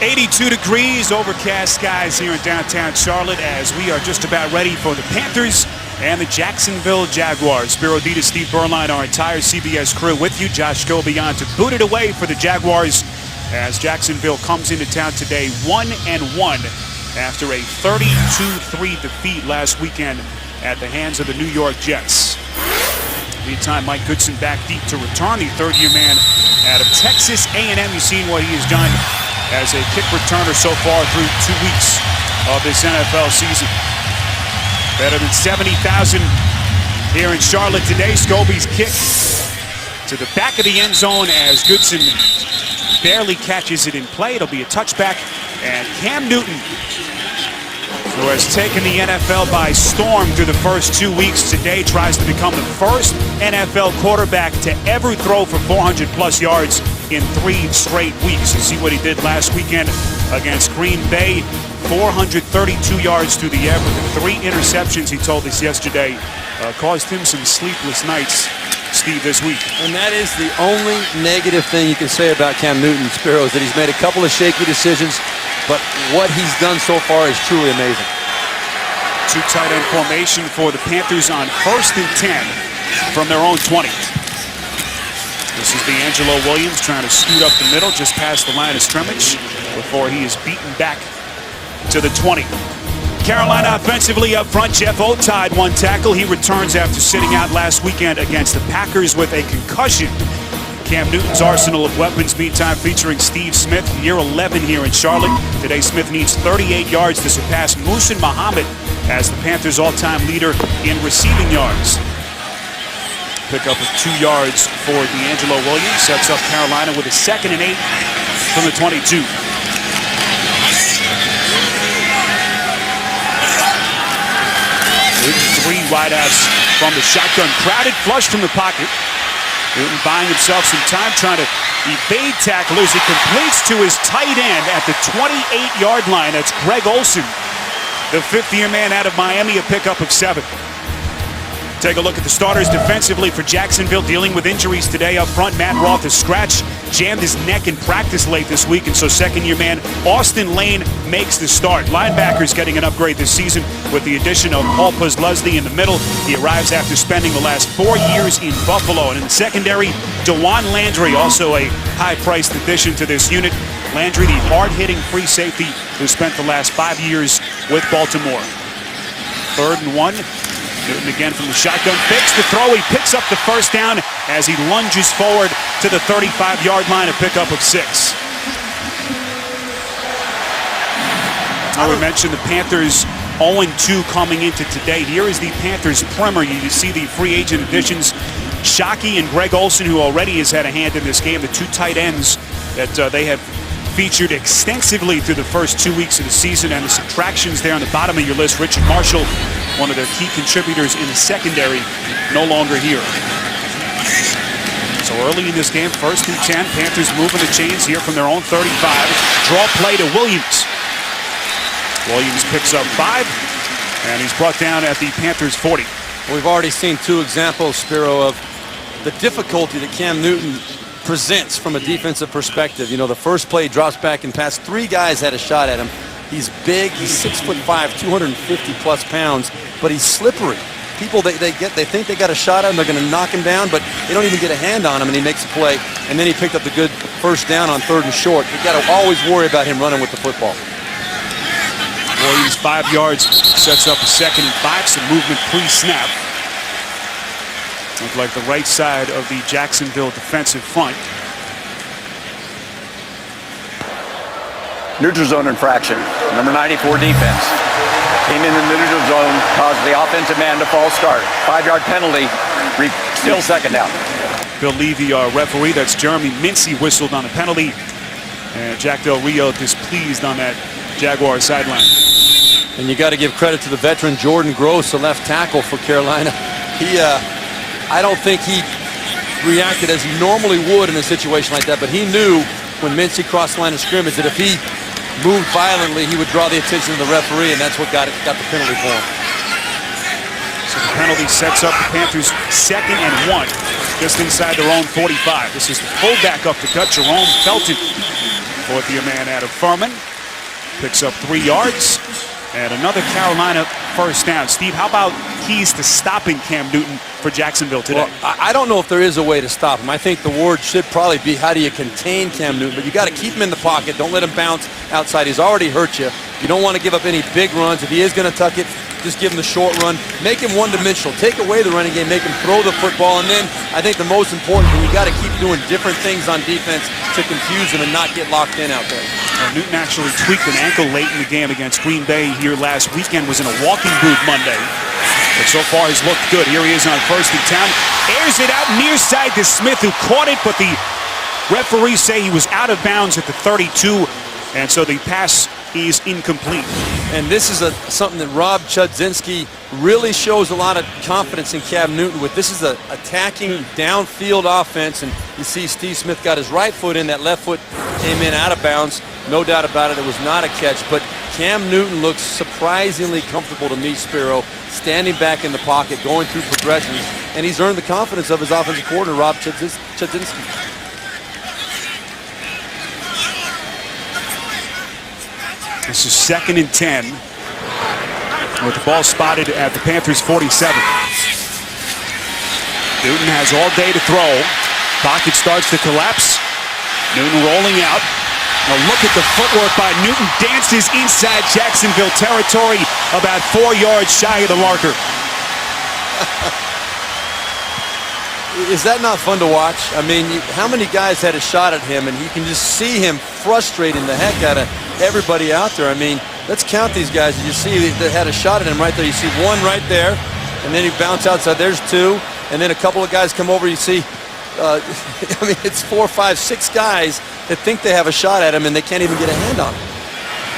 82 degrees, overcast skies here in downtown Charlotte as we are just about ready for the Panthers and the Jacksonville Jaguars. Spiro Dita, Steve Berline, our entire CBS crew with you. Josh Gobian to boot it away for the Jaguars as Jacksonville comes into town today 1-1 after a 32-3 defeat last weekend at the hands of the New York Jets. Meantime, Mike Goodson back deep to return, the third-year man out of Texas A&M. You've seen what he has done as a kick returner so far through 2 weeks of this NFL season. Better than 70,000 here in Charlotte today. Scobie's kick to the back of the end zone as Goodson barely catches it in play. It'll be a touchback, and Cam Newton, who has taken the NFL by storm through the first 2 weeks, today tries to become the first NFL quarterback to ever throw for 400-plus yards in 3 straight weeks. You see what he did last weekend against Green Bay. 432 yards through the air with the 3 interceptions, he told us yesterday, caused him some sleepless nights, Steve, this week. And that is the only negative thing you can say about Cam Newton, Spiro, is that he's made a couple of shaky decisions, but what he's done so far is truly amazing. 2 tight end formation for the Panthers on 1st and 10 from their own 20. This is D'Angelo Williams trying to scoot up the middle just past the line of scrimmage before he is beaten back to the 20. Carolina offensively up front. Jeff O tied 1 tackle. He returns after sitting out last weekend against the Packers with a concussion. Cam Newton's arsenal of weapons, meantime, featuring Steve Smith, year 11 here in Charlotte. Today, Smith needs 38 yards to surpass Muhsin Muhammad as the Panthers' all-time leader in receiving yards. Pickup of 2 yards for D'Angelo Williams. Sets up Carolina with a 2nd and 8 from the 22. Newton 3 wideouts from the shotgun. Crowded flush from the pocket. Newton buying himself some time, trying to evade tacklers. He completes to his tight end at the 28-yard line. That's Greg Olsen, the 5th-year man out of Miami, a pickup of 7. Take a look at the starters defensively for Jacksonville, dealing with injuries today. Up front, Matt Roth is scratched, jammed his neck in practice late this week, and so 2nd-year man Austin Lane makes the start. Linebackers getting an upgrade this season with the addition of Paul Posluszny in the middle. He arrives after spending the last 4 years in Buffalo. And in the secondary, DeJuan Landry, also a high-priced addition to this unit. Landry, the hard-hitting free safety who spent the last 5 years with Baltimore. 3rd and 1. Newton again from the shotgun, fakes the throw. He picks up the 1st down as he lunges forward to the 35-yard line, a pickup of 6. I would mention the Panthers 0-2 coming into today. Here is the Panthers primer. You see the free agent additions, Shockey and Greg Olsen, who already has had a hand in this game, the 2 tight ends that they have featured extensively through the first 2 weeks of the season, and the subtractions there on the bottom of your list. Richard Marshall, one of their key contributors in the secondary, no longer here. So early in this game, 1st and 10, Panthers moving the chains here from their own 35. Draw play to Williams. Williams picks up 5, and he's brought down at the Panthers 40. We've already seen 2 examples, Spiro, of the difficulty that Cam Newton presents from a defensive perspective. You know, the first play, he drops back and past 3 guys had a shot at him. He's big, he's 6'5", 250-plus pounds, but he's slippery. People, they think they got a shot at him, they're going to knock him down, but they don't even get a hand on him, and he makes a play. And then he picked up the good 1st down on 3rd and short. You got to always worry about him running with the football. Williams 5 yards, sets up a 2nd and 5, some movement pre-snap. Looked like the right side of the Jacksonville defensive front. Neutral zone infraction, number 94 defense. Came in the neutral zone, caused the offensive man to false start. 5-yard penalty, still 2nd down. Bill Levy, our referee, that's Jeremy Mincy, whistled on a penalty. And Jack Del Rio displeased on that Jaguar sideline. And you got to give credit to the veteran Jordan Gross, the left tackle for Carolina. I don't think he reacted as he normally would in a situation like that, but he knew when Mincy crossed the line of scrimmage that if he moved violently, he would draw the attention of the referee, and that's what got the penalty for him. So the penalty sets up the Panthers' 2nd and 1, just inside their own 45. This is the fullback up the cut, Jerome Felton. Fourth year man out of Furman. Picks up 3 yards. And another Carolina first down. Steve, how about keys to stopping Cam Newton for Jacksonville today? Well, I don't know if there is a way to stop him. I think the word should probably be how do you contain Cam Newton, but you got to keep him in the pocket. Don't let him bounce outside. He's already hurt you. You don't want to give up any big runs. If he is going to tuck it, just give him the short run. Make him one-dimensional. Take away the running game. Make him throw the football. And then I think the most important thing, you got to keep doing different things on defense to confuse him and not get locked in out there. Newton actually tweaked an ankle late in the game against Green Bay here last weekend. Was in a walking boot Monday. But so far he's looked good. Here he is on 1st and 10. Airs it out near side to Smith, who caught it, but the referees say he was out of bounds at the 32. And so the pass is incomplete. And this is something that Rob Chudzinski really shows a lot of confidence in Cam Newton with. This is an attacking downfield offense, and you see Steve Smith got his right foot in, that left foot came in out of bounds. No doubt about it, it was not a catch, but Cam Newton looks surprisingly comfortable to me, Spiro, standing back in the pocket, going through progressions, and he's earned the confidence of his offensive coordinator, Rob Chudzinski. This is 2nd and 10 with the ball spotted at the Panthers 47. Newton has all day to throw. Pocket starts to collapse. Newton rolling out. Now look at the footwork by Newton. Dances inside Jacksonville territory, about 4 yards shy of the marker. Is that not fun to watch? I mean, how many guys had a shot at him, and you can just see him frustrating the heck out of everybody out there. I mean, let's count these guys. You see that had a shot at him right there. You see one right there, and then he bounced outside. There's 2, and then a couple of guys come over. You see, I mean, it's 4, 5, 6 guys that think they have a shot at him, and they can't even get a hand on him.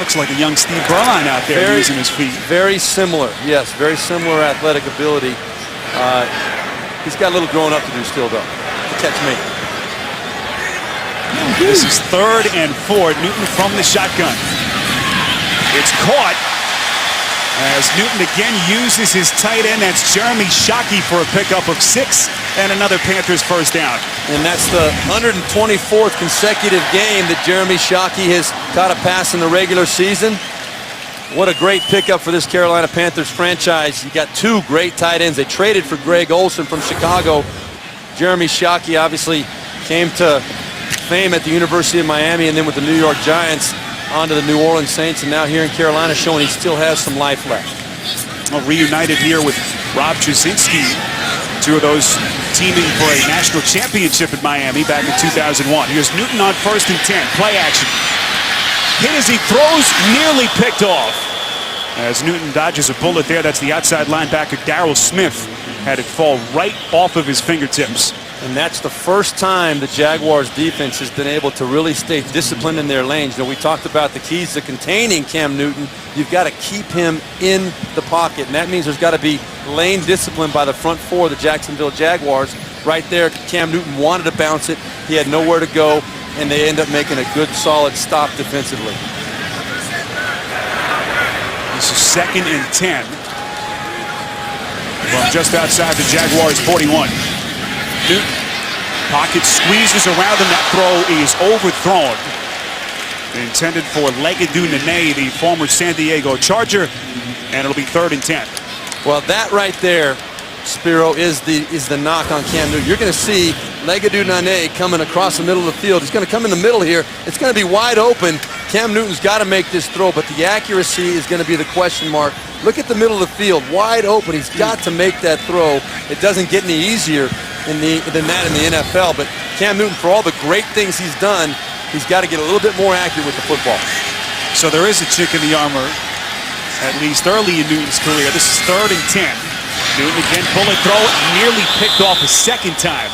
Looks like a young Steve Berline out there using his feet. Very similar, yes, very similar athletic ability. He's got a little growing up to do still, though. Catch me. This is 3rd and 4. Newton from the shotgun. It's caught as Newton again uses his tight end. That's Jeremy Shockey for a pickup of 6 and another Panthers first down. And that's the 124th consecutive game that Jeremy Shockey has caught a pass in the regular season. What a great pickup for this Carolina Panthers franchise. You got 2 great tight ends. They traded for Greg Olsen from Chicago. Jeremy Shockey obviously came to fame at the University of Miami and then with the New York Giants onto the New Orleans Saints, and now here in Carolina showing he still has some life left. Well, reunited here with Rob Chudzinski. 2 of those teaming for a national championship at Miami back in 2001. Here's Newton on 1st and 10. Play action. Hit as he throws, nearly picked off. As Newton dodges a bullet there, that's the outside linebacker Darryl Smith. Had it fall right off of his fingertips. And that's the first time the Jaguars defense has been able to really stay disciplined in their lanes. You know, we talked about the keys to containing Cam Newton. You've got to keep him in the pocket, and that means there's got to be lane discipline by the front 4 of the Jacksonville Jaguars. Right there, Cam Newton wanted to bounce it. He had nowhere to go, and they end up making a good, solid stop defensively. This is 2nd and 10 from just outside the Jaguars 41. Newton, pocket squeezes around him. That throw is overthrown. Intended for Legadou Nene, the former San Diego Charger, and it'll be 3rd and 10. Well, that right there, Spiro, is the knock on Cam Newton. You're going to see Legadou Nene coming across the middle of the field. He's going to come in the middle here. It's going to be wide open. Cam Newton's got to make this throw, but the accuracy is going to be the question mark. Look at the middle of the field, wide open. He's got to make that throw. It doesn't get any easier than that in the NFL, but Cam Newton, for all the great things he's done, he's got to get a little bit more accurate with the football. So there is a chink in the armor, at least early in Newton's career. This is 3rd and 10. Newton again, bullet throw, nearly picked off a 2nd time.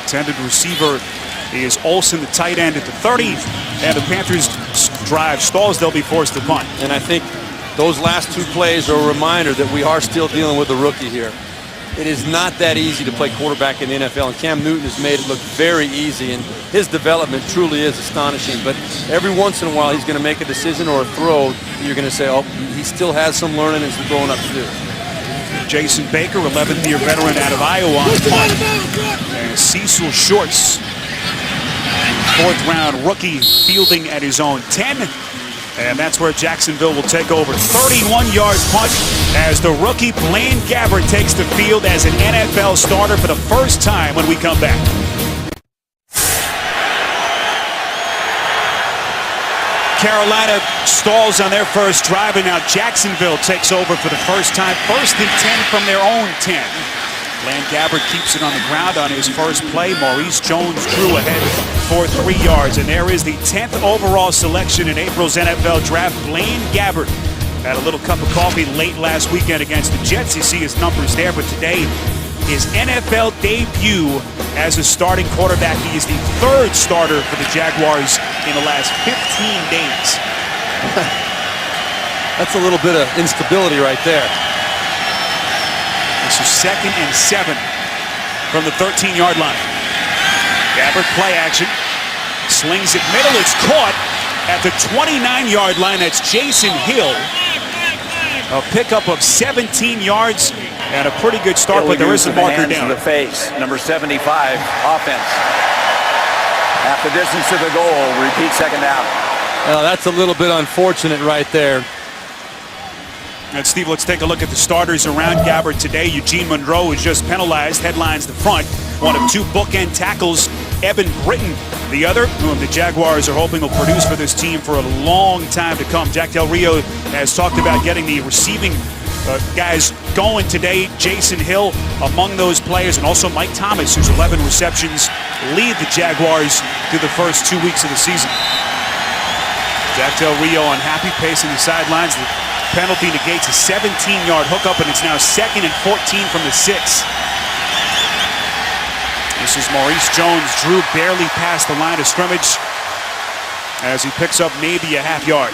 Intended receiver is Olsen, the tight end, at the 30, and the Panthers drive stalls. They'll be forced to punt. And I think those last 2 plays are a reminder that we are still dealing with a rookie here. It is not that easy to play quarterback in the NFL, and Cam Newton has made it look very easy, and his development truly is astonishing. But every once in a while, he's going to make a decision or a throw that you're going to say, oh, he still has some learning and some growing up to do. Jason Baker, 11th-year veteran out of Iowa, on punt. And Cecil Shorts 4th-round rookie fielding at his own 10. And that's where Jacksonville will take over. 31-yard punt as the rookie Blaine Gabbert takes the field as an NFL starter for the first time when we come back. Carolina stalls on their first drive, and now Jacksonville takes over for the first time. 1st and 10 from their own 10. Blaine Gabbert keeps it on the ground on his first play. Maurice Jones-Drew ahead for 3 yards. And there is the 10th overall selection in April's NFL draft. Blaine Gabbert had a little cup of coffee late last weekend against the Jets. You see his numbers there, but today his NFL debut as a starting quarterback. He is the 3rd starter for the Jaguars in the last 15 days. That's a little bit of instability right there. This is 2nd and 7 from the 13-yard line. Gabbert play action. Slings it middle. It's caught at the 29-yard line. That's Jason Hill. A pickup of 17 yards and a pretty good start, but there is a marker down. To the face, number 75, offense. Half the distance to the goal. Repeat 2nd down. Well, that's a little bit unfortunate right there. And Steve, let's take a look at the starters around Gabbert today. Eugene Monroe is just penalized, headlines the front. One of 2 bookend tackles. Evan Britton, the other, whom the Jaguars are hoping will produce for this team for a long time to come. Jack Del Rio has talked about getting the receiving guys going today. Jason Hill among those players, and also Mike Thomas, whose 11 receptions lead the Jaguars through the first 2 weeks of the season. Jack Del Rio unhappy, pacing the sidelines. The penalty negates a 17-yard hookup, and it's now 2nd and 14 from the 6. This is Maurice Jones-Drew, barely past the line of scrimmage as he picks up maybe a half yard.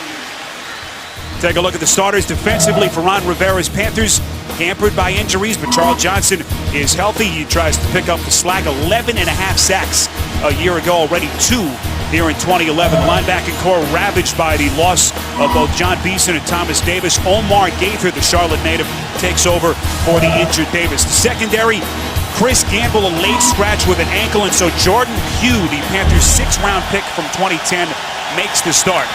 Take a look at the starters defensively for Ron Rivera's Panthers. Hampered by injuries, but Charles Johnson is healthy. He tries to pick up the slack. 11 and a half sacks a year ago, already 2 here in 2011. The linebacking core ravaged by the loss of both John Beeson and Thomas Davis. Omar Gaither, the Charlotte native, takes over for the injured Davis. The secondary, Chris Gamble, a late scratch with an ankle, and so Jordan Pugh, the Panthers' 6th-round pick from 2010, makes the start.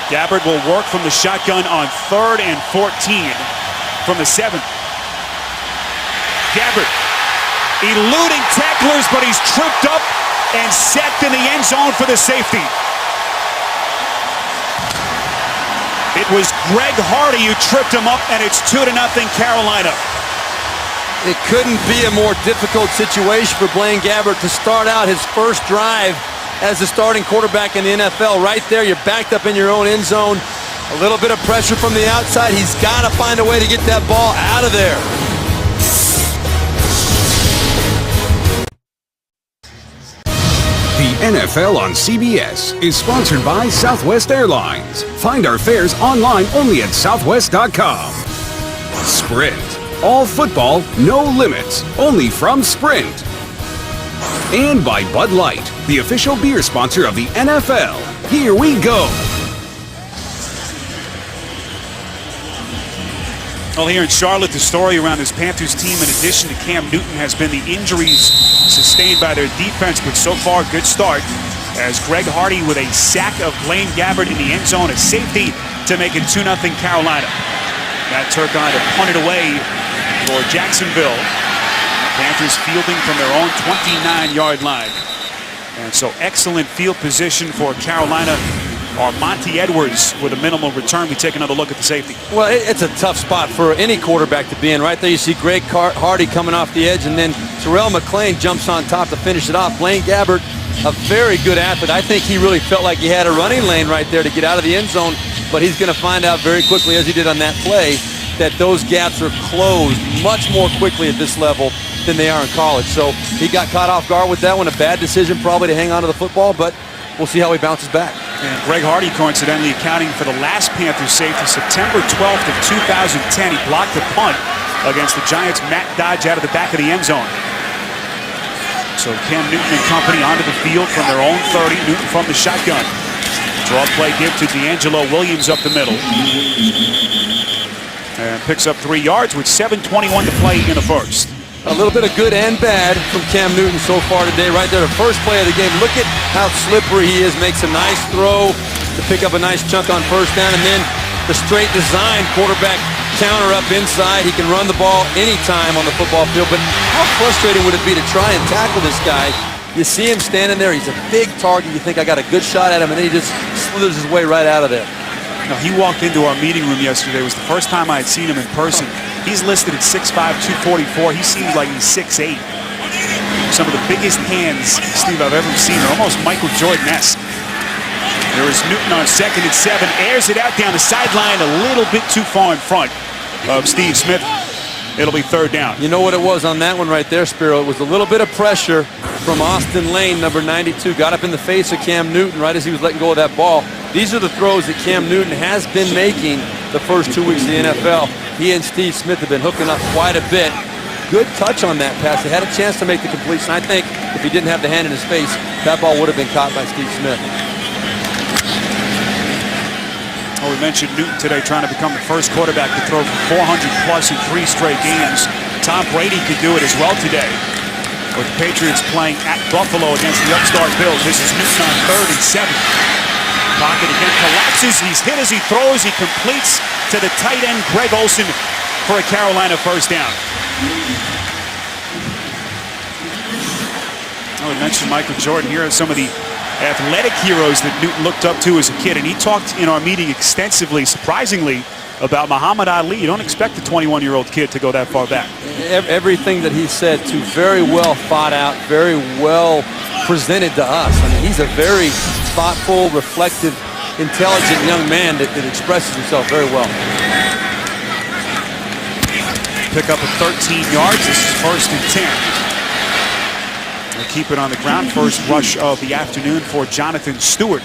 Gabbert will work from the shotgun on 3rd and 14 from the 7. Gabbert eluding tacklers, but he's tripped up and sacked in the end zone for the safety. It was Greg Hardy who tripped him up, and it's 2-0 Carolina. It couldn't be a more difficult situation for Blaine Gabbert to start out his first drive as the starting quarterback in the NFL. Right there, you're backed up in your own end zone. A little bit of pressure from the outside. He's got to find a way to get that ball out of there. The NFL on CBS is sponsored by Southwest Airlines. Find our fares online only at southwest.com. Sprint. All football, no limits. Only from Sprint. And by Bud Light, the official beer sponsor of the NFL. Here we go. Well, here in Charlotte, the story around this Panthers team, in addition to Cam Newton, has been the injuries sustained by their defense, but so far, good start as Greg Hardy with a sack of Blaine Gabbert in the end zone, a safety to make it 2-0 Carolina. Matt Turcotte to punt it away for Jacksonville. Panthers fielding from their own 29-yard line. And so excellent field position for Carolina. Monty Edwards with a minimal return. We take another look at the safety. Well, it's a tough spot for any quarterback to be in. Right there you see Greg Hardy coming off the edge, and then Terrell McClain jumps on top to finish it off. Blaine Gabbert, a very good athlete. I think he really felt like he had a running lane right there to get out of the end zone, but he's going to find out very quickly, as he did on that play, that those gaps are closed much more quickly at this level than they are in college. So he got caught off guard with that one. A bad decision probably to hang on to the football, but we'll see how he bounces back. And Greg Hardy, coincidentally, accounting for the last Panthers safety, September 12th of 2010. He blocked a punt against the Giants' Matt Dodge out of the back of the end zone. So Cam Newton and company onto the field from their own 30. Newton from the shotgun. Draw play give to D'Angelo Williams up the middle. And picks up 3 yards with 7:21 to play in the first. A little bit of good and bad from Cam Newton so far today. Right there, the first play of the game. Look at how slippery he is. Makes a nice throw to pick up a nice chunk on first down. And then the straight design quarterback counter up inside. He can run the ball anytime on the football field. But how frustrating would it be to try and tackle this guy? You see him standing there. He's a big target. You think, I got a good shot at him, and then he just slithers his way right out of there. Now, he walked into our meeting room yesterday. It was the first time I had seen him in person. He's listed at 6'5", 244. He seems like he's 6'8". Some of the biggest hands, Steve, I've ever seen. They're almost Michael Jordan-esque. There is Newton on 2nd and 7. Airs it out down the sideline a little bit too far in front of Steve Smith. It'll be 3rd down. You know what it was on that one right there, Spiro? It was a little bit of pressure from Austin Lane, number 92. Got up in the face of Cam Newton right as he was letting go of that ball. These are the throws that Cam Newton has been making the first 2 weeks of the NFL. He and Steve Smith have been hooking up quite a bit. Good touch on that pass. They had a chance to make the completion. I think if he didn't have the hand in his face, that ball would have been caught by Steve Smith. Well, we mentioned Newton today trying to become the first quarterback to throw for 400+ in 3 straight games. Tom Brady could do it as well today, with the Patriots playing at Buffalo against the upstart Bills. This is Newton on 3rd and 7. Pocket again collapses. He's hit as he throws. He completes to the tight end, Greg Olsen, for a Carolina first down. Oh, we mentioned Michael Jordan. Here are some of the athletic heroes that Newton looked up to as a kid. And he talked in our meeting extensively, surprisingly, about Muhammad Ali. You don't expect a 21-year-old kid to go that far back. Everything that he said, too, very well thought out, very well presented to us. I mean, he's a very thoughtful, reflective, intelligent young man that expresses himself very well. Pick up a 13 yards. This is 1st and 10. They keep it on the ground. First rush of the afternoon for Jonathan Stewart.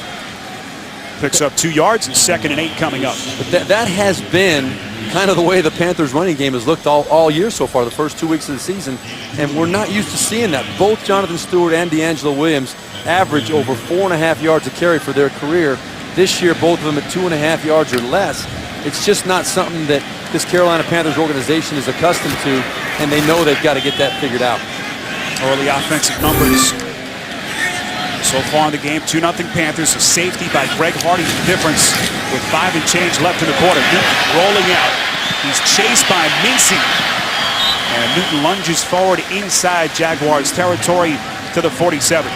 Picks up 2 yards, and 2nd and 8 coming up. But that has been kind of the way the Panthers running game has looked all year so far, the first 2 weeks of the season, and we're not used to seeing that. Both Jonathan Stewart and DeAngelo Williams average over 4.5 yards a carry for their career. This year, both of them at 2.5 yards or less. It's just not something that this Carolina Panthers organization is accustomed to, and they know they've got to get that figured out. Early offensive numbers so far in the game. 2-0 Panthers. A safety by Greg Hardy, the difference with 5 and change left in the quarter. Newton rolling out. He's chased by Mincy. And Newton lunges forward inside Jaguars territory to the 47.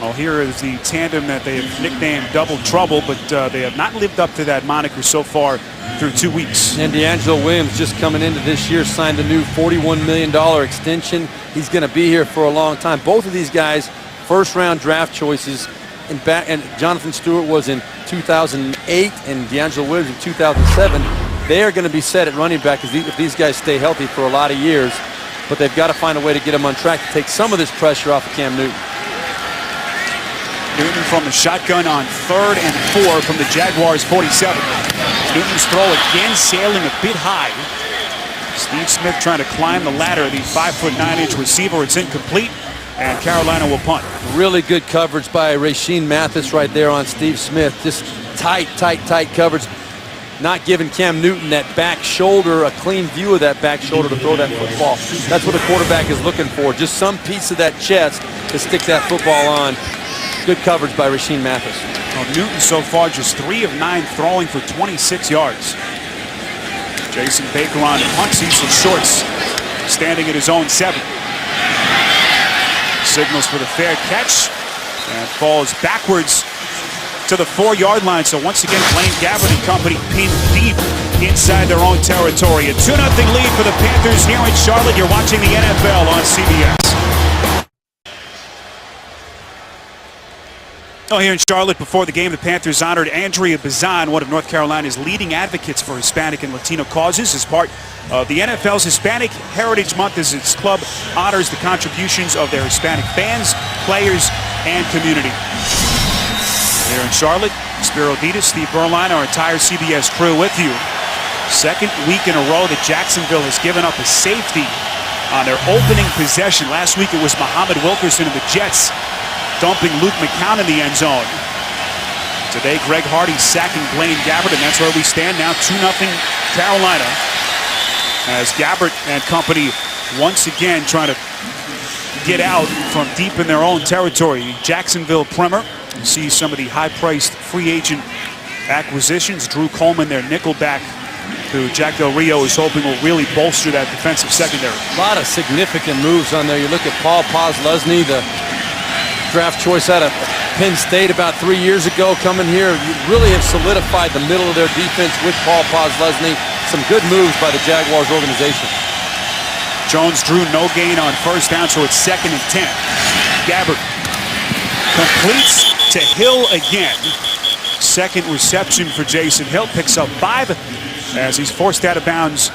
Well, here is the tandem that they have nicknamed Double Trouble, but they have not lived up to that moniker so far through 2 weeks. And DeAngelo Williams, just coming into this year, signed a new $41 million extension. He's going to be here for a long time. Both of these guys, first-round draft choices. And Jonathan Stewart was in 2008 and DeAngelo Williams in 2007. They are going to be set at running back if these guys stay healthy for a lot of years. But they've got to find a way to get them on track to take some of this pressure off of Cam Newton. Newton from the shotgun on 3rd and 4 from the Jaguars 47. Newton's throw again sailing a bit high. Steve Smith trying to climb the ladder. The 5'9" receiver. It's incomplete, and Carolina will punt. Really good coverage by Rashean Mathis right there on Steve Smith. Just tight coverage. Not giving Cam Newton that back shoulder, a clean view of that back shoulder to throw that football. That's what a quarterback is looking for. Just some piece of that chest to stick that football on. Good coverage by Rashean Mathis. Well, Newton so far just 3 of 9 throwing for 26 yards. Jason Baker on the punt. Sees the shorts standing at his own 7. Signals for the fair catch and falls backwards to the 4-yard line. So once again, Blaine Gabbert and company pinned deep inside their own territory. A 2-0 lead for the Panthers here in Charlotte. You're watching the NFL on CBS. Oh, here in Charlotte, before the game, the Panthers honored Andrea Bazan, one of North Carolina's leading advocates for Hispanic and Latino causes, as part of the NFL's Hispanic Heritage Month, as its club honors the contributions of their Hispanic fans, players, and community. Here in Charlotte, Spiro Ditas, Steve Berline, our entire CBS crew with you. Second week in a row that Jacksonville has given up a safety on their opening possession. Last week it was Muhammad Wilkerson of the Jets dumping Luke McCown in the end zone. Today, Greg Hardy sacking Blaine Gabbert, and that's where we stand now, 2-0 Carolina. as Gabbert and company once again trying to get out from deep in their own territory. Jacksonville primer. You see some of the high-priced free agent acquisitions. Drew Coleman, their nickelback, who Jack Del Rio is hoping will really bolster that defensive secondary. A lot of significant moves on there. You look at Paul Posluszny, the draft choice out of Penn State about 3 years ago, coming here. You really have solidified the middle of their defense with Paul Posluszny. Some good moves by the Jaguars organization. Jones drew no gain on first down, so it's 2nd and 10. Gabbert completes to Hill again. Second reception for Jason Hill. Picks up 5 as he's forced out of bounds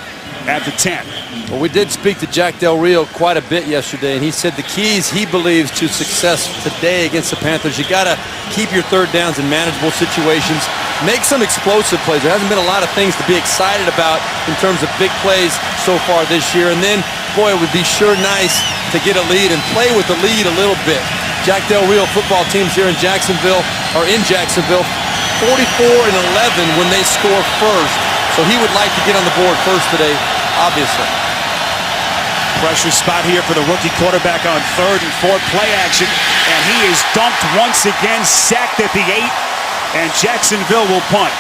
at the 10. Well, we did speak to Jack Del Rio quite a bit yesterday, and he said the keys he believes to success today against the Panthers, you got to keep your third downs in manageable situations. Make some explosive plays. There hasn't been a lot of things to be excited about in terms of big plays so far this year. And then, boy, it would be sure nice to get a lead and play with the lead a little bit. Jack Del Rio football teams here in Jacksonville, 44 and 11 when they score first. So he would like to get on the board first today, obviously. Pressure spot here for the rookie quarterback on 3rd and 4th, play action. And he is dumped once again, sacked at the 8. And Jacksonville will punt.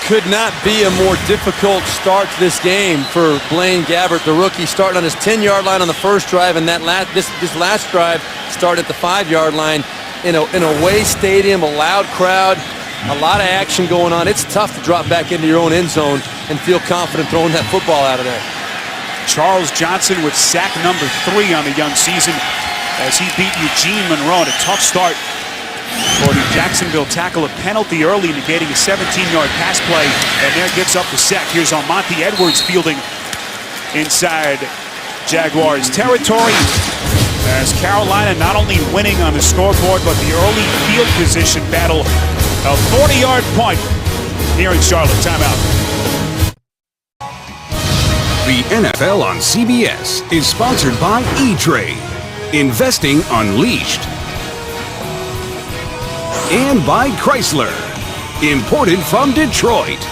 Could not be a more difficult start to this game for Blaine Gabbert, the rookie, starting on his 10-yard line on the first drive, and this last drive started at the 5-yard line in a away stadium, a loud crowd, a lot of action going on. It's tough to drop back into your own end zone and feel confident throwing that football out of there. Charles Johnson with sack number 3 on the young season as he beat Eugene Monroe in a tough start for the Jacksonville tackle. A penalty early, negating a 17-yard pass play, and there gets up the sack. Here's Almonte Edwards fielding inside Jaguars territory as Carolina not only winning on the scoreboard, but the early field position battle. A 40-yard punt here in Charlotte. Timeout. The NFL on CBS is sponsored by E-Trade, Investing Unleashed, and by Chrysler, imported from Detroit.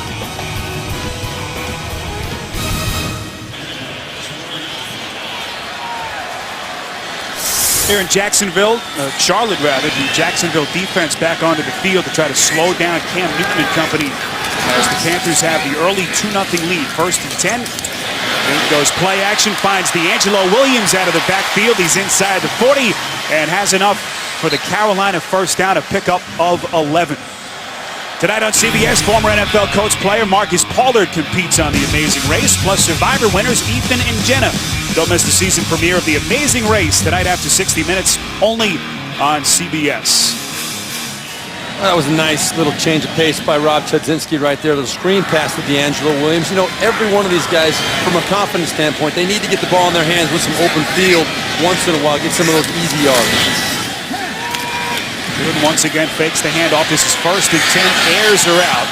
Here in Jacksonville, Charlotte rather, the Jacksonville defense back onto the field to try to slow down Cam Newton and company as the Panthers have the early 2-0 lead. 1st and 10. Then goes play action, finds D'Angelo Williams out of the backfield. He's inside the 40 and has enough for the Carolina first down, a pickup of 11. Tonight on CBS, former NFL coach player Marcus Pollard competes on The Amazing Race, plus Survivor winners Ethan and Jenna. Don't miss the season premiere of The Amazing Race tonight after 60 minutes, only on CBS. That was a nice little change of pace by Rob Chudzinski right there. The screen pass to D'Angelo Williams. You know, every one of these guys, from a confidence standpoint, they need to get the ball in their hands with some open field once in a while, get some of those easy yards. Good once again fakes the handoff. This is 1st and 10. Airs are out.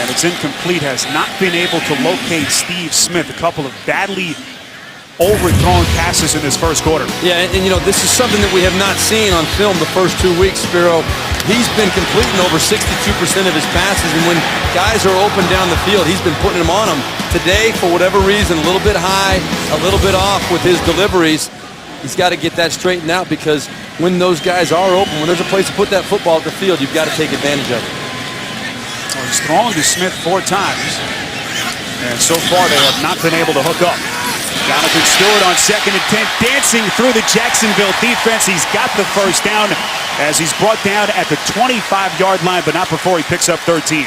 And it's incomplete. Has not been able to locate Steve Smith. A couple of badly overthrown passes in this first quarter. Yeah, and you know, this is something that we have not seen on film the first 2 weeks, Spiro. He's been completing over 62% of his passes, and when guys are open down the field, he's been putting them on them. Today, for whatever reason, a little bit high, a little bit off with his deliveries. He's got to get that straightened out, because when those guys are open, when there's a place to put that football at the field, you've got to take advantage of it. Well, he's thrown to Smith 4 times, and so far they have not been able to hook up. Jonathan Stewart on 2nd and 10, dancing through the Jacksonville defense. He's got the first down as he's brought down at the 25-yard line, but not before he picks up 13.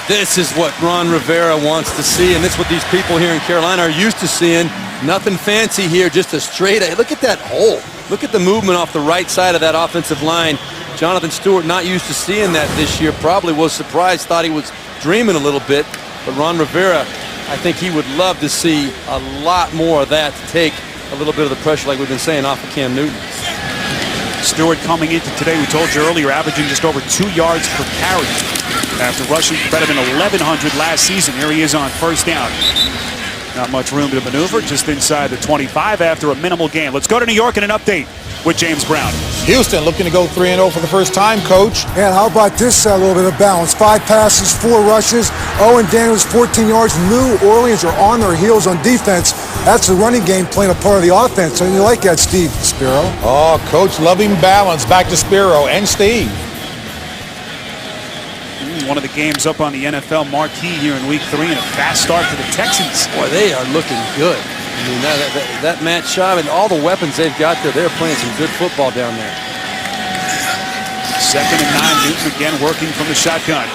This is what Ron Rivera wants to see, and this is what these people here in Carolina are used to seeing. Nothing fancy here, just a straight. Look at that hole. Look at the movement off the right side of that offensive line. Jonathan Stewart not used to seeing that this year. Probably was surprised, thought he was dreaming a little bit. But Ron Rivera, I think he would love to see a lot more of that to take a little bit of the pressure, like we've been saying, off of Cam Newton. Stewart coming into today, we told you earlier, averaging just over 2 yards per carry after rushing better than 1,100 last season. Here he is on first down. Not much room to maneuver, just inside the 25 after a minimal gain. Let's go to New York and an update with James Brown. Houston looking to go 3-0 for the first time, Coach. And how about this little bit of balance? 5 passes, 4 rushes. Owen Daniels, 14 yards. New Orleans are on their heels on defense. That's the running game playing a part of the offense. And you like that, Steve Spiro? Oh, Coach, loving balance. Back to Spiro and Steve. One of the games up on the NFL marquee here in Week 3, and a fast start for the Texans. Boy, they are looking good. I mean, that Matt Schaub and all the weapons they've got there, they're playing some good football down there. 2nd and 9, Newton again working from the shotgun.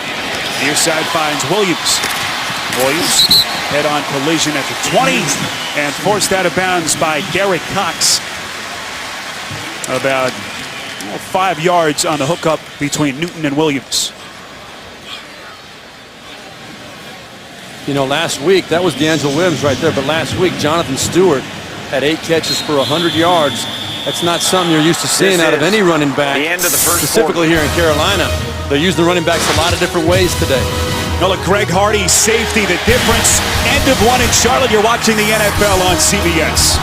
Near side finds Williams. Williams head-on collision at the 20 and forced out of bounds by Garrett Cox. About 5 yards on the hookup between Newton and Williams. You know, last week, that was D'Angelo Williams right there, but last week, Jonathan Stewart had 8 catches for 100 yards. That's not something you're used to seeing out of any running back, the end of the first specifically here in Carolina. They're using the running backs a lot of different ways today. Now look, Greg Hardy, safety, the difference. End of one in Charlotte. You're watching the NFL on CBS.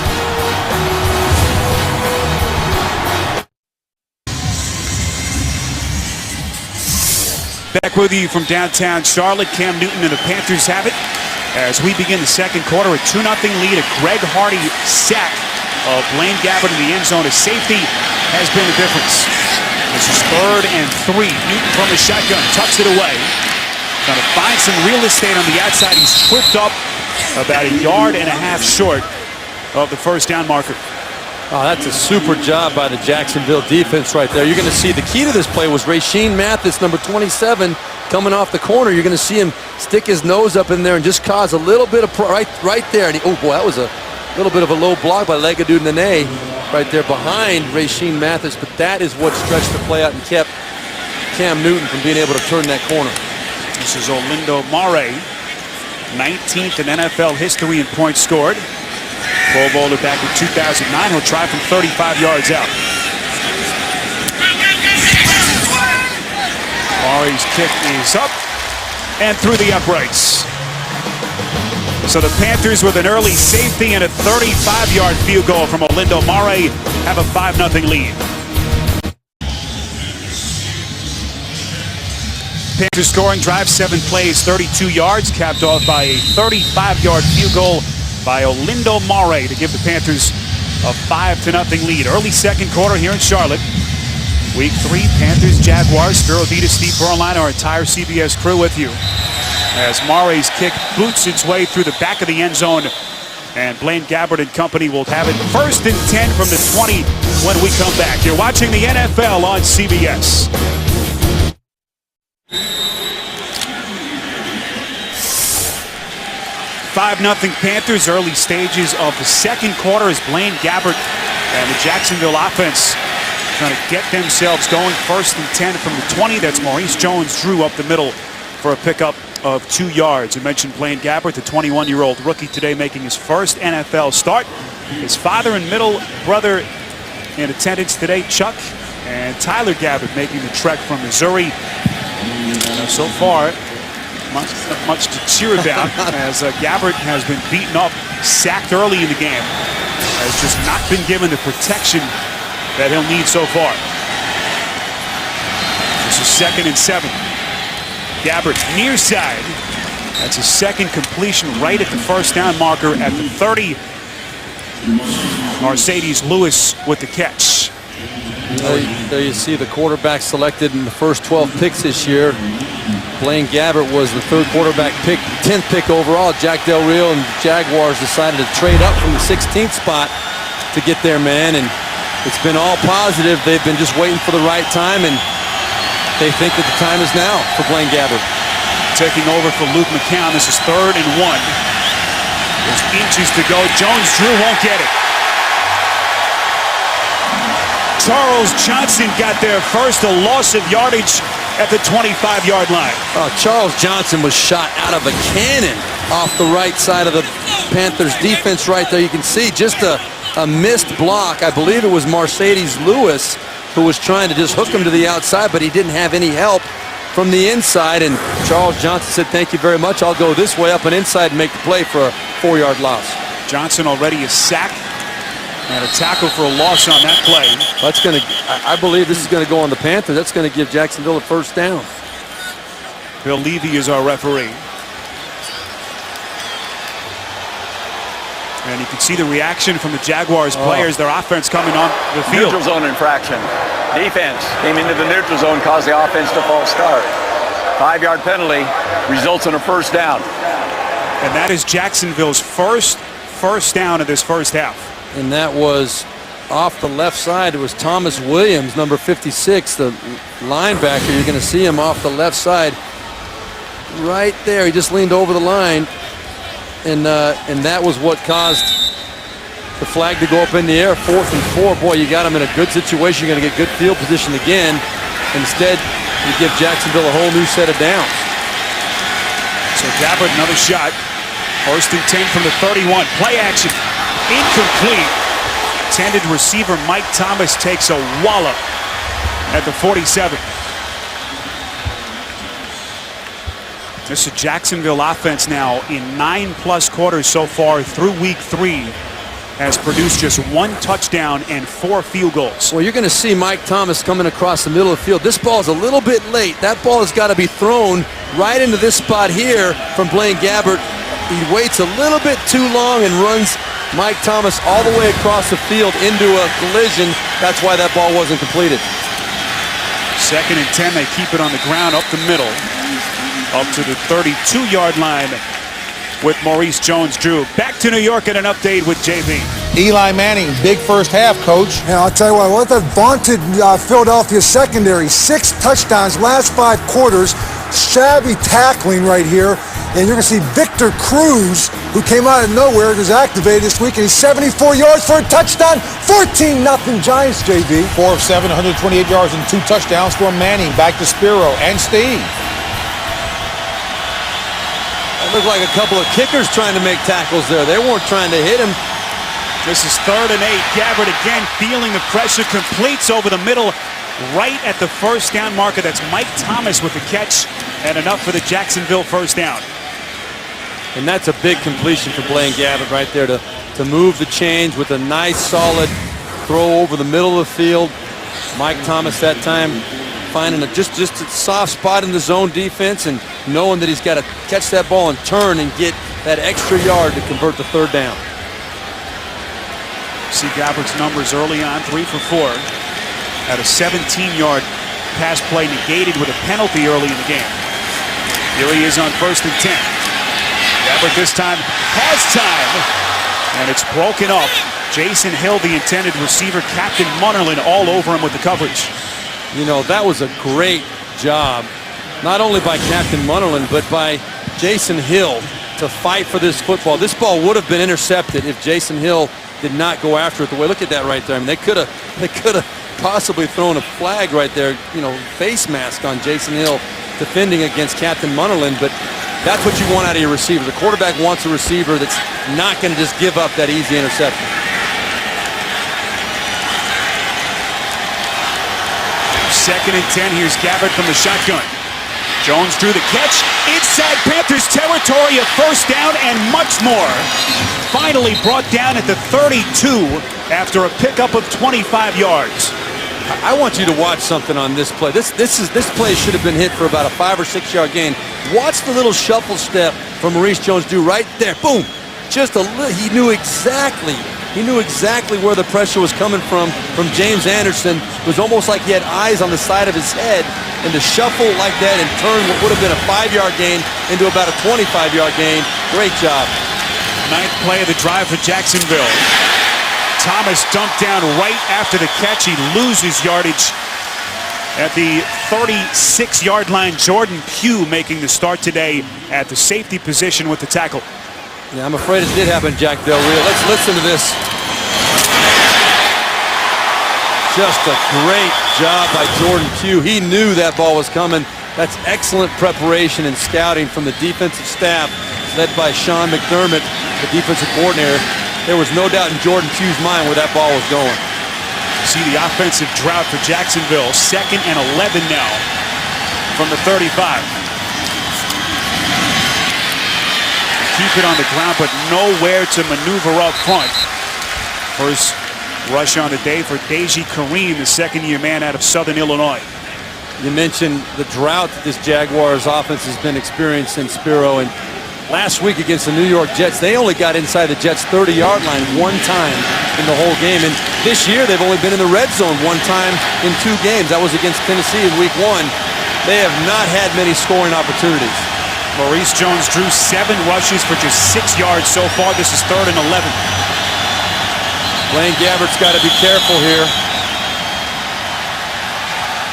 Back with you from downtown Charlotte. Cam Newton and the Panthers have it as we begin the second quarter. A 2-0 lead. A Greg Hardy sack of Blaine Gabbert in the end zone. A safety has been the difference. This is 3rd and 3. Newton from the shotgun tucks it away. Trying to find some real estate on the outside. He's tripped up about 1.5 yards short of the first down marker. Oh, that's a super job by the Jacksonville defense right there. You're going to see the key to this play was Rashean Mathis, number 27, coming off the corner. You're going to see him stick his nose up in there and just cause a little bit of right there. And oh boy, that was a little bit of a low block by Legadou Nene right there behind Rashean Mathis. But that is what stretched the play out and kept Cam Newton from being able to turn that corner. This is Olindo Mare, 19th in NFL history in points scored. Pro Bowler back in 2009. He'll try from 35 yards out. Mare's kick is up and through the uprights. So the Panthers with an early safety and a 35-yard field goal from Olindo Mare have a 5-0 lead. Panthers scoring drive, 7 plays, 32 yards, capped off by a 35-yard field goal by Olindo Mare to give the Panthers a 5-0 lead. Early second quarter here in Charlotte. Week 3, Panthers, Jaguars. Spiro Dita, Steve Berline, our entire CBS crew with you. As Mare's kick boots its way through the back of the end zone. And Blaine Gabbert and company will have it 1st and 10 from the 20 when we come back. You're watching the NFL on CBS. $5-0 Panthers, early stages of the second quarter as Blaine Gabbert and the Jacksonville offense trying to get themselves going. 1st and 10 from the 20. That's Maurice Jones-Drew up the middle for a pickup of 2 yards. You mentioned Blaine Gabbert, the 21-year-old rookie today making his first NFL start. His father and middle brother in attendance today, Chuck and Tyler Gabbert, making the trek from Missouri. And so far, much to cheer about as Gabbert has been beaten up, sacked early in the game. Has just not been given the protection that he'll need so far. This is 2nd and 7. Gabbert near side. That's his second completion right at the first down marker at the 30. Mercedes Lewis with the catch. There you see the quarterback selected in the first 12 picks this year. Blaine Gabbert was the 3rd quarterback pick, 10th pick overall. Jack Del Rio and the Jaguars decided to trade up from the 16th spot to get their man, and it's been all positive. They've been just waiting for the right time, and they think that the time is now for Blaine Gabbert. Taking over for Luke McCown. This is 3rd and 1. There's inches to go. Jones-Drew won't get it. Charles Johnson got there first, a loss of yardage at the 25-yard line. Charles Johnson was shot out of a cannon off the right side of the Panthers defense right there. You can see just a missed block. I believe it was Mercedes Lewis who was trying to just hook him to the outside, but he didn't have any help from the inside, and Charles Johnson said, "Thank you very much. I'll go this way up and inside and make the play for a 4-yard loss." Johnson already a sack And a tackle for a loss on that play. That's going to, I believe this is going to go on the Panthers. That's going to give Jacksonville a first down. Bill Levy is our referee. And you can see the reaction from the Jaguars players, their offense coming on the field. Neutral zone infraction. Defense came into the neutral zone, caused the offense to false start. 5-yard penalty results in a first down. And that is Jacksonville's first down of this first half. And that was off the left side. It was Thomas Williams, number 56, the linebacker. You're going to see him off the left side right there. He just leaned over the line. And that was what caused the flag to go up in the air. 4th and 4. Boy, you got him in a good situation. You're going to get good field position again. Instead, you give Jacksonville a whole new set of downs. So Gabbard, another shot. 1st and 10 from the 31. Play action. Incomplete. Intended receiver Mike Thomas takes a wallop at the 47. This is a Jacksonville offense now in 9+ quarters so far through week 3 has produced just 1 touchdown and 4 field goals. Well, you're going to see Mike Thomas coming across the middle of the field. This ball is a little bit late. That ball has got to be thrown right into this spot here from Blaine Gabbert. He waits a little bit too long and runs Mike Thomas all the way across the field into a collision. That's why that ball wasn't completed. 2nd and 10, they keep it on the ground up the middle. Up to the 32-yard line with Maurice Jones-Drew. Back to New York and an update with JB. Eli Manning, big first half, Coach. And I'll tell you what that vaunted Philadelphia secondary, 6 touchdowns, last 5 quarters, shabby tackling right here. And you're going to see Victor Cruz, who came out of nowhere, was activated this week, and he's 74 yards for a touchdown. 14-0 Giants, JB. 4 of 7, 128 yards and 2 touchdowns for Manning. Back to Spiro and Steve. It looked like a couple of kickers trying to make tackles there. They weren't trying to hit him. This is 3rd and 8. Gabbard again feeling the pressure, completes over the middle right at the first down marker. That's Mike Thomas with the catch and enough for the Jacksonville first down. And that's a big completion for Blaine Gabbert right there to move the chains with a nice solid throw over the middle of the field. Mike Thomas that time finding just a soft spot in the zone defense and knowing that he's got to catch that ball and turn and get that extra yard to convert the 3rd down. See Gabbert's numbers early on, 3 for 4. Had a 17-yard pass play negated with a penalty early in the game. Here he is on 1st and 10. Gabbert this time has time, and it's broken up. Jason Hill, the intended receiver, Captain Munnerlyn all over him with the coverage. You know, that was a great job, not only by Captain Munnerlyn, but by Jason Hill to fight for this football. This ball would have been intercepted if Jason Hill did not go after it the way. Look at that right there. I mean, they could have possibly thrown a flag right there, you know, face mask on Jason Hill defending against Captain Munnerlyn, but that's what you want out of your receiver. The quarterback wants a receiver that's not going to just give up that easy interception. 2nd and 10. Here's Gabbert from the shotgun. Jones drew the catch. Inside Panthers territory, a first down and much more. Finally brought down at the 32 after a pickup of 25 yards. I want you to watch something on this play. This play should have been hit for about a 5 or 6 yard gain. Watch the little shuffle step from Maurice Jones-Drew right there. Boom. Just a little. He knew exactly where the pressure was coming from James Anderson. It was almost like he had eyes on the side of his head, and to shuffle like that and turn what would have been a 5-yard gain into about a 25-yard gain. Great job. 9th play of the drive for Jacksonville. Thomas dumped down right after the catch. He loses yardage at the 36-yard line. Jordan Pugh making the start today at the safety position with the tackle. Yeah, I'm afraid it did happen, Jack Del Rio. Let's listen to this. Just a great job by Jordan Pugh. He knew that ball was coming. That's excellent preparation and scouting from the defensive staff, led by Sean McDermott, the defensive coordinator. There was no doubt in Jordan Pugh's mind where that ball was going. See the offensive drought for Jacksonville. 2nd and 11 now from the 35. Keep it on the ground, but nowhere to maneuver up front. First Rush on the day for Deji Kareem, the second-year man out of Southern Illinois. You mentioned the drought that this Jaguars offense has been experiencing, Spiro, and last week against the New York Jets, they only got inside the Jets' 30-yard line one time in the whole game. And this year, they've only been in the red zone one time in 2 games. That was against Tennessee in week 1. They have not had many scoring opportunities. Maurice Jones-Drew 7 rushes for just 6 yards so far. This is 3rd and 11. Blaine Gabbert's got to be careful here.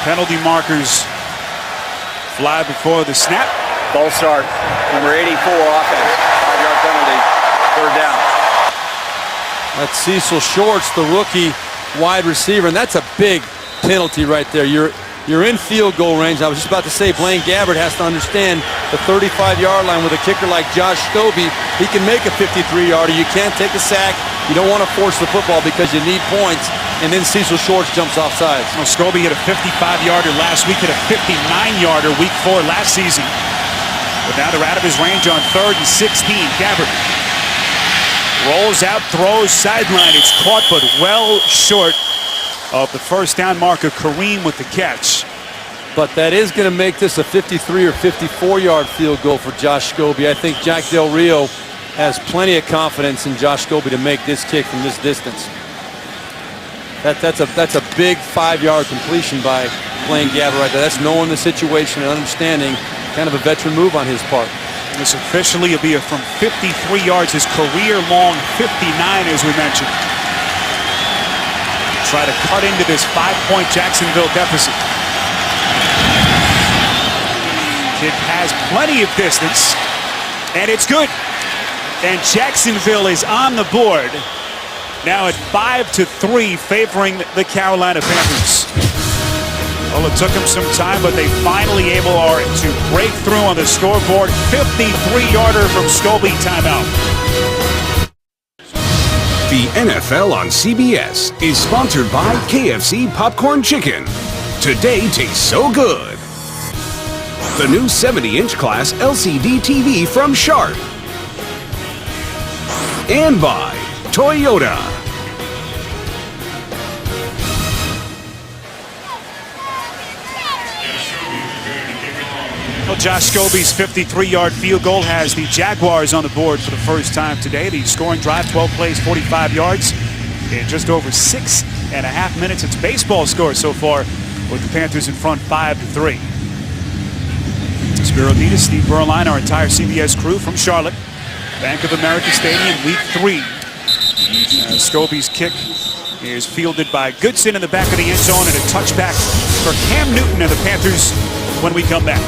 Penalty markers fly before the snap. Ball start. Number 84, offense. 5-yard penalty. 3rd down. That's Cecil Shorts, the rookie wide receiver, and that's a big penalty right there. You're in field goal range. I was just about to say Blaine Gabbert has to understand the 35-yard line with a kicker like Josh Scobie. He can make a 53-yarder. You can't take a sack. You don't want to force the football because you need points. And then Cecil Shorts jumps off sides. Well, Scobie hit a 55-yarder last week, hit a 59-yarder week 4 last season. But now they're out of his range on 3rd and 16. Gabbert rolls out, throws, sideline. It's caught, but well short of the first down marker. Kareem with the catch. But that is going to make this a 53 or 54-yard field goal for Josh Scobie. I think Jack Del Rio has plenty of confidence in Josh Scobie to make this kick from this distance. That's a big 5-yard completion by Blaine Gabbert right there. That's knowing the situation and understanding, kind of a veteran move on his part. This officially will be from 53 yards, his career-long 59, as we mentioned. Try to cut into this 5-point Jacksonville deficit. Kid has plenty of distance, and it's good. And Jacksonville is on the board. Now at 5-3, favoring the Carolina Panthers. Well, it took them some time, but they finally are to break through on the scoreboard. 53-yarder from Scobie, timeout. The NFL on CBS is sponsored by KFC Popcorn Chicken. Today tastes so good. The new 70-inch class LCD TV from Sharp. And by Toyota. Well, Josh Scobie's 53-yard field goal has the Jaguars on the board for the first time today. The scoring drive, 12 plays, 45 yards in just over 6.5 minutes. It's baseball score so far with the Panthers in front 5-3. Spiro Dedes, Steve Berline, our entire CBS crew from Charlotte. Bank of America Stadium, week 3. Scobie's kick is fielded by Goodson in the back of the end zone, and a touchback for Cam Newton and the Panthers when we come back.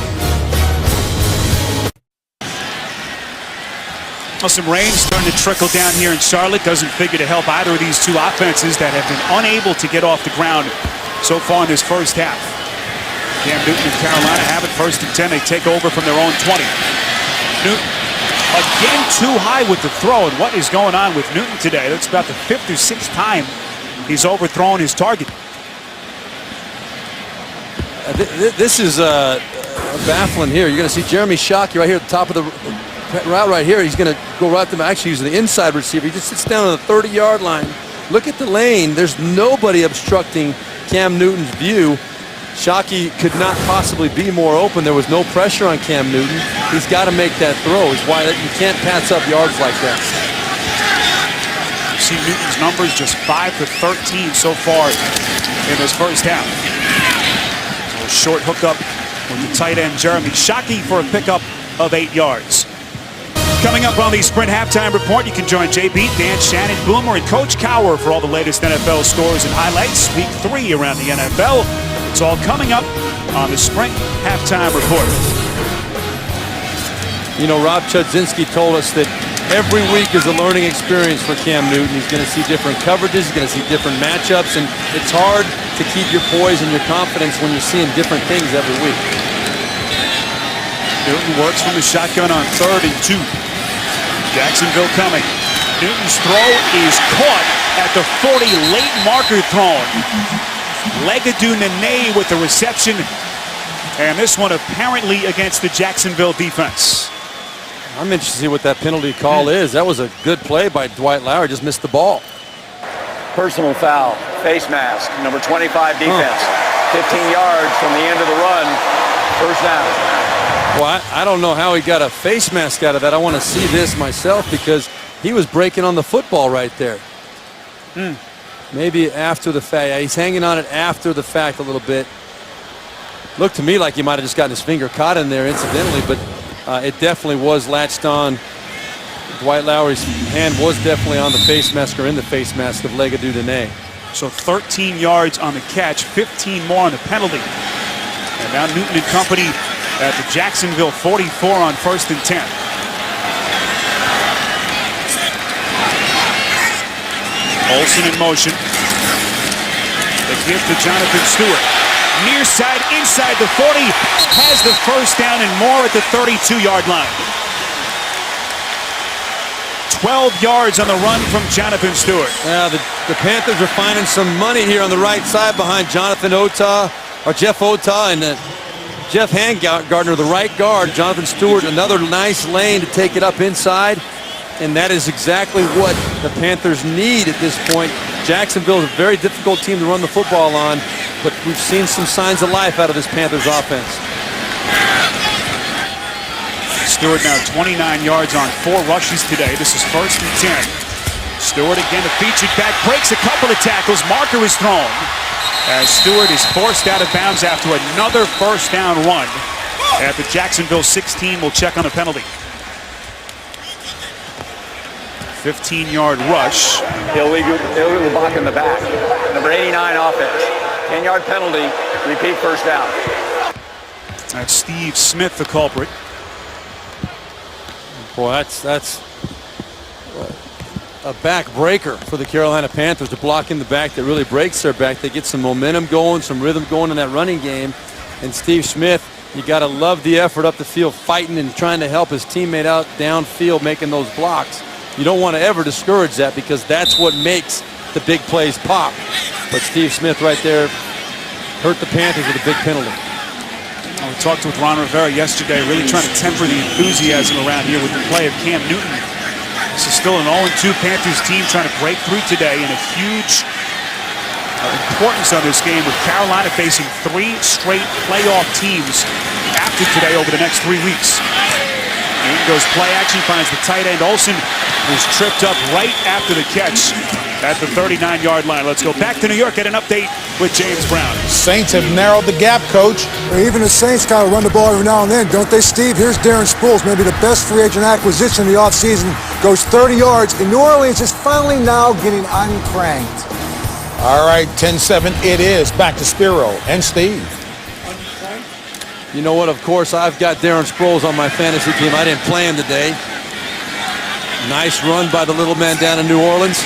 Well, some rain starting to trickle down here in Charlotte. Doesn't figure to help either of these two offenses that have been unable to get off the ground so far in this first half. Cam Newton and Carolina have it 1st and 10. They take over from their own 20. Newton again too high with the throw. And what is going on with Newton today? That's about the 5th or 6th time he's overthrown his target. This is baffling here. You're going to see Jeremy Shockey right here at the top of the route right here. He's going to go right to him. Actually, he's the inside receiver. He just sits down on the 30-yard line. Look at the lane. There's nobody obstructing Cam Newton's view. Shockey could not possibly be more open. There was no pressure on Cam Newton. He's got to make that throw. It's why you can't pass up yards like that. You see Newton's numbers just 5 for 13 so far in this first half. So a short hookup with the tight end Jeremy Shockey for a pickup of 8 yards. Coming up on the Sprint Halftime Report, you can join JB, Dan, Shannon, Boomer, and Coach Cower for all the latest NFL scores and highlights. Week 3 around the NFL. It's all coming up on the Sprint Halftime Report. You know, Rob Chudzinski told us that every week is a learning experience for Cam Newton. He's going to see different coverages. He's going to see different matchups. And it's hard to keep your poise and your confidence when you're seeing different things every week. Newton works from the shotgun on 3rd and 2. Jacksonville coming. Newton's throw is caught at the 40, late marker thrown. Legadou Nene with the reception. And this one apparently against the Jacksonville defense. I'm interested to see what that penalty call is. That was a good play by Dwight Lauer. Just missed the ball. Personal foul, face mask, number 25 defense. 15 yards from the end of the run, first down. Well, I don't know how he got a face mask out of that. I want to see this myself because he was breaking on the football right there. Maybe after the fact. Yeah, he's hanging on it after the fact a little bit. Looked to me like he might have just gotten his finger caught in there incidentally, but it definitely was latched on. Dwight Lowery's hand was definitely on the face mask or in the face mask of Legadou Dene. So 13 yards on the catch, 15 more on the penalty. And now Newton and company at the Jacksonville 44 on 1st and 10. Olsen in motion. The give to Jonathan Stewart. Near side, inside the 40. Has the first down and more at the 32-yard line. 12 yards on the run from Jonathan Stewart. Yeah, the Panthers are finding some money here on the right side behind Jeff Ota and Jeff Handgardner, the right guard. Jonathan Stewart, another nice lane to take it up inside. And that is exactly what the Panthers need at this point. Jacksonville is a very difficult team to run the football on, but we've seen some signs of life out of this Panthers offense. Stewart now 29 yards on 4 rushes today. This is 1st and 10. Stewart again, the featured back, breaks a couple of tackles. Marker is thrown as Stewart is forced out of bounds after another first down run. At the Jacksonville 16, we'll check on a penalty. 15-yard rush. Illegal block in the back. Number 89 offense. 10-yard penalty. Repeat first down. That's Steve Smith, the culprit. Boy, that's a backbreaker for the Carolina Panthers to block in the back. That really breaks their back. They get some momentum going, some rhythm going in that running game. And Steve Smith, you got to love the effort up the field, fighting and trying to help his teammate out downfield, making those blocks. You don't want to ever discourage that because that's what makes the big plays pop. But Steve Smith right there hurt the Panthers with a big penalty. We talked with Ron Rivera yesterday, really trying to temper the enthusiasm around here with the play of Cam Newton. This is still an 0-2 Panthers team trying to break through today, and a huge importance on this game with Carolina facing 3 straight playoff teams after today over the next 3 weeks. Newton goes play action, finds the tight end. Olsen is tripped up right after the catch at the 39-yard line. Let's go back to New York, get an update with James Brown. Saints have narrowed the gap, Coach. Even the Saints kind of run the ball every now and then, don't they, Steve? Here's Darren Sproles, maybe the best free agent acquisition in the offseason. Goes 30 yards, and New Orleans is finally now getting uncranked. All right, 10-7 it is. Back to Spiro and Steve. You know what? Of course, I've got Darren Sproles on my fantasy team. I didn't play him today. Nice run by the little man down in New Orleans.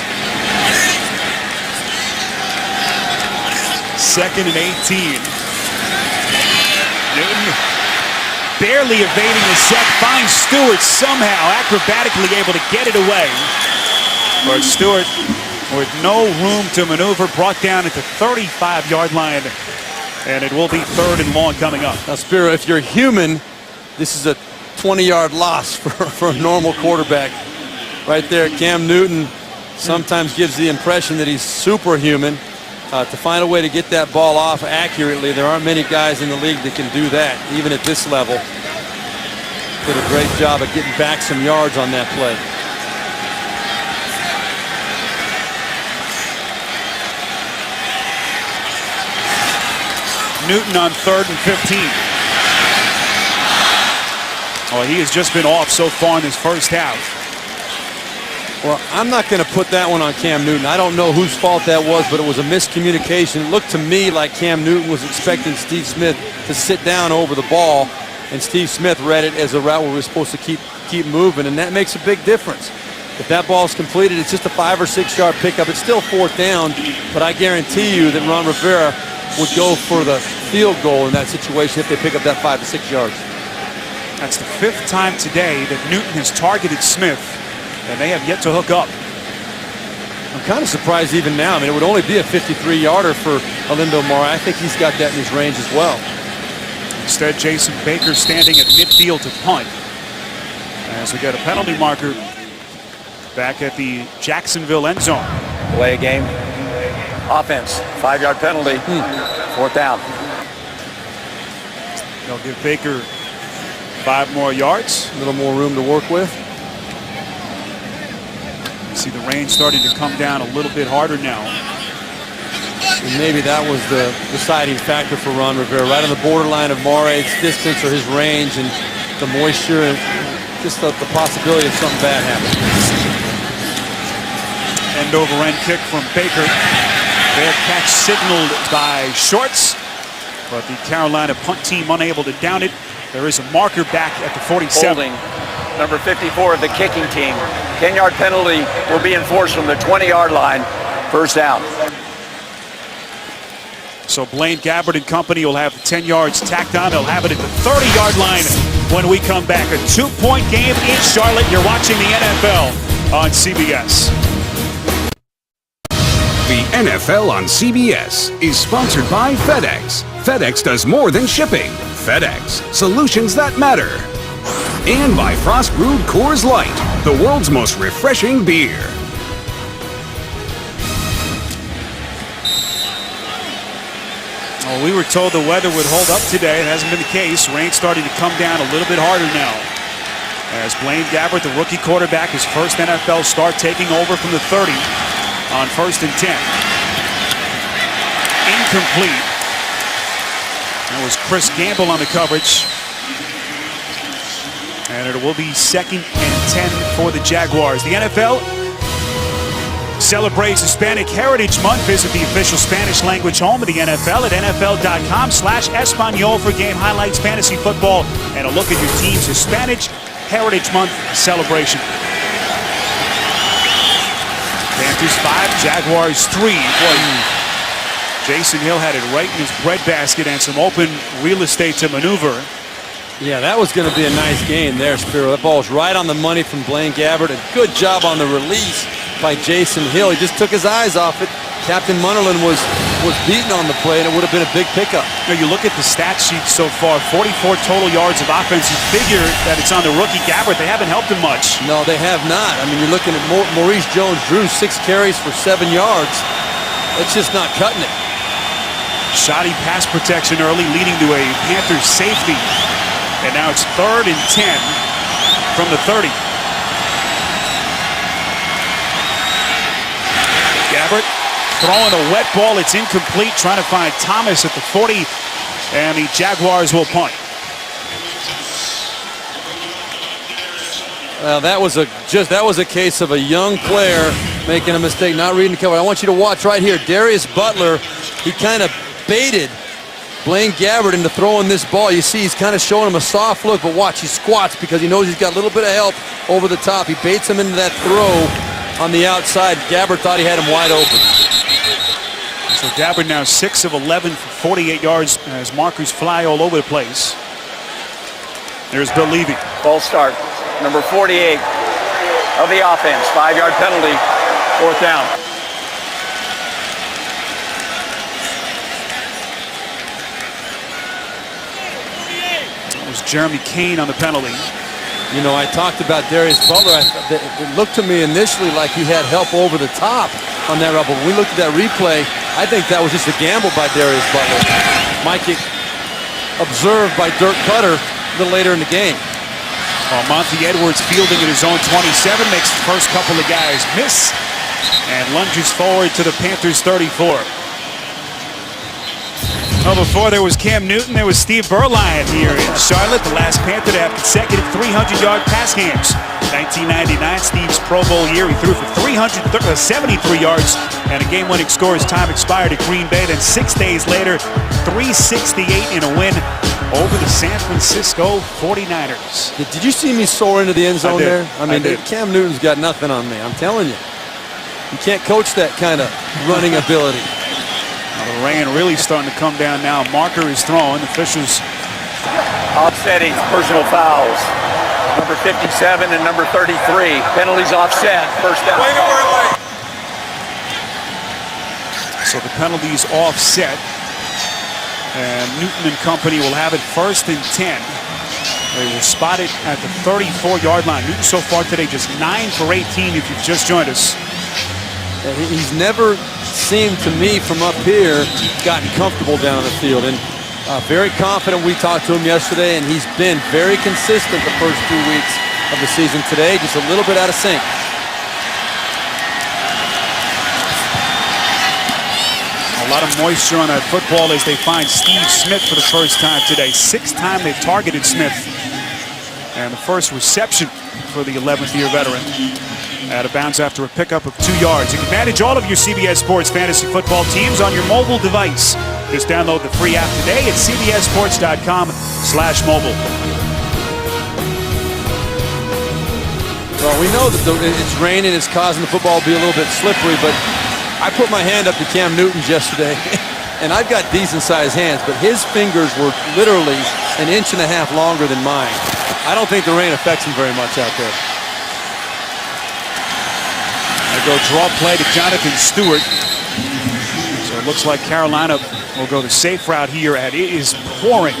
2nd and 18. Newton barely evading the sack, finds Stewart somehow acrobatically able to get it away. But Stewart, with no room to maneuver, brought down at the 35-yard line. And it will be 3rd and long coming up. Now, Spiro, if you're human, this is a 20-yard loss for a normal quarterback. Right there, Cam Newton sometimes gives the impression that he's superhuman. To find a way to get that ball off accurately, there aren't many guys in the league that can do that, even at this level. Did a great job of getting back some yards on that play. Newton on 3rd and 15. Oh, he has just been off so far in this first half. Well, I'm not going to put that one on Cam Newton. I don't know whose fault that was, but it was a miscommunication. It looked to me like Cam Newton was expecting Steve Smith to sit down over the ball, and Steve Smith read it as a route where we're supposed to keep moving, and that makes a big difference. If that ball's completed, it's just a 5 or 6 yard pickup. It's still 4th down, but I guarantee you that Ron Rivera would go for the field goal in that situation if they pick up that 5 to 6 yards. That's the 5th time today that Newton has targeted Smith, and they have yet to hook up. I'm kind of surprised even now. I mean, it would only be a 53-yarder for Alindo Mora. I think he's got that in his range as well. Instead, Jason Baker standing at midfield to punt. As we get a penalty marker back at the Jacksonville end zone. Delay a game. Offense, 5-yard penalty, 4th down. They'll give Baker 5 more yards. A little more room to work with. You see the rain starting to come down a little bit harder now. And maybe that was the deciding factor for Ron Rivera, right on the borderline of Marade's distance or his range, and the moisture and just the possibility of something bad happening. End over end kick from Baker. Fair catch signaled by Shorts, but the Carolina punt team unable to down it. There is a marker back at the 47. Holding number 54 of the kicking team. 10-yard penalty will be enforced from the 20-yard line. 1st down. So Blaine Gabbert and company will have the 10 yards tacked on. They'll have it at the 30-yard line when we come back. A 2-point game in Charlotte. You're watching the NFL on CBS. The NFL on CBS is sponsored by FedEx. FedEx does more than shipping. FedEx, solutions that matter. And by Frost Brewed Coors Light, the world's most refreshing beer. Well, we were told the weather would hold up today. It hasn't been the case. Rain starting to come down a little bit harder now. As Blaine Gabbert, the rookie quarterback, his first NFL start, taking over from the 30 on 1st and 10. Incomplete. That was Chris Gamble on the coverage. And it will be 2nd and 10 for the Jaguars. The NFL celebrates Hispanic Heritage Month. Visit the official Spanish language home of the NFL at NFL.com/Espanol for game highlights, fantasy football, and a look at your team's Hispanic Heritage Month celebration. Panthers 5, Jaguars 3. Boy, Jason Hill had it right in his breadbasket and some open real estate to maneuver. Yeah, that was going to be a nice gain there, Spiro. That ball was right on the money from Blaine Gabbert. A good job on the release by Jason Hill. He just took his eyes off it. Captain Munnerlyn was beaten on the play, and it would have been a big pickup. Now you look at the stat sheet so far, 44 total yards of offense. You figure that it's on the rookie Gabbert. They haven't helped him much. No, they have not. I mean, you're looking at Maurice Jones-Drew, 6 carries for 7 yards. It's just not cutting it. Shoddy pass protection early, leading to a Panthers safety. And now it's 3rd and 10 from the 30. Gabbert throwing a wet ball. It's incomplete. Trying to find Thomas at the 40. And the Jaguars will punt. Well, that was a case of a young player making a mistake, not reading the cover. I want you to watch right here. Darius Butler, he kind of baited Blaine Gabbert into throwing this ball. You see he's kind of showing him a soft look, but watch, he squats because he knows he's got a little bit of help over the top. He baits him into that throw on the outside. Gabbert thought he had him wide open. So Gabbert now 6 of 11 for 48 yards as markers fly all over the place. There's Bill Levy. False start. Number 48 of the offense. 5-yard penalty. 4th down. Jeremy Kane on the penalty. You know, I talked about Darius Butler. It looked to me initially like he had help over the top on that rubber. When we looked at that replay, I think that was just a gamble by Darius Butler. Might get observed by Dirk Cutter a little later in the game. While Monty Edwards fielding at his own 27, makes the first couple of guys miss and lunges forward to the Panthers 34. Well, before there was Cam Newton, there was Steve Berline here in Charlotte, the last Panther to have consecutive 300-yard pass games. 1999, Steve's Pro Bowl year, he threw for 373 yards and a game-winning score as time expired at Green Bay. Then 6 days later, 368 in a win over the San Francisco 49ers. Did you see me soar into the end zone there? I mean, did. Cam Newton's got nothing on me. I'm telling you. You can't coach that kind of running ability. The rain really starting to come down now. Marker is thrown. Officials offsetting personal fouls. Number 57 and number 33. Penalties offset. 1st down. So the penalties offset. And Newton and company will have it 1st and 10. They will spot it at the 34-yard line. Newton so far today just 9 for 18 if you've just joined us. He's never seemed to me from up here gotten comfortable down on the field. And very confident. We talked to him yesterday, and he's been very consistent the first 2 weeks of the season. Today, just a little bit out of sync. A lot of moisture on that football as they find Steve Smith for the first time today. 6th time they've targeted Smith. And the first reception for the 11th-year veteran. Out of bounds after a pickup of 2 yards. You can manage all of your CBS Sports fantasy football teams on your mobile device. Just download the free app today at cbssports.com/mobile. Well, we know that it's raining. It's causing the football to be a little bit slippery, but I put my hand up to Cam Newton's yesterday, and I've got decent-sized hands, but his fingers were literally 1.5 inches longer than mine. I don't think the rain affects him very much out there. They go draw play to Jonathan Stewart. So it looks like Carolina will go the safe route here, and it is pouring.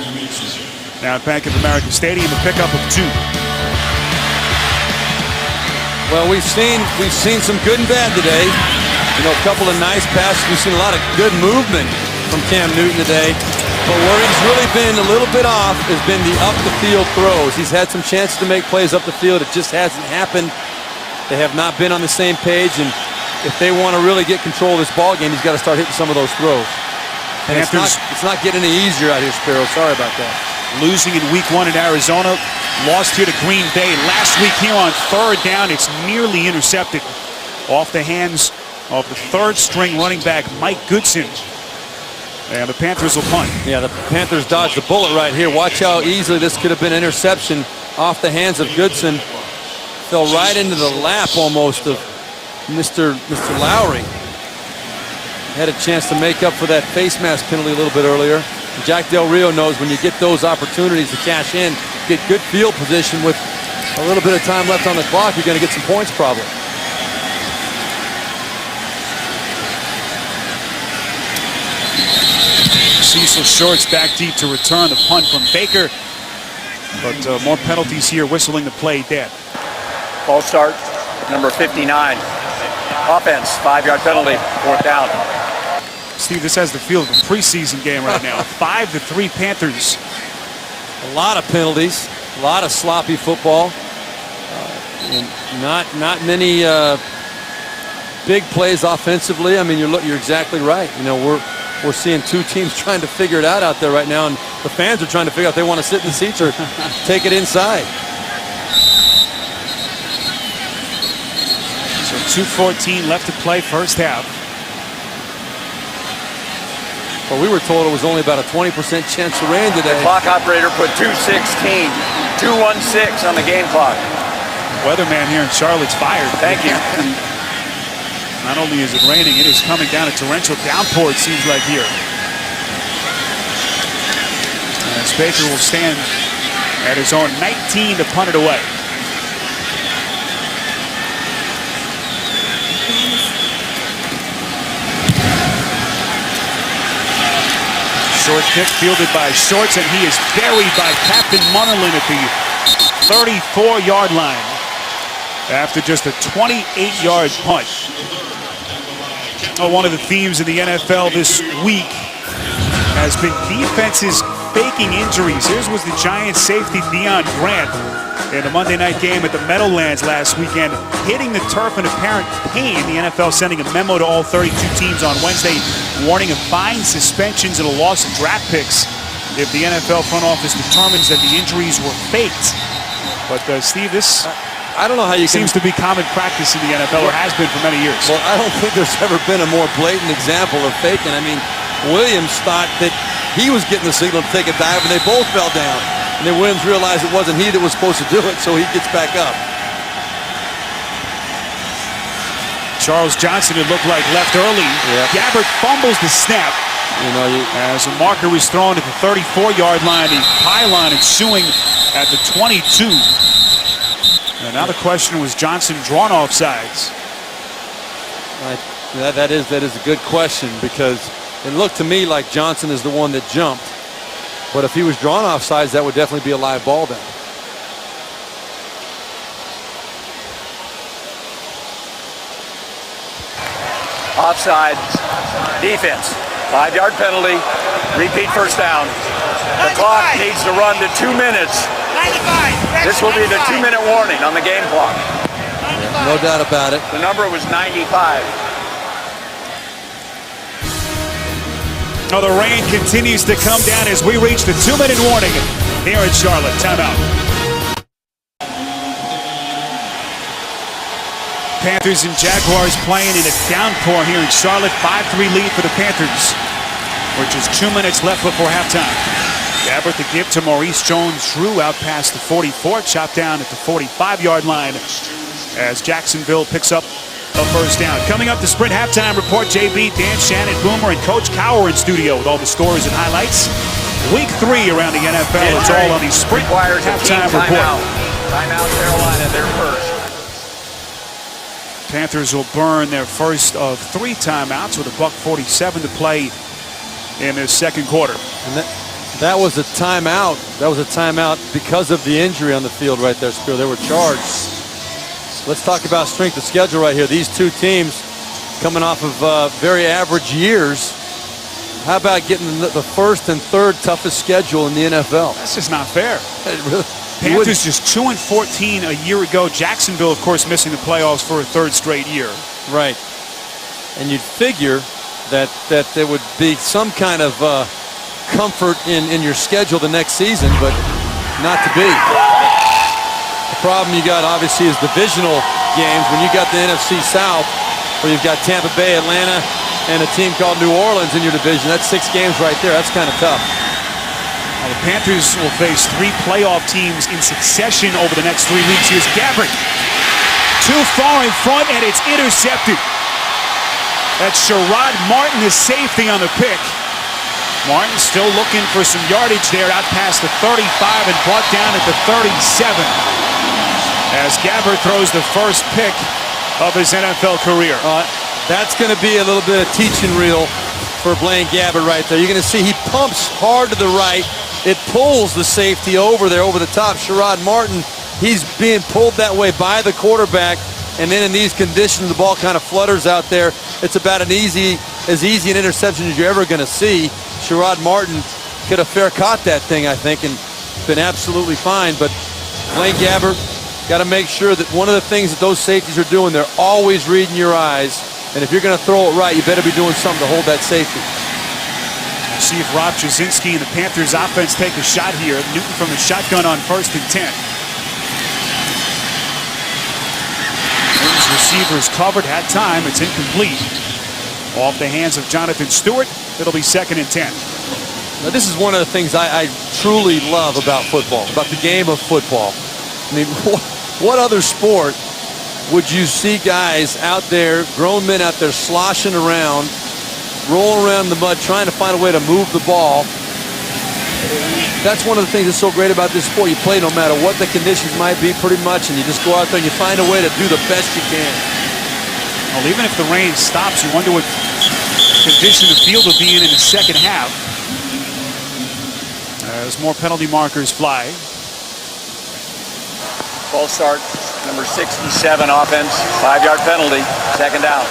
Now at Bank of America Stadium, a pickup of 2. Well, we've seen some good and bad today. You know, a couple of nice passes. We've seen a lot of good movement from Cam Newton today. But where he's really been a little bit off has been the up-the-field throws. He's had some chances to make plays up the field. It just hasn't happened. They have not been on the same page, and if they want to really get control of this ball game, he's got to start hitting some of those throws. And it's not getting any easier out here, Sparrow. Sorry about that. Losing in week 1 in Arizona, lost here to Green Bay. Last week here on 3rd down, it's nearly intercepted off the hands of the 3rd-string running back, Mike Goodson. And the Panthers will punt. Yeah, the Panthers dodged the bullet right here. Watch how easily this could have been an interception off the hands of Goodson. Fell right into the lap almost of Mr. Lowry. Had a chance to make up for that face mask penalty a little bit earlier. Jack Del Rio knows when you get those opportunities to cash in, get good field position with a little bit of time left on the clock, you're going to get some points probably. Cecil Shorts back deep to return the punt from Baker. But more penalties here, whistling the play dead. False start, number 59. Offense, 5-yard penalty, 4th down. Steve, this has the feel of a preseason game right now. 5-3 Panthers. A lot of penalties, a lot of sloppy football. And not many big plays offensively. I mean, you're exactly right. You know, we're seeing 2 teams trying to figure it out there right now, and the fans are trying to figure out if they want to sit in the seats or take it inside. So 2:14 left to play, first half. Well, we were told it was only about a 20% chance of rain today. The clock operator put 2:16, 2:16 on the game clock. Weatherman here in Charlotte's fired. Thank you. Not only is it raining, it is coming down a torrential downpour, it seems like here. As Baker will stand at his own 19 to punt it away. Short kick fielded by Shorts, and he is buried by Captain Munnerlyn at the 34-yard line after just a 28-yard punt. One of the themes in the NFL this week has been defenses faking injuries. Here's was the Giants safety Deion Grant in the Monday night game at the Meadowlands last weekend, hitting the turf in apparent pain. The NFL sending a memo to all 32 teams on Wednesday, warning of fines, suspensions, and a loss of draft picks if the NFL front office determines that the injuries were faked. But Steve, this I don't know how you seems to be common practice in the NFL, or has been for many years. Well, I don't think there's ever been a more blatant example of faking. I mean, Williams thought that he was getting the signal to take a dive, and they both fell down. And then Williams realized it wasn't he that was supposed to do it, so he gets back up. Charles Johnson, it looked like, left early. Yeah. Gabbert fumbles the snap. You know, as a marker was thrown at the 34-yard line, the pylon ensuing at the 22. And now the question was Johnson drawn off sides. That is a good question, because it looked to me like Johnson is the one that jumped. But if he was drawn off sides, that would definitely be a live ball then. Offside, Defense. 5-yard penalty. Repeat first down. The clock needs to run to 2 minutes. This will be the 2-minute warning on the game clock. No doubt about it. The number was 95. Now the rain continues to come down as we reach the 2-minute warning here in Charlotte. Timeout. Panthers and Jaguars playing in a downpour here in Charlotte. 5-3 lead for the Panthers. With just 2 minutes left before halftime. Gabbert the give to Maurice Jones-Drew out past the 44. Chopped down at the 45-yard line as Jacksonville picks up a first down. Coming up, the Sprint halftime report. JB, Dan, Shannon, Boomer, and Coach Cower in studio with all the scores and highlights. Week 3 around the NFL. It's all on the Sprint halftime report. Timeout, Carolina, their first. Panthers will burn their first of 3 timeouts with $1:47 to play in the second quarter. And that was a timeout. That was a timeout because of the injury on the field right there, Spiro. They were charged. Let's talk about strength of schedule right here. These two teams coming off of very average years. How about getting the first and third toughest schedule in the NFL? That's just not fair. Panthers just 2-14 a year ago. Jacksonville, of course, missing the playoffs for a 3rd straight year. Right. And you'd figure that there would be some kind of comfort in your schedule the next season, but not to be. The problem you got, obviously, is divisional games. When you got the NFC South, where you've got Tampa Bay, Atlanta, and a team called New Orleans in your division, that's 6 games right there. That's kind of tough. Now the Panthers will face 3 playoff teams in succession over the next 3 weeks. Here's Gabbert. Too far in front, and it's intercepted. That's Sherrod Martin, the safety on the pick. Martin still looking for some yardage there out past the 35 and brought down at the 37. As Gabbert throws the first pick of his NFL career. That's going to be a little bit of teaching reel for Blaine Gabbert right there. You're going to see he pumps hard to the right. It pulls the safety over there, over the top. Sherrod Martin, he's being pulled that way by the quarterback. And then in these conditions, the ball kind of flutters out there. It's about as easy an interception as you're ever going to see. Sherrod Martin could have fair caught that thing, I think, and been absolutely fine. But Blaine Gabbert got to make sure that one of the things that those safeties are doing, they're always reading your eyes. And if you're going to throw it right, you better be doing something to hold that safety. We'll see if Rob Jasinski and the Panthers offense take a shot here. Newton from the shotgun on 1st and 10. Newton's receivers covered, had time. It's incomplete. Off the hands of Jonathan Stewart. It'll be 2nd and 10. Now, this is one of the things I truly love about football, about the game of football. I mean, what other sport would you see guys out there, grown men out there sloshing around, rolling around in the mud, trying to find a way to move the ball? That's one of the things that's so great about this sport. You play no matter what the conditions might be pretty much, and you just go out there and you find a way to do the best you can. Well, even if the rain stops, you wonder what condition the field will be in the second half. As more penalty markers fly. False start, number 67 offense, 5-yard penalty, 2nd down.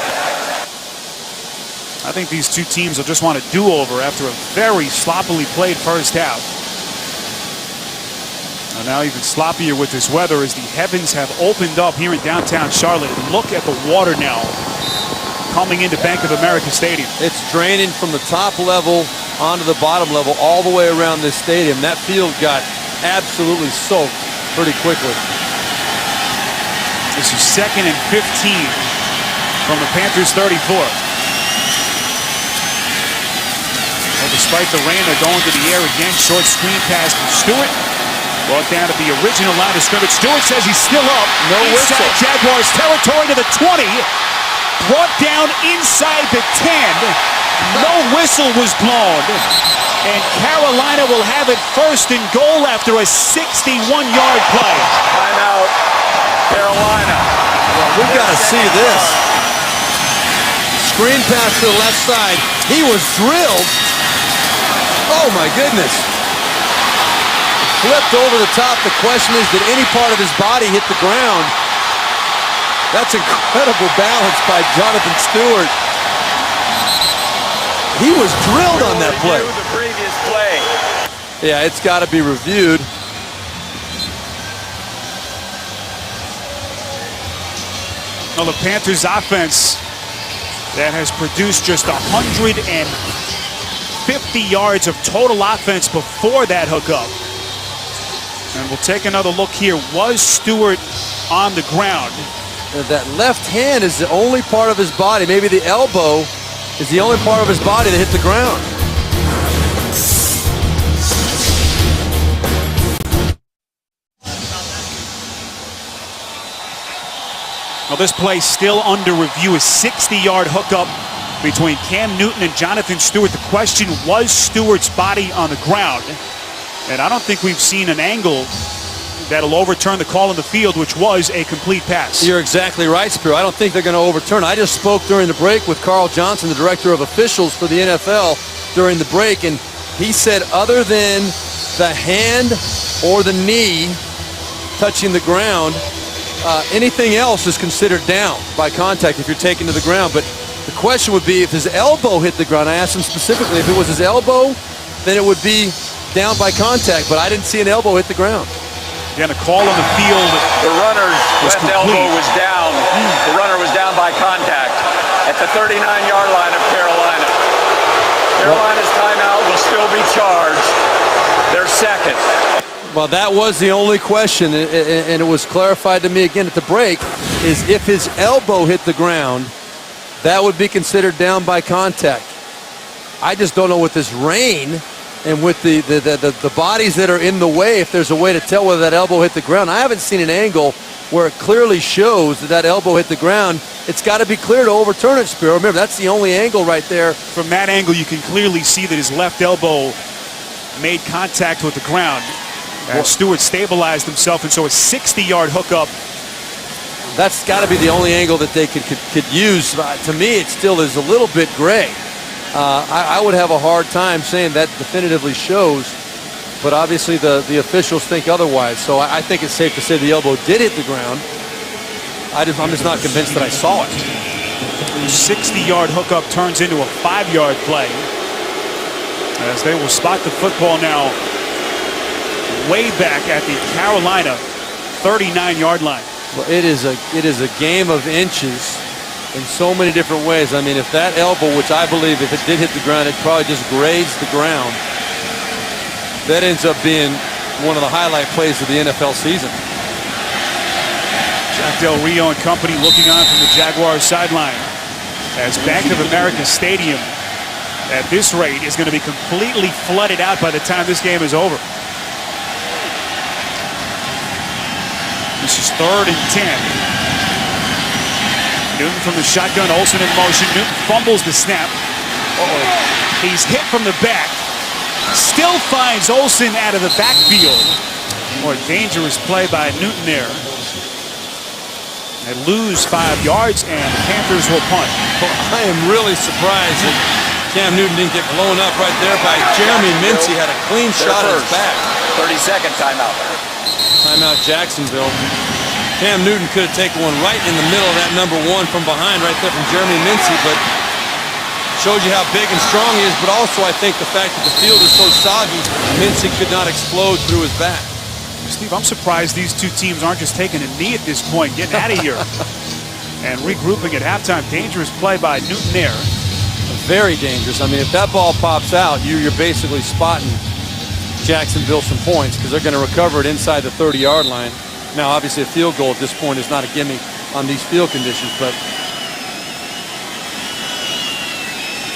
I think these two teams will just want a do-over after a very sloppily played first half. And now even sloppier with this weather as the heavens have opened up here in downtown Charlotte. And look at the water now coming into Bank of America Stadium. It's draining from the top level onto the bottom level all the way around this stadium. That field got absolutely soaked pretty quickly. This is 2nd and 15 from the Panthers 34. Well, despite the rain, they're going to the air again. Short screen pass to Stewart. Brought down to the original line of scrimmage. Stewart says he's still up. No whistle. Jaguars territory to the 20. Brought down inside the 10. No whistle was blown. And Carolina will have it 1st and goal after a 61-yard play. Timeout, Carolina. Well, we've got to see this. Screen pass to the left side. He was drilled. Oh, my goodness. Flipped over the top. The question is, did any part of his body hit the ground? That's incredible balance by Jonathan Stewart. He was drilled on that play. The previous play. Yeah, it's got to be reviewed. Well, the Panthers offense that has produced just 150 yards of total offense before that hookup. And we'll take another look here. Was Stewart on the ground? That left hand is the only part of his body. Maybe the elbow is the only part of his body that hit the ground. Well, this play still under review. A 60-yard hookup between Cam Newton and Jonathan Stewart. The question, was Stewart's body on the ground? And I don't think we've seen an angle that'll overturn the call in the field, which was a complete pass. You're exactly right, Spiro. I don't think they're going to overturn. I just spoke during the break with Carl Johnson, the director of officials for the NFL, during the break, and he said other than the hand or the knee touching the ground, anything else is considered down by contact if you're taken to the ground. But the question would be if his elbow hit the ground. I asked him specifically if it was his elbow, then it would be down by contact, but I didn't see an elbow hit the ground. Again, a call on the field. The runner's left complete. elbow was down. The runner was down by contact at the 39-yard line of Carolina. Carolina's timeout will still be charged. Their second. Well, that was the only question, and it was clarified to me again at the break, is if his elbow hit the ground, that would be considered down by contact. I just don't know with this rain and with the bodies that are in the way, if there's a way to tell whether that elbow hit the ground. I haven't seen an angle where it clearly shows that elbow hit the ground. It's got to be clear to overturn it, Spiro. Remember, that's the only angle right there. From that angle, you can clearly see that his left elbow made contact with the ground. Stewart stabilized himself, and so a 60-yard hookup. That's got to be the only angle that they could use. To me, it still is a little bit gray. I would have a hard time saying that definitively shows, but obviously the officials think otherwise. So I think it's safe to say the elbow did hit the ground. I'm just not convinced that I saw it. The 60-yard hookup turns into a 5-yard play, as they will spot the football now way back at the Carolina 39-yard line. Well, it is a game of inches in so many different ways. I mean, if that elbow, which I believe if it did hit the ground, it probably just grazed the ground, that ends up being one of the highlight plays of the NFL season. Jack Del Rio and company looking on from the Jaguars sideline as Bank of America Stadium at this rate is going to be completely flooded out by the time this game is over. This is 3rd and 10. Newton from the shotgun, Olsen in motion. Newton fumbles the snap. He's hit from the back. Still finds Olsen out of the backfield. More dangerous play by Newton there. They lose 5 yards, and the Panthers will punt. Well, I am really surprised that Cam Newton didn't get blown up right there by Jeremy Mincy. Had a clean shot at his back. 30-second timeout. Timeout Jacksonville. Cam Newton could have taken one right in the middle of that number 1 from behind right there from Jeremy Mincy, but shows you how big and strong he is, but also I think the fact that the field is so soggy, Mincy could not explode through his back. Steve, I'm surprised these two teams aren't just taking a knee at this point, getting out of here and regrouping at halftime. Dangerous play by Newton there. Very dangerous. I mean, if that ball pops out, you're basically spotting Jacksonville some points because they're going to recover it inside the 30-yard line. Now, obviously, a field goal at this point is not a gimme on these field conditions, but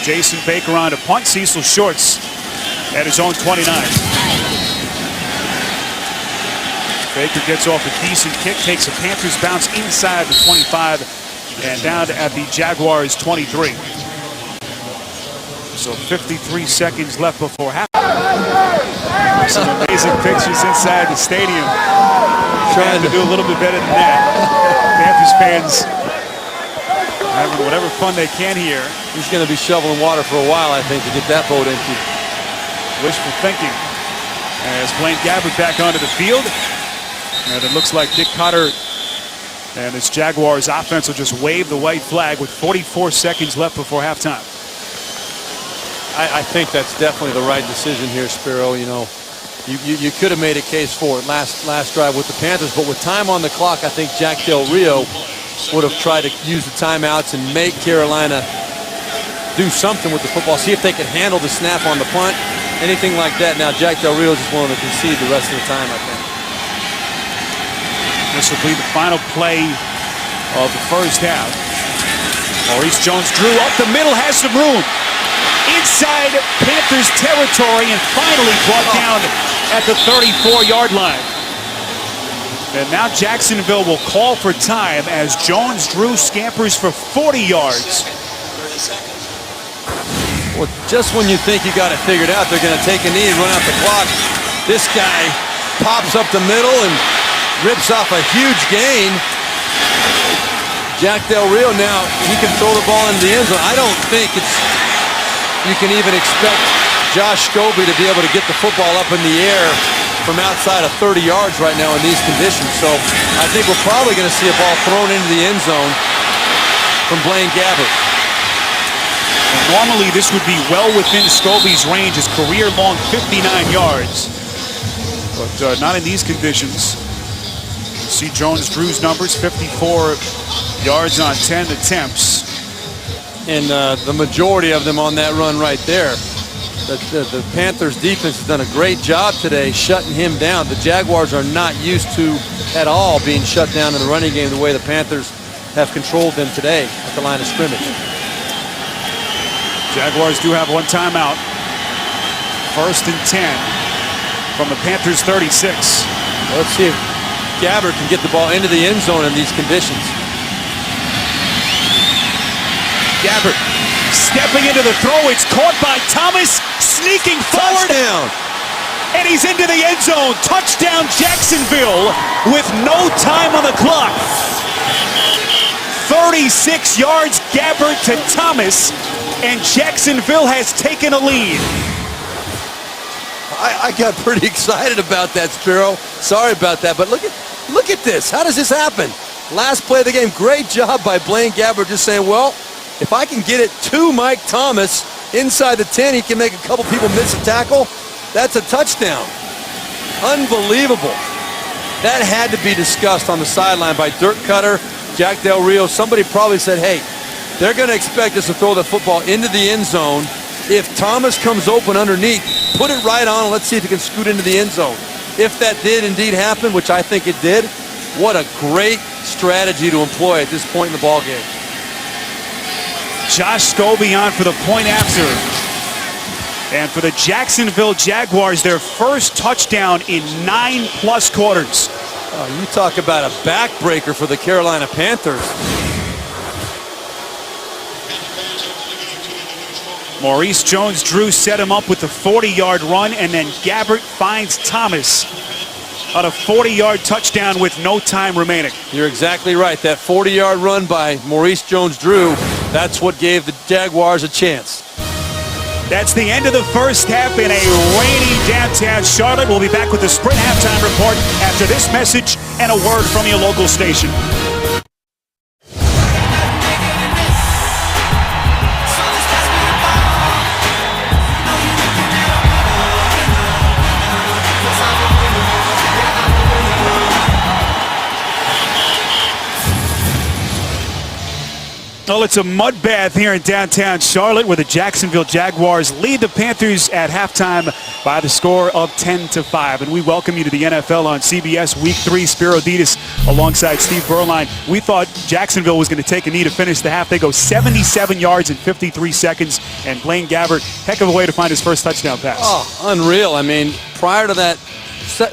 Jason Baker on to punt. Cecil Shorts at his own 29. Baker gets off a decent kick, takes a Panthers bounce inside the 25 and down at the Jaguars 23. So 53 seconds left before half. Some amazing pictures inside the stadium. Trying to do a little bit better than that. Panthers fans having whatever fun they can here. He's going to be shoveling water for a while, I think, to get that boat empty. Wishful thinking. As Blaine Gabbert back onto the field. And it looks like Dick Cotter and his Jaguars offense will just wave the white flag with 44 seconds left before halftime. I think that's definitely the right decision here, Spiro. You know, you could have made a case for it last drive with the Panthers, but with time on the clock, I think Jack Del Rio would have tried to use the timeouts and make Carolina do something with the football, see if they could handle the snap on the punt, anything like that. Now Jack Del Rio is just willing to concede the rest of the time, I think. This will be the final play of the first half. Maurice Jones-Drew up the middle, has some room. Inside Panthers territory and finally brought down at the 34-yard line. And now Jacksonville will call for time as Jones-Drew scampers for 40 yards. Well, just when you think you got it figured out, they're going to take a knee and run out the clock. This guy pops up the middle and rips off a huge gain. Jack Del Rio now, he can throw the ball into the end zone. I don't think you can even expect Josh Scobie to be able to get the football up in the air from outside of 30 yards right now in these conditions. So I think we're probably going to see a ball thrown into the end zone from Blaine Gabbert. Normally this would be well within Scobie's range, his career-long 59 yards. But not in these conditions. You see Jones-Drew's numbers, 54 yards on 10 attempts. And the majority of them on that run right there. The Panthers defense has done a great job today shutting him down. The Jaguars are not used to at all being shut down in the running game the way the Panthers have controlled them today at the line of scrimmage. Jaguars do have one timeout. 1st and 10 from the Panthers 36. Let's see if Gabbert can get the ball into the end zone in these conditions. Gabbert stepping into the throw. It's caught by Thomas, sneaking forward. Touchdown. And he's into the end zone. Touchdown Jacksonville with no time on the clock. 36 yards Gabbert to Thomas, and Jacksonville has taken a lead. I got pretty excited about that, Spiro. Sorry about that, but look at this. How does this happen? Last play of the game, great job by Blaine Gabbert just saying, well, if I can get it to Mike Thomas inside the 10, he can make a couple people miss a tackle. That's a touchdown. Unbelievable. That had to be discussed on the sideline by Dirk Cutter, Jack Del Rio. Somebody probably said, hey, they're going to expect us to throw the football into the end zone. If Thomas comes open underneath, put it right on and let's see if he can scoot into the end zone. If that did indeed happen, which I think it did, what a great strategy to employ at this point in the ballgame. Josh Scobie on for the point after. And for the Jacksonville Jaguars, their first touchdown in 9+ quarters. Oh, you talk about a backbreaker for the Carolina Panthers. Maurice Jones-Drew set him up with the 40-yard run, and then Gabbert finds Thomas on a 40-yard touchdown with no time remaining. You're exactly right. That 40-yard run by Maurice Jones-Drew, that's what gave the Jaguars a chance. That's the end of the first half in a rainy downtown Charlotte. We'll be back with the Sprint halftime report after this message and a word from your local station. Well, it's a mud bath here in downtown Charlotte where the Jacksonville Jaguars lead the Panthers at halftime by the score of 10-5. And we welcome you to the NFL on CBS Week 3. Spiro Ditas alongside Steve Berline. We thought Jacksonville was going to take a knee to finish the half. They go 77 yards in 53 seconds. And Blaine Gabbert, heck of a way to find his first touchdown pass. Oh, unreal. I mean, prior to that,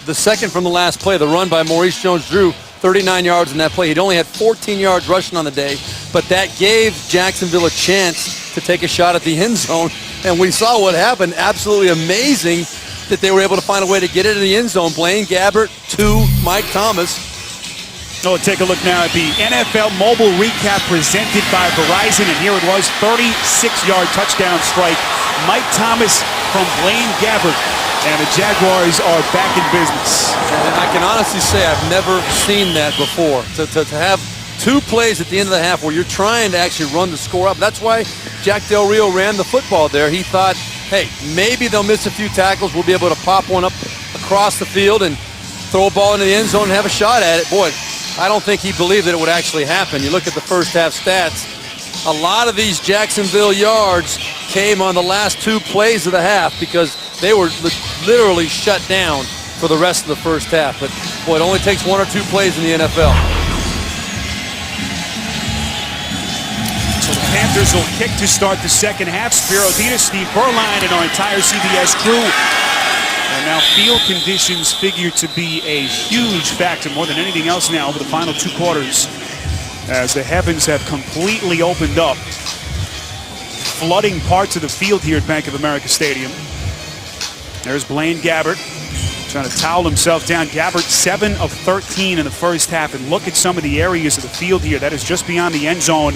the second from the last play, the run by Maurice Jones-Drew, 39 yards in that play. He'd only had 14 yards rushing on the day, but that gave Jacksonville a chance to take a shot at the end zone, and we saw what happened. Absolutely amazing that they were able to find a way to get it in the end zone. Blaine Gabbert to Mike Thomas. Oh, take a look now at the NFL Mobile Recap presented by Verizon, and here it was, 36-yard touchdown strike. Mike Thomas from Blaine Gabbert. And the Jaguars are back in business. And I can honestly say I've never seen that before. To have two plays at the end of the half where you're trying to actually run the score up. That's why Jack Del Rio ran the football there. He thought hey, maybe they'll miss a few tackles. We'll be able to pop one up across the field and throw a ball into the end zone and have a shot at it. Boy, I don't think he believed that it would actually happen. You look at the first half stats, a lot of these Jacksonville yards came on the last 2 plays of the half because they were literally shut down for the rest of the first half. But boy, it only takes 1 or 2 plays in the NFL. So the Panthers will kick to start the second half. Spiro Ditas, Steve Berline, and our entire CBS crew. And now field conditions figure to be a huge factor, more than anything else now, over the final 2 quarters, as the heavens have completely opened up, flooding parts of the field here at Bank of America Stadium. There's Blaine Gabbert trying to towel himself down. Gabbert 7 of 13 in the first half. And look at some of the areas of the field here. That is just beyond the end zone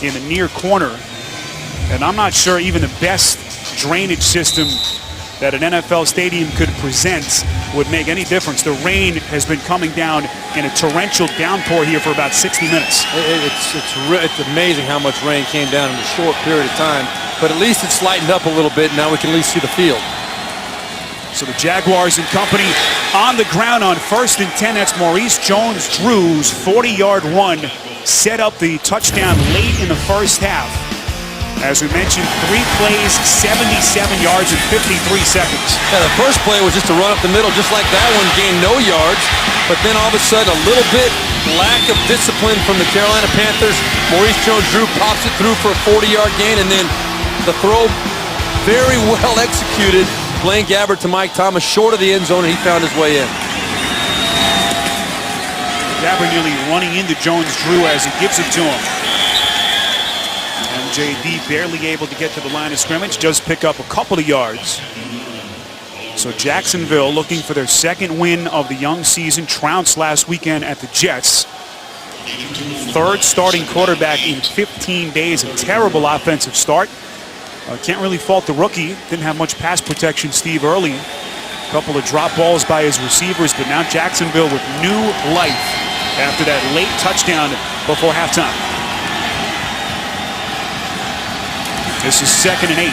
in the near corner. And I'm not sure even the best drainage system that an NFL stadium could present would make any difference. The rain has been coming down in a torrential downpour here for about 60 minutes. It's amazing how much rain came down in a short period of time. But at least it's lightened up a little bit. Now we can at least see the field. So the Jaguars and company on the ground on 1st and 10. That's Maurice Jones-Drew's 40-yard run. Set up the touchdown late in the first half. As we mentioned, 3 plays, 77 yards in 53 seconds. Yeah, the first play was just a run up the middle, just like that one, gained no yards. But then all of a sudden, a little bit lack of discipline from the Carolina Panthers. Maurice Jones-Drew pops it through for a 40-yard gain, and then the throw very well executed. Blaine Gabbert to Mike Thomas, short of the end zone, and he found his way in. Gabbert nearly running into Jones-Drew as he gives it to him. MJD barely able to get to the line of scrimmage, does pick up a couple of yards. So Jacksonville looking for their 2nd win of the young season, trounced last weekend at the Jets. 3rd starting quarterback in 15 days, a terrible offensive start. Can't really fault the rookie. Didn't have much pass protection, Steve, early. A couple of drop balls by his receivers, but now Jacksonville with new life after that late touchdown before halftime. This is 2nd and 8.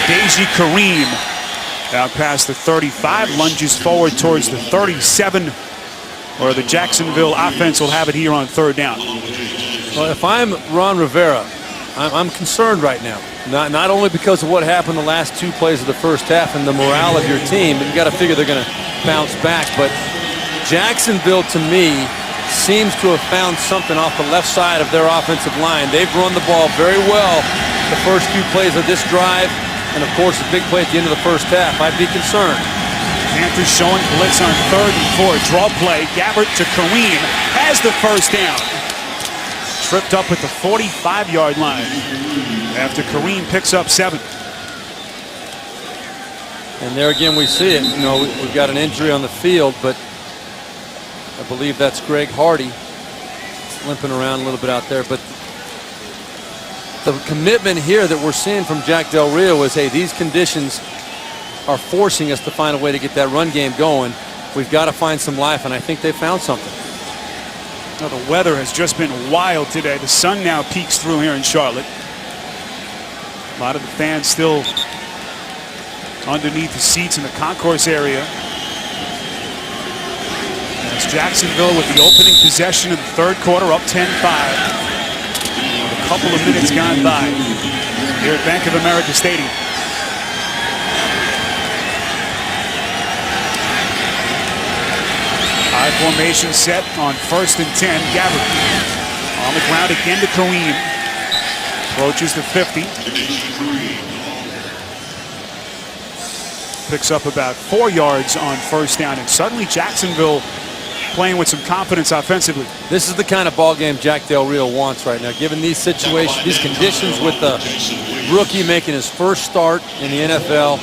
Deji Kareem out past the 35, lunges forward towards the 37, or the Jacksonville offense will have it here on 3rd down. Well, if I'm Ron Rivera, I'm concerned right now. Not only because of what happened the last 2 plays of the first half and the morale of your team, but you got to figure they're going to bounce back. But Jacksonville, to me, seems to have found something off the left side of their offensive line. They've run the ball very well the first few plays of this drive, and of course, the big play at the end of the first half. I'd be concerned. Panthers showing blitz on 3rd and 4. Draw play. Gabbert to Kareem has the first down. Tripped up at the 45-yard line after Kareem picks up 7. And there again we see it. You know, we've got an injury on the field, but I believe that's Greg Hardy. It's limping around a little bit out there. But the commitment here that we're seeing from Jack Del Rio is, hey, these conditions are forcing us to find a way to get that run game going. We've got to find some life, and I think they found something. Now, the weather has just been wild today. The sun now peeks through here in Charlotte. A lot of the fans still underneath the seats in the concourse area. As Jacksonville with the opening possession of the 3rd quarter, up 10-5. A couple of minutes gone by here at Bank of America Stadium. High formation set on 1st and 10. Gabbert on the ground again to Kareem. Approaches the 50. Picks up about 4 yards on 1st down. And suddenly Jacksonville playing with some confidence offensively. This is the kind of ball game Jack Del Rio wants right now. Given these situations, these conditions with the rookie making his first start in the NFL,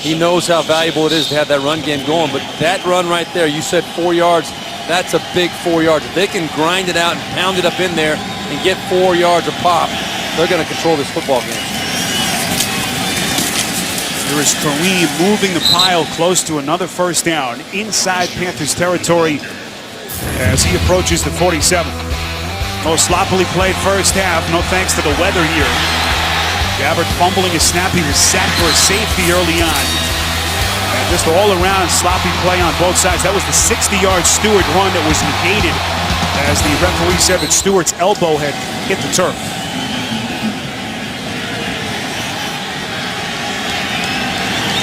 he knows how valuable it is to have that run game going. But that run right there, you said 4 yards, that's a big 4 yards. If they can grind it out and pound it up in there and get 4 yards a pop, they're going to control this football game. Here is Kareem moving the pile close to another 1st down inside Panthers territory as he approaches the 47. Most sloppily played first half, no thanks to the weather here. Gabbert fumbling a snap. He was sacked for a safety early on. And just all around sloppy play on both sides. That was the 60-yard Stewart run that was negated as the referee said that Stewart's elbow had hit the turf.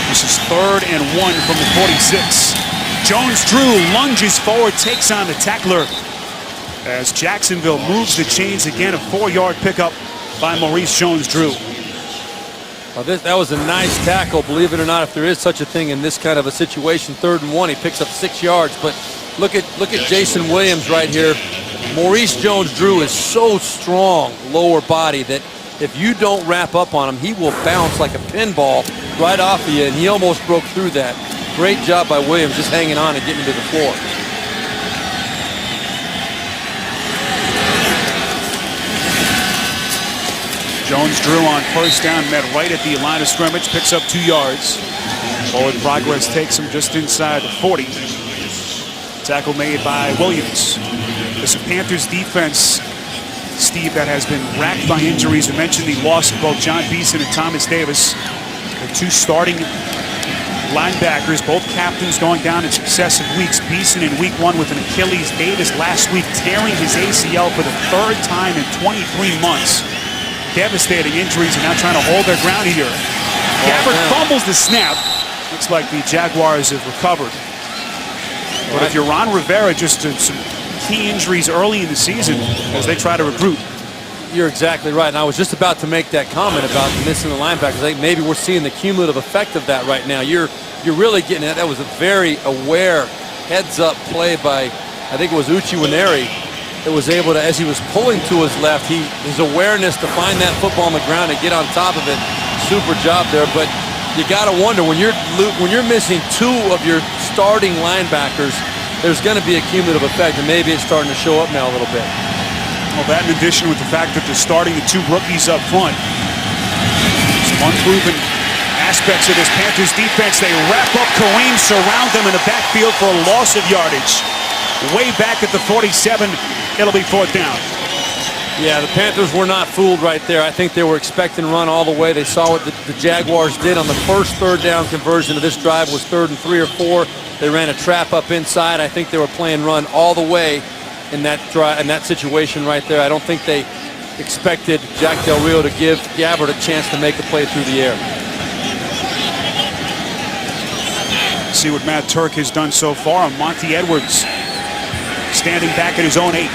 This is 3rd and 1 from the 46. Jones-Drew lunges forward, takes on the tackler as Jacksonville moves the chains again. A 4-yard pickup by Maurice Jones-Drew. Well, that was a nice tackle, believe it or not, if there is such a thing in this kind of a situation. 3rd and 1, he picks up 6 yards. But look at Jason Williams right here. Maurice Jones-Drew is so strong, lower body, that if you don't wrap up on him, he will bounce like a pinball right off of you, and he almost broke through that. Great job by Williams just hanging on and getting to the floor. Jones-Drew on 1st down, met right at the line of scrimmage, picks up 2 yards. Forward progress takes him just inside the 40. Tackle made by Williams. This is Panthers defense, Steve, that has been racked by injuries. We mentioned the loss of both John Beeson and Thomas Davis. The 2 starting linebackers, both captains, going down in successive weeks. Beeson in week 1 with an Achilles. Davis last week tearing his ACL for the 3rd time in 23 months. Devastating injuries, and now trying to hold their ground here. Gabbert fumbles the snap. Looks like the Jaguars have recovered. But if you're Ron Rivera, just some key injuries early in the season as they try to recruit. You're exactly right, and I was just about to make that comment about missing the linebackers. I think maybe we're seeing the cumulative effect of that right now. You're really getting it. That was a very aware heads-up play by, I think it was Uchiwaneri, that was able to, as he was pulling to his left, his awareness to find that football on the ground and get on top of it. Super job there, but you got to wonder when you're missing 2 of your starting linebackers, there's going to be a cumulative effect, and maybe it's starting to show up now a little bit. Well, that in addition with the fact that they're starting the 2 rookies up front. Some unproven aspects of this Panthers defense. They wrap up Kareem, surround them in the backfield for a loss of yardage. Way back at the 47, it'll be 4th down. Yeah, the Panthers were not fooled right there. I think they were expecting run all the way. They saw what the Jaguars did on the first 3rd down conversion of this drive was 3rd and 3 or 4. They ran a trap up inside. I think they were playing run all the way in that situation right there. I don't think they expected Jack Del Rio to give Gabbert a chance to make a play through the air. See what Matt Turk has done so far. Monty Edwards standing back at his own 8.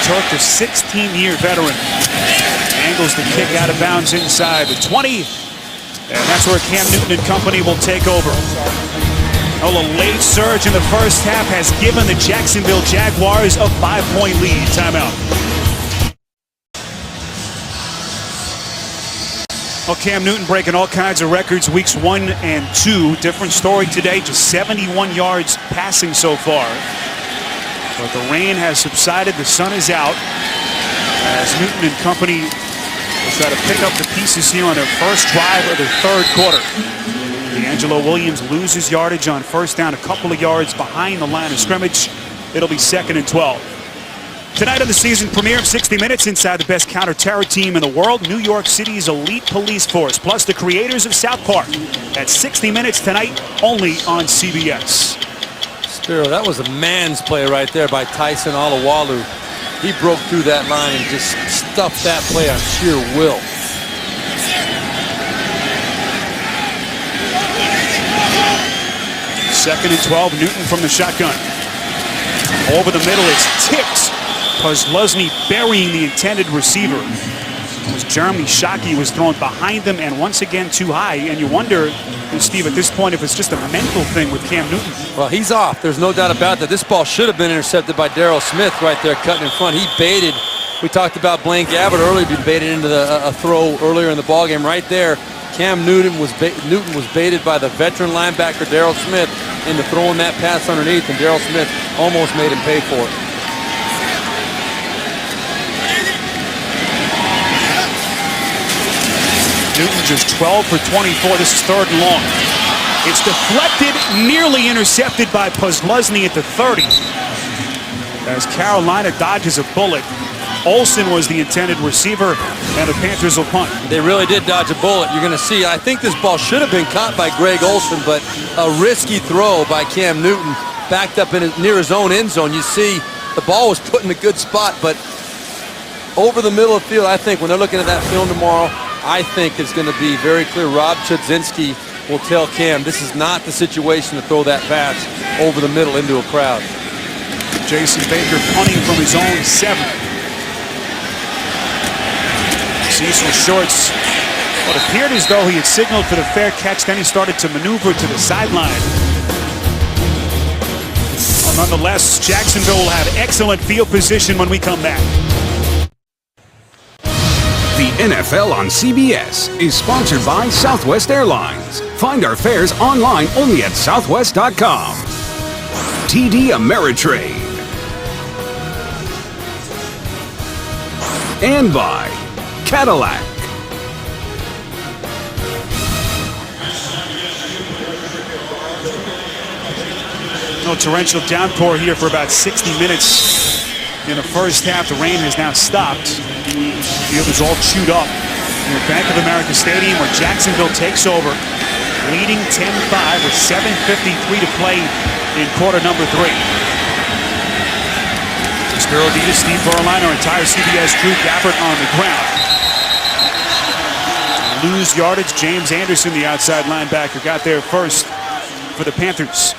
Turk, the 16-year veteran, angles the kick out of bounds inside the 20, and that's where Cam Newton and company will take over. A late surge in the first half has given the Jacksonville Jaguars a 5-point lead. Timeout. Well, Cam Newton breaking all kinds of records weeks 1 and 2. Different story today, just 71 yards passing so far. But the rain has subsided, the sun is out, as Newton and company will try to pick up the pieces here on their first drive of their 3rd quarter. D'Angelo Williams loses yardage on 1st down, a couple of yards behind the line of scrimmage. It'll be 2nd and 12. Tonight on the season premiere of 60 Minutes, inside the best counter-terror team in the world, New York City's elite police force, plus the creators of South Park. At 60 Minutes tonight, only on CBS. Spiro, that was a man's play right there by Tyson Aluwalu. He broke through that line and just stuffed that play on sheer will. Second and 12, Newton from the shotgun. Over the middle, it's tipped. Posluszny burying the intended receiver. It was Jeremy Shockey was thrown behind them and once again too high. And you wonder, Steve, at this point, if it's just a mental thing with Cam Newton. Well, he's off. There's no doubt about that. This ball should have been intercepted by Darrell Smith right there, cutting in front. He baited. We talked about Blaine Gabbert earlier, being baited into a throw earlier in the ballgame. Right there, Cam Newton was baited by the veteran linebacker Darrell Smith into throwing that pass underneath, and Darrell Smith almost made him pay for it. Newton just 12 for 24. This is 3rd and long. It's deflected, nearly intercepted by Posluszny at the 30. As Carolina dodges a bullet. Olsen was the intended receiver, and the Panthers will punt. They really did dodge a bullet. You're going to see, I think this ball should have been caught by Greg Olsen, but a risky throw by Cam Newton, backed up near his own end zone. You see the ball was put in a good spot, but over the middle of the field, I think when they're looking at that film tomorrow, I think it's going to be very clear. Rob Chudzinski will tell Cam, this is not the situation to throw that pass over the middle into a crowd. Jason Baker punting from his own 7. Cecil Shorts, what appeared as though he had signaled for the fair catch, then he started to maneuver to the sideline. Well, nonetheless, Jacksonville will have excellent field position when we come back. The NFL on CBS is sponsored by Southwest Airlines. Find our fares online only at southwest.com. TD Ameritrade. And by Cadillac. No torrential downpour here for about 60 minutes. In the first half, the rain has now stopped. The field is all chewed up near Bank of America Stadium, where Jacksonville takes over, leading 10-5 with 7:53 to play in quarter number 3. Spiro Ditas, Steve Berline, our entire CBS crew gathered on the ground. Lose yardage. James Anderson, the outside linebacker, got there first for the Panthers.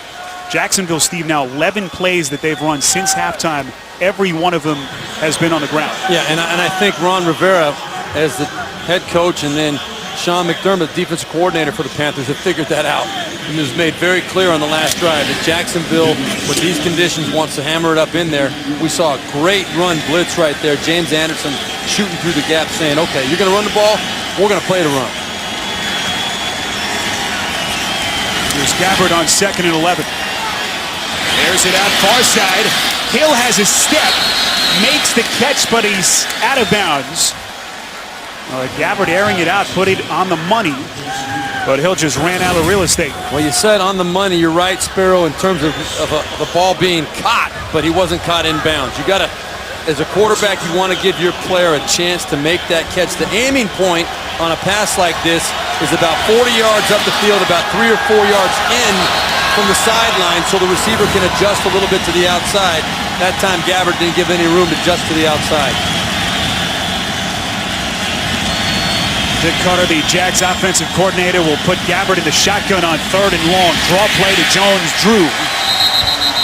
Jacksonville, Steve, now 11 plays that they've run since halftime. Every one of them has been on the ground. Yeah, and I think Ron Rivera, as the head coach, and then Sean McDermott, defensive coordinator for the Panthers, have figured that out. And it was made very clear on the last drive that Jacksonville, with these conditions, wants to hammer it up in there. We saw a great run blitz right there. James Anderson shooting through the gap, saying, okay, you're going to run the ball, we're going to play the run. Here's Gabbard on 2nd and 11. There's it out far side. Hill has his step, makes the catch, but he's out of bounds. Gabbard airing it out, put it on the money, but Hill just ran out of real estate. Well, you said on the money, you're right, Spiro, in terms of the ball being caught, but he wasn't caught in bounds. You got to, as a quarterback, you want to give your player a chance to make that catch. The aiming point on a pass like this is about 40 yards up the field, about 3 or 4 yards in from the sideline, so the receiver can adjust a little bit to the outside. That time, Gabbard didn't give any room to adjust to the outside. Dick Carter, the Jags offensive coordinator, will put Gabbard in the shotgun on 3rd and long. Draw play to Jones, Drew.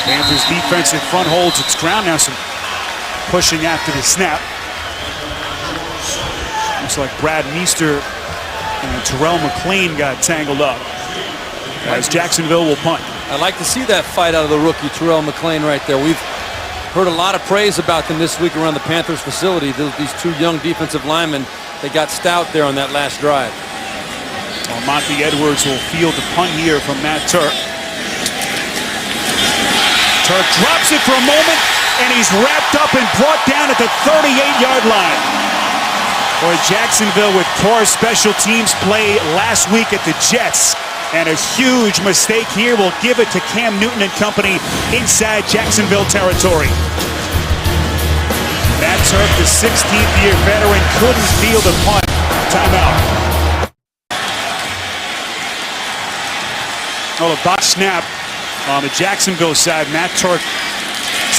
Panthers defensive front holds its ground. Now some pushing after the snap. Looks like Brad Meester and Terrell McLean got tangled up, as Jacksonville will punt. I'd like to see that fight out of the rookie, Terrell McLean, right there. We've heard a lot of praise about them this week around the Panthers facility. These 2 young defensive linemen, they got stout there on that last drive. Well, Monty Edwards will field the punt here from Matt Turk. Turk drops it for a moment, and he's wrapped up and brought down at the 38-yard line. For Jacksonville with poor special teams play last week at the Jets. And a huge mistake here will give it to Cam Newton and company inside Jacksonville territory. Matt Turk, the 16th-year veteran, couldn't field a punt. Timeout. Well, a botch snap on the Jacksonville side. Matt Turk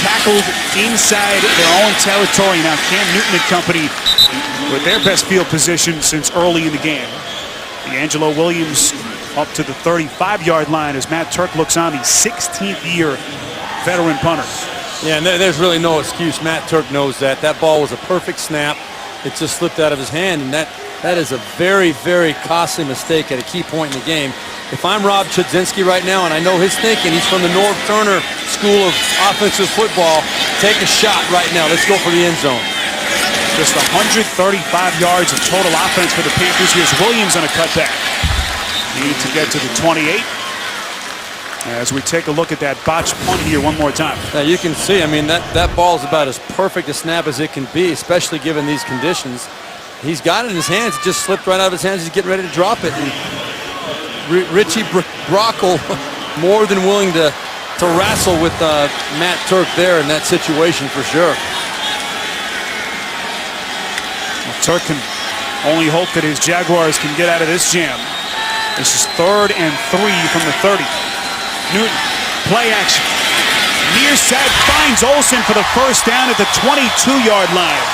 tackled inside their own territory. Now Cam Newton and company with their best field position since early in the game. D'Angelo Williams up to the 35-yard line as Matt Turk looks on, the 16th-year veteran punter. Yeah, and there's really no excuse. Matt Turk knows that. That ball was a perfect snap. It just slipped out of his hand, and that is a very, very costly mistake at a key point in the game. If I'm Rob Chudzinski right now, and I know his thinking, he's from the Norv Turner School of Offensive Football, take a shot right now. Let's go for the end zone. Just 135 yards of total offense for the Panthers. Here's Williams on a cutback. Need to get to the 28. As we take a look at that botched punt here one more time. Now you can see, I mean, that ball is about as perfect a snap as it can be, especially given these conditions. He's got it in his hands. It just slipped right out of his hands. He's getting ready to drop it. And Richie Brockle more than willing to wrestle with Matt Turk there in that situation for sure. Turk can only hope that his Jaguars can get out of this jam. This is 3rd and 3 from the 30. Newton, play action. Near side finds Olsen for the first down at the 22-yard line.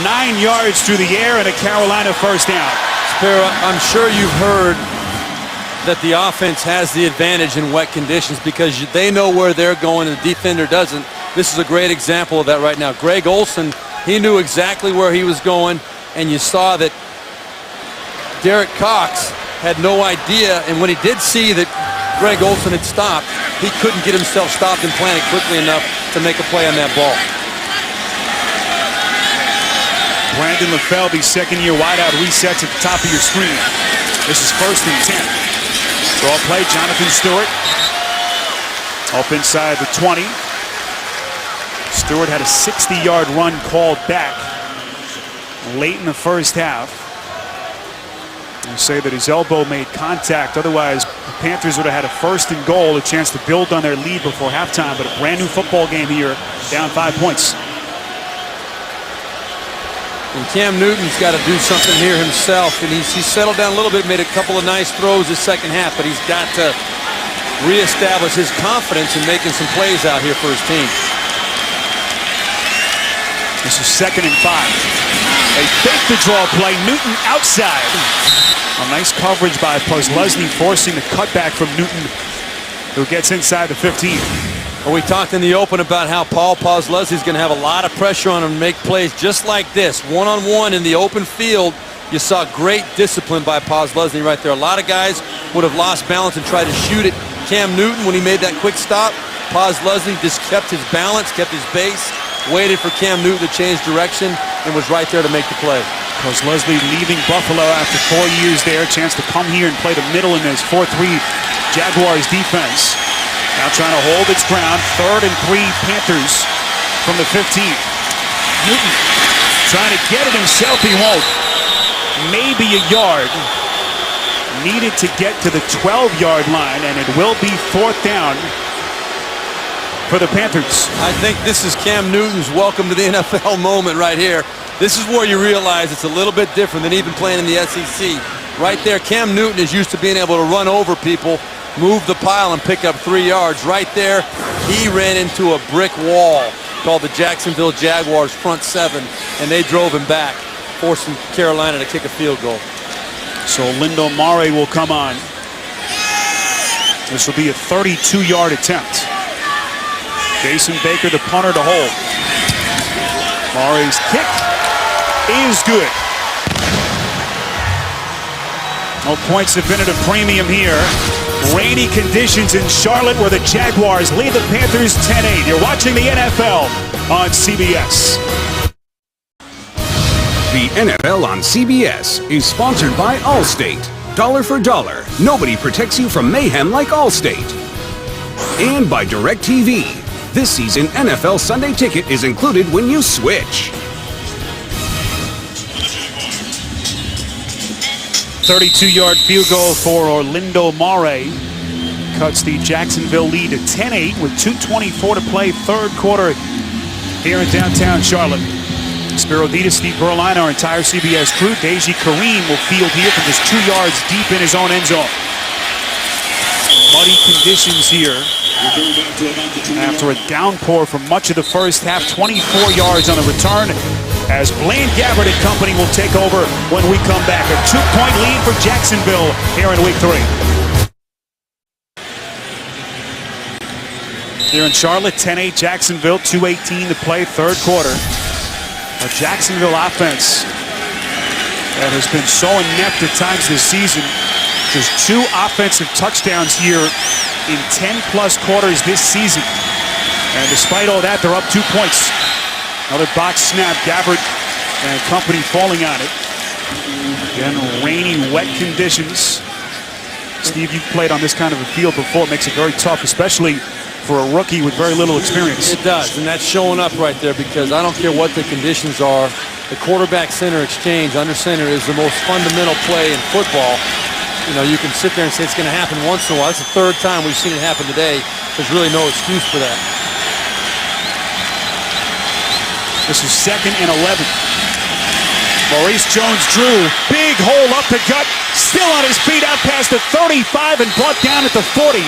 9 yards through the air and a Carolina first down. Spiro, I'm sure you've heard that the offense has the advantage in wet conditions because they know where they're going and the defender doesn't. This is a great example of that right now. Greg Olsen, he knew exactly where he was going, and you saw that Derek Cox had no idea, and when he did see that Greg Olsen had stopped, he couldn't get himself stopped and planted quickly enough to make a play on that ball. Brandon LaFell, the second-year wideout, resets at the top of your screen. This is 1st and 10. Draw play, Jonathan Stewart. Up inside the 20. Stewart had a 60-yard run called back late in the first half. They say that his elbow made contact. Otherwise, the Panthers would have had a 1st and goal, a chance to build on their lead before halftime. But a brand new football game here, down 5 points. And Cam Newton's got to do something here himself, and he's settled down a little bit, made a couple of nice throws this second half, but he's got to reestablish his confidence in making some plays out here for his team. This is 2nd and 5. They fake the draw play. Newton outside. A nice coverage by Posluszny, forcing the cutback from Newton, who gets inside the 15. Well, we talked in the open about how Paul Posluszny is going to have a lot of pressure on him to make plays just like this. One-on-one in the open field. You saw great discipline by Posluszny right there. A lot of guys would have lost balance and tried to shoot at Cam Newton when he made that quick stop. Posluszny just kept his balance, kept his base, waited for Cam Newton to change direction, and was right there to make the play. Posluszny leaving Buffalo after 4 years there. Chance to come here and play the middle in this 4-3 Jaguars defense. Now trying to hold its ground. 3rd and 3 Panthers from the 15. Newton trying to get it himself. He won't. Maybe a yard. Needed to get to the 12-yard line, and it will be 4th down for the Panthers. I think this is Cam Newton's welcome to the NFL moment right here. This is where you realize it's a little bit different than even playing in the SEC. Right there, Cam Newton is used to being able to run over people, move the pile, and pick up 3 yards. Right there, he ran into a brick wall called the Jacksonville Jaguars front 7, and they drove him back, forcing Carolina to kick a field goal. So Lindo Mare will come on. This will be a 32-yard attempt. Jason Baker, the punter, to hold. Mare's kick is good. No points have been at a premium here. Rainy conditions in Charlotte where the Jaguars lead the Panthers 10-8. You're watching the NFL on CBS. The NFL on CBS is sponsored by Allstate. Dollar for dollar, nobody protects you from mayhem like Allstate. And by DirecTV. This season, NFL Sunday Ticket is included when you switch. 32-yard field goal for Orlando Mare. Cuts the Jacksonville lead to 10-8 with 2:24 to play, 3rd quarter here in downtown Charlotte. Spiro Ditas, Steve Berline, our entire CBS crew. Deji Kareem will field here from just 2 yards deep in his own end zone. Muddy conditions here after a downpour for much of the first half. 24 yards on the return as Blaine Gabbert and company will take over when we come back. A 2-point lead for Jacksonville here in week 3. Here in Charlotte, 10-8 Jacksonville, 2:18 to play, 3rd quarter. A Jacksonville offense that has been so inept at times this season. Just 2 offensive touchdowns here in 10-plus quarters this season. And despite all that, they're up 2 points. Another box snap, Gabbert and company falling on it. Again, rainy, wet conditions. Steve, you've played on this kind of a field before. It makes it very tough, especially for a rookie with very little experience. It does, and that's showing up right there because I don't care what the conditions are. The quarterback-center exchange under center is the most fundamental play in football. You know, you can sit there and say it's going to happen once in a while. It's the 3rd time we've seen it happen today. There's really no excuse for that. This is 2nd and 11. Maurice Jones-Drew, big hole up the gut, still on his feet out past the 35 and brought down at the 40.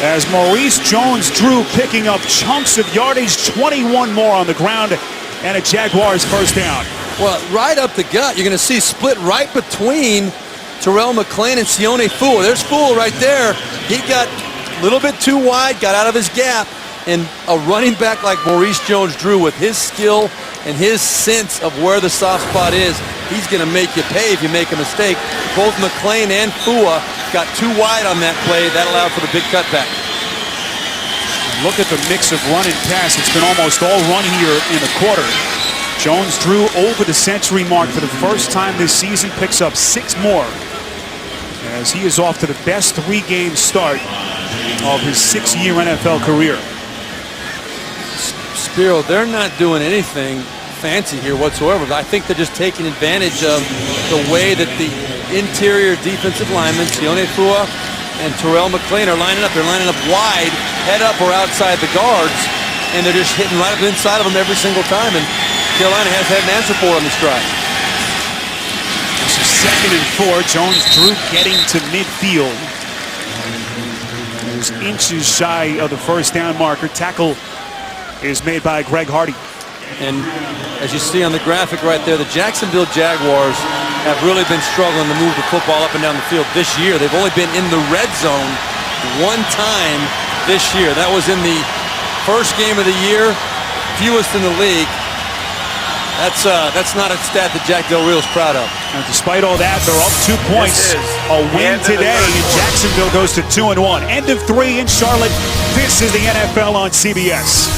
As Maurice Jones-Drew picking up chunks of yardage, 21 more on the ground, and a Jaguars first down. Well, right up the gut, you're going to see split right between Terrell McClain and Sione Fua. There's Fua right there. He got a little bit too wide, got out of his gap, and a running back like Maurice Jones-Drew with his skill and his sense of where the soft spot is, he's going to make you pay if you make a mistake. Both McClain and Fua got too wide on that play. That allowed for the big cutback. Look at the mix of run and pass. It's been almost all run here in the quarter. Jones-Drew over the century mark for the first time this season, picks up 6 more as he is off to the best 3-game start of his 6-year NFL career. Spiro, they're not doing anything fancy here whatsoever. I think they're just taking advantage of the way that the interior defensive linemen, Sione Fua and Terrell McClain, are lining up. They're lining up wide, head up or outside the guards, and they're just hitting right up inside of them every single time. And Carolina has had an answer for it on this drive. This is 2nd and 4. Jones-Drew getting to midfield. He was inches shy of the first down marker. Tackle is made by Greg Hardy. And as you see on the graphic right there, the Jacksonville Jaguars have really been struggling to move the football up and down the field this year. They've only been in the red zone 1 time this year. That was in the first game of the year, fewest in the league. That's not a stat that Jack Del Rio's proud of. And despite all that, they're up 2 points. A win today, and Jacksonville goes to 2-1. End of 3 in Charlotte. This is the NFL on CBS.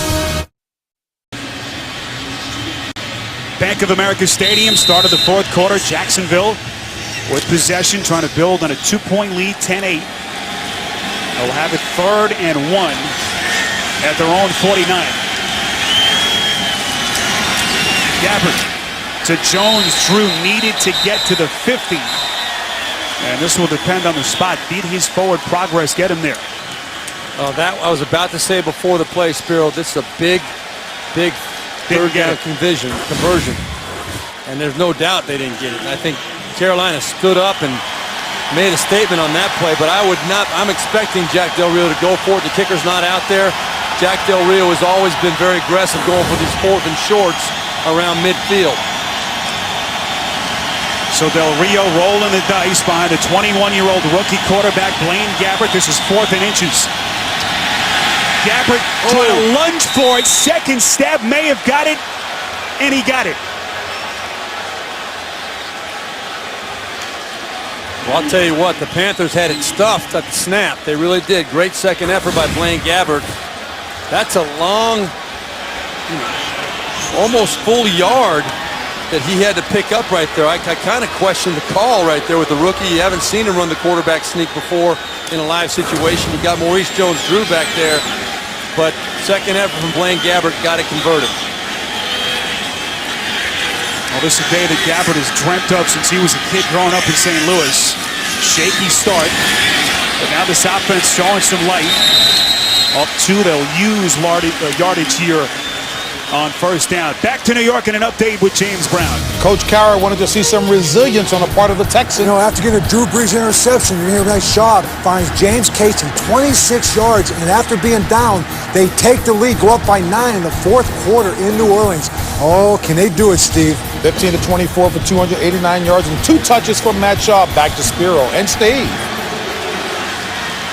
Bank of America Stadium, start of the 4th quarter. Jacksonville with possession, trying to build on a 2-point lead, 10-8. They'll have it 3rd and 1 at their own 49. Gabbert to Jones-Drew, needed to get to the 50. And this will depend on the spot. Beat his forward progress, get him there. That I was about to say before the play, Spiro. This is a big third down conversion. And there's no doubt they didn't get it. I think Carolina stood up and made a statement on that play, but I'm expecting Jack Del Rio to go for it. The kicker's not out there. Jack Del Rio has always been very aggressive going for these 4th and shorts around midfield. So Del Rio rolling the dice behind a 21-year-old rookie quarterback, Blaine Gabbert. This is 4th and inches. Gabbert trying to lunge for it. Second step, may have got it, and he got it. Well, I'll tell you what, the Panthers had it stuffed at the snap. They really did. Great second effort by Blaine Gabbert. That's a long, almost full yard that he had to pick up right there. I kind of questioned the call right there with the rookie. You haven't seen him run the quarterback sneak before in a live situation. You got Maurice Jones-Drew back there, but second effort from Blaine Gabbert got it converted. Well, this is a day that Gabbert has dreamt of since he was a kid growing up in St. Louis. Shaky start, but now this offense showing some light. Up 2, they'll use yardage here on first down. Back to New York and an update with James Brown. Coach Carroll wanted to see some resilience on the part of the Texans. You know, after getting a Drew Brees interception, you hear a nice shot, finds James Casey 26 yards, and after being down, they take the lead, go up by 9 in the 4th quarter in New Orleans. Oh, can they do it, Steve? 15-24 for 289 yards and 2 touches from Matt Shaw. Back to Spiro and Steve.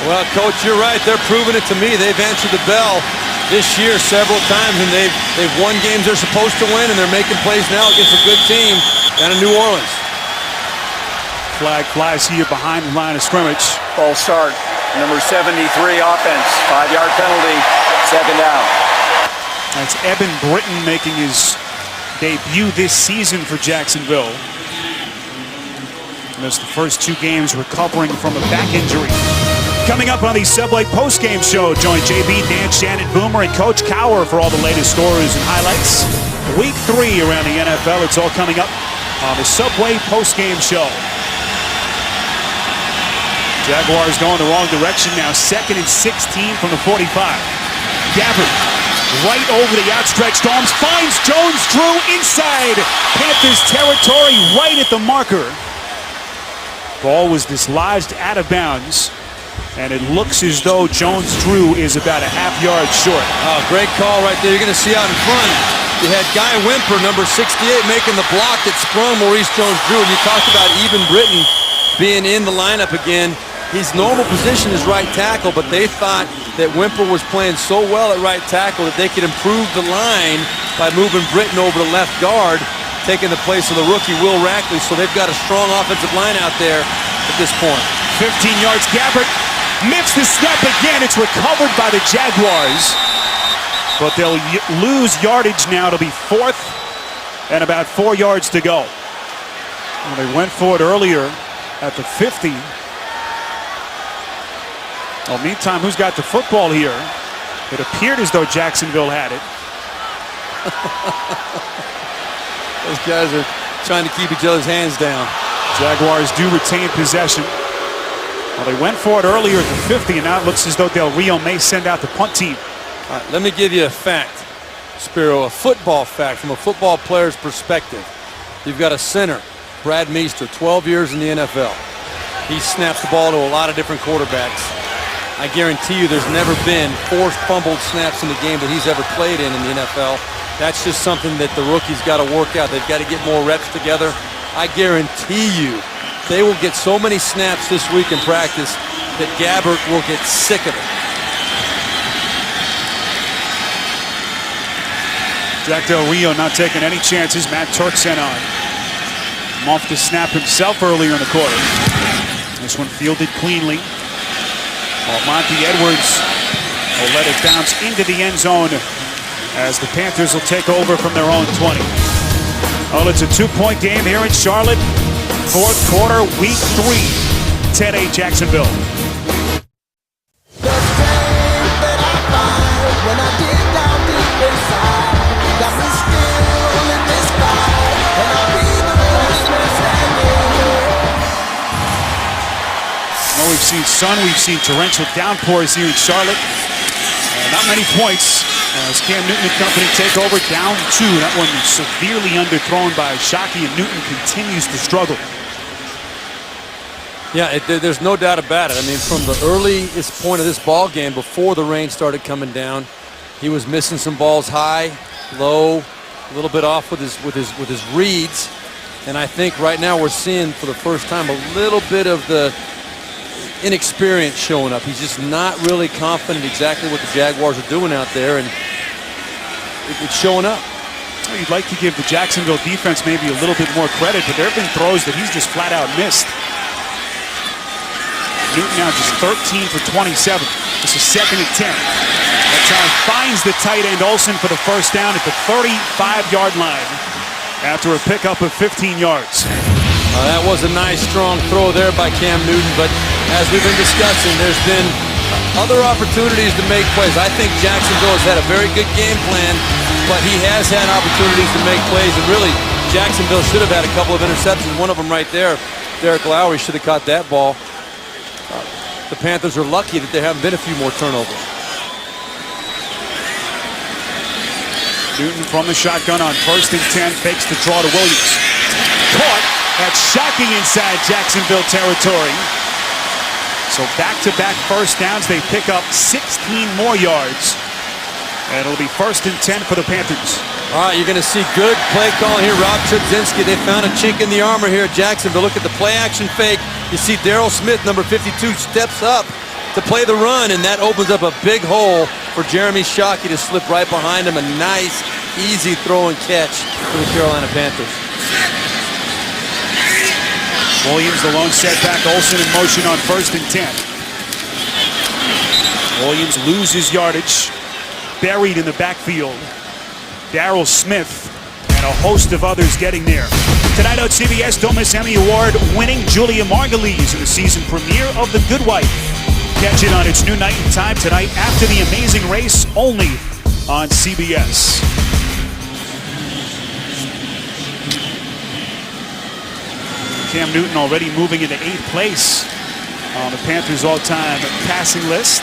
Well, Coach, you're right. They're proving it to me. They've answered the bell this year several times, and they've won games they're supposed to win, and they're making plays now against a good team down in New Orleans. Flag flies here behind the line of scrimmage. False start. Number 73 offense. 5-yard penalty. Second down. That's Eben Britton making his debut this season for Jacksonville. Missed the first 2 games recovering from a back injury. Coming up on the Subway postgame show, join JB, Dan, Shannon, Boomer, and Coach Cower for all the latest stories and highlights. Week 3 around the NFL. It's all coming up on the Subway postgame show. Jaguars going the wrong direction now. 2nd and 16 from the 45. Gabbert right over the outstretched arms, finds Jones-Drew inside Panthers territory, right at the marker. Ball was dislodged out of bounds, and it looks as though Jones-Drew is about a half yard short. Oh, great call right there. You're going to see out in front, you had Guy Wimper, number 68, making the block that sprung Maurice Jones-Drew. And you talked about Even Britton being in the lineup again. His normal position is right tackle, but they thought that Wimper was playing so well at right tackle that they could improve the line by moving Britton over to left guard, taking the place of the rookie Will Rackley. So they've got a strong offensive line out there at this point. 15 yards, Gabbert missed the snap again. It's recovered by the Jaguars, but they'll lose yardage now. It'll be 4th and about 4 yards to go. Well, they went for it earlier at the 50. Well, meantime, who's got the football here? It appeared as though Jacksonville had it. Those guys are trying to keep each other's hands down. Jaguars do retain possession. Well, they went for it earlier at the 50, and now it looks as though Del Rio may send out the punt team. All right, let me give you a fact, Spiro, a football fact from a football player's perspective. You've got a center, Brad Meester, 12 years in the NFL. He snaps the ball to a lot of different quarterbacks. I guarantee you there's never been 4 fumbled snaps in the game that he's ever played in the NFL. That's just something that the rookies got to work out. They've got to get more reps together. I guarantee you they will get so many snaps this week in practice that Gabbert will get sick of it. Jack Del Rio not taking any chances. Matt Turk sent on. Off the snap himself earlier in the quarter. This one fielded cleanly. While Monty Edwards will let it bounce into the end zone as the Panthers will take over from their own 20. Well, it's a 2-point game here in Charlotte. 4th quarter, week 3. 10-8 Jacksonville. Well, we've seen sun, we've seen torrential downpours here in Charlotte. Not many points as Cam Newton and company take over down 2. That one is severely underthrown by Shockey, and Newton continues to struggle. Yeah, there's no doubt about it. I mean, from the earliest point of this ball game, before the rain started coming down, he was missing some balls high, low, a little bit off with his reads. And I think right now we're seeing for the first time a little bit of the inexperience showing up. He's just not really confident exactly what the Jaguars are doing out there, and it's showing up. Well, you'd like to give the Jacksonville defense maybe a little bit more credit, but there have been throws that he's just flat out missed. Newton now just 13 for 27. This is 2nd and 10. That's how he finds the tight end Olsen for the first down at the 35-yard line after a pickup of 15 yards. That was a nice, strong throw there by Cam Newton, but as we've been discussing, there's been other opportunities to make plays. I think Jacksonville has had a very good game plan, but he has had opportunities to make plays, and really, Jacksonville should have had a couple of interceptions. One of them right there, Derek Lowry should have caught that ball. The Panthers are lucky that there haven't been a few more turnovers. Newton from the shotgun on 1st and 10, fakes the draw to Williams. Caught. That's shocking inside Jacksonville territory. So back-to-back first downs. They pick up 16 more yards. And it'll be 1st and 10 for the Panthers. All right, you're going to see good play calling here. Rob Chudzinski, they found a chink in the armor here at Jacksonville. Look at the play-action fake. You see Darryl Smith, number 52, steps up to play the run, and that opens up a big hole for Jeremy Shockey to slip right behind him. A nice, easy throw and catch for the Carolina Panthers. Williams, the lone setback. Olsen in motion on 1st and 10. Williams loses yardage. Buried in the backfield. Darryl Smith and a host of others getting there. Tonight on CBS, don't miss Emmy Award-winning Julia Margulies in the season premiere of The Good Wife. Catch it on its new night and time tonight after The Amazing Race, only on CBS. Cam Newton already moving into 8th place on the Panthers' all-time passing list.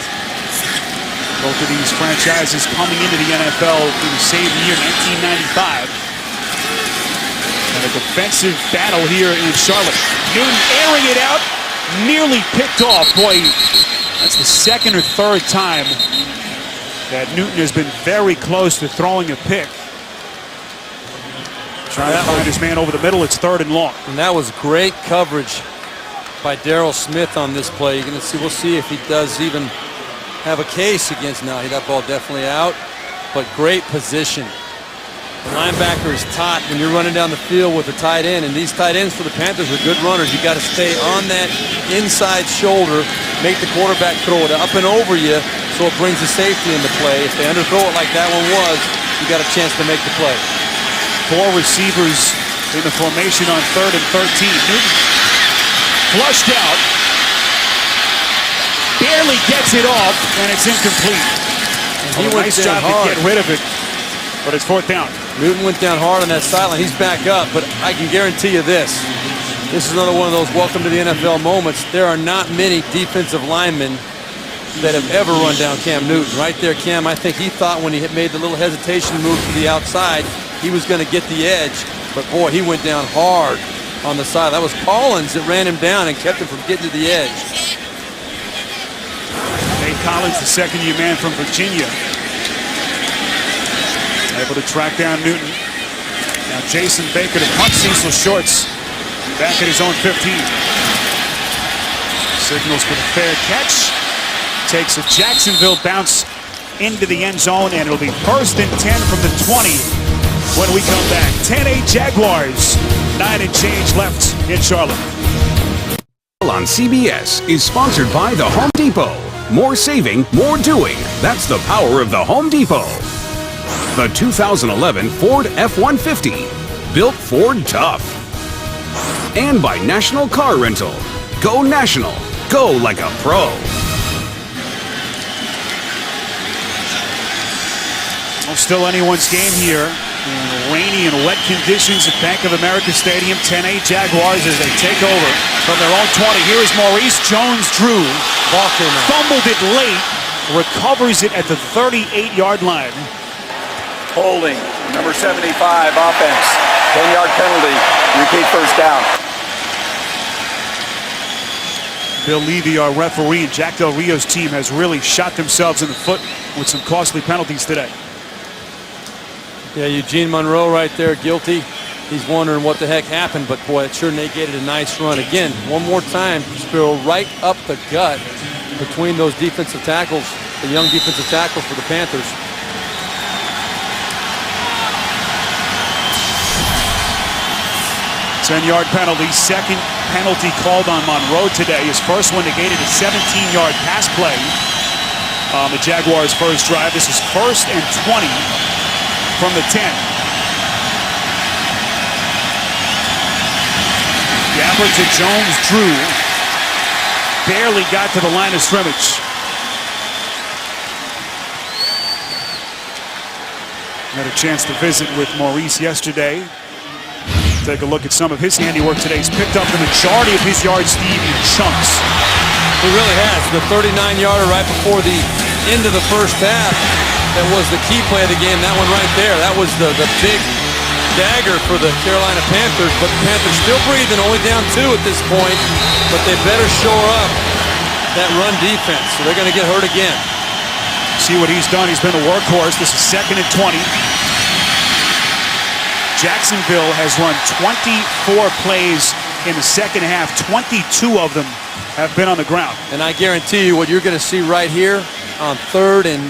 Both of these franchises coming into the NFL in the same year, 1995. And a defensive battle here in Charlotte. Newton airing it out, nearly picked off. Boy, that's the second or third time that Newton has been very close to throwing a pick. Trying to find his man over the middle. It's 3rd and long. And that was great coverage by Darryl Smith on this play. You're going to see. We'll see if he does even have a case against. Now that ball definitely out, but great position. The linebacker is taut when you're running down the field with a tight end, and these tight ends for the Panthers are good runners. You got to stay on that inside shoulder, make the quarterback throw it up and over you, so it brings the safety into play. If they underthrow it like that one was, you got a chance to make the play. 4 receivers in the formation on 3rd and 13. Newton flushed out, barely gets it off, and it's incomplete. He went nice job hard to get rid of it, but it's 4th down. Newton went down hard on that sideline. He's back up, but I can guarantee you this. This is another one of those welcome to the NFL moments. There are not many defensive linemen that have ever run down Cam Newton. Right there, Cam, I think he thought when he had made the little hesitation move to the outside, he was going to get the edge. But boy, he went down hard on the side. That was Collins that ran him down and kept him from getting to the edge. Nate Collins, the second-year man from Virginia, able to track down Newton. Now Jason Baker to punt Cecil Shorts back at his own 15. Signals for the fair catch. Takes a Jacksonville bounce into the end zone, and it'll be 1st and 10 from the 20 when we come back. 10-8 Jaguars, 9 and change left in Charlotte. On CBS is sponsored by the Home Depot. More saving, more doing. That's the power of the Home Depot. The 2011 Ford F-150, built Ford tough. And by National Car Rental. Go national. Go like a pro. Well, still anyone's game here. In rainy and wet conditions at Bank of America Stadium. 10-8 Jaguars as they take over from their own 20. Here is Maurice Jones-Drew. Fumbled it late. Recovers it at the 38-yard line. Holding, number 75, offense. 10-yard penalty. Repeat 1st down. Bill Levy, our referee, and Jack Del Rio's team has really shot themselves in the foot with some costly penalties today. Yeah, Eugene Monroe right there, guilty. He's wondering what the heck happened, but boy, it sure negated a nice run. Again, one more time, Spiro right up the gut between those defensive tackles, the young defensive tackles for the Panthers. Ten-yard penalty, second penalty called on Monroe today. His first one negated a 17-yard pass play on the Jaguars' first drive. This is 1st and 20 from the 10. Gabbert to Jones-Drew. Barely got to the line of scrimmage. Had a chance to visit with Maurice yesterday. Take a look at some of his handiwork today. He's picked up the majority of his yards, Steve, in chunks. He really has. The 39-yarder right before the end of the first half. That was the key play of the game. That one right there. That was the big dagger for the Carolina Panthers. But the Panthers still breathing, only down 2 at this point. But they better shore up that run defense. So they're going to get hurt again. See what he's done. He's been a workhorse. This is 2nd and 20. Jacksonville has run 24 plays in the second half. 22 of them have been on the ground. And I guarantee you what you're going to see right here on 3rd and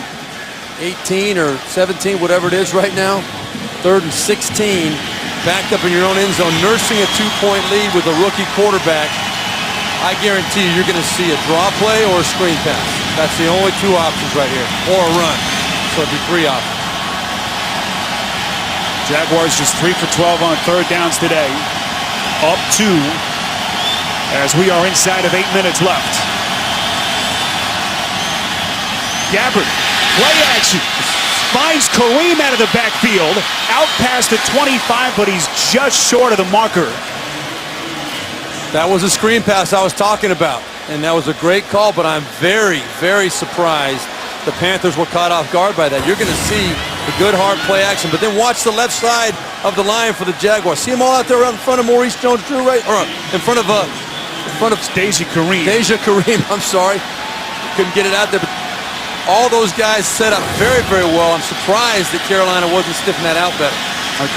18 or 17, whatever it is right now, 3rd and 16, backed up in your own end zone, nursing a 2-point lead with a rookie quarterback. I guarantee you you're going to see a draw play or a screen pass. That's the only 2 options right here, or a run. So it'd be 3 options. Jaguars just 3 for 12 on 3rd downs today. Up 2 as we are inside of 8 minutes left. Gabbert, play action. Finds Kareem out of the backfield. Out past the 25, but he's just short of the marker. That was a screen pass I was talking about. And that was a great call, but I'm very, very surprised the Panthers were caught off guard by that. You're going to see the good hard play action, but then watch the left side of the line for the Jaguars. See them all out there right in front of Maurice Jones-Drew, right? Or in front of Deja Kareem. Deja Kareem, I'm sorry. Couldn't get it out there, but all those guys set up very, very well. I'm surprised that Carolina wasn't stiffing that out better.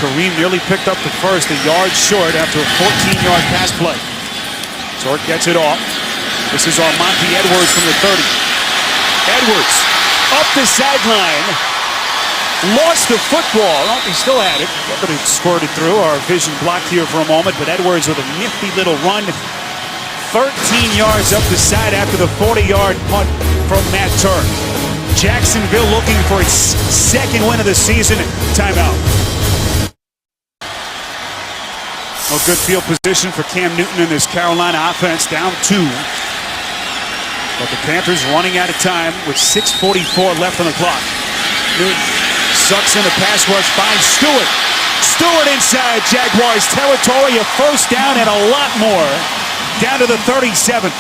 Kareem nearly picked up the first, a yard short after a 14-yard pass play. Zork gets it off. This is Monty Edwards from the 30. Edwards up the sideline. Lost the football. Oh, he still had it. But it squirted through. Our vision blocked here for a moment, but Edwards with a nifty little run. 13 yards up the side after the 40-yard punt from Matt Turk. Jacksonville looking for its second win of the season. Timeout. A good field position for Cam Newton in this Carolina offense, down 2. But the Panthers running out of time with 6:44 left on the clock. Newton sucks in the pass rush, finds Stewart. Stewart inside Jaguars territory, a first down and a lot more. Down to the 37.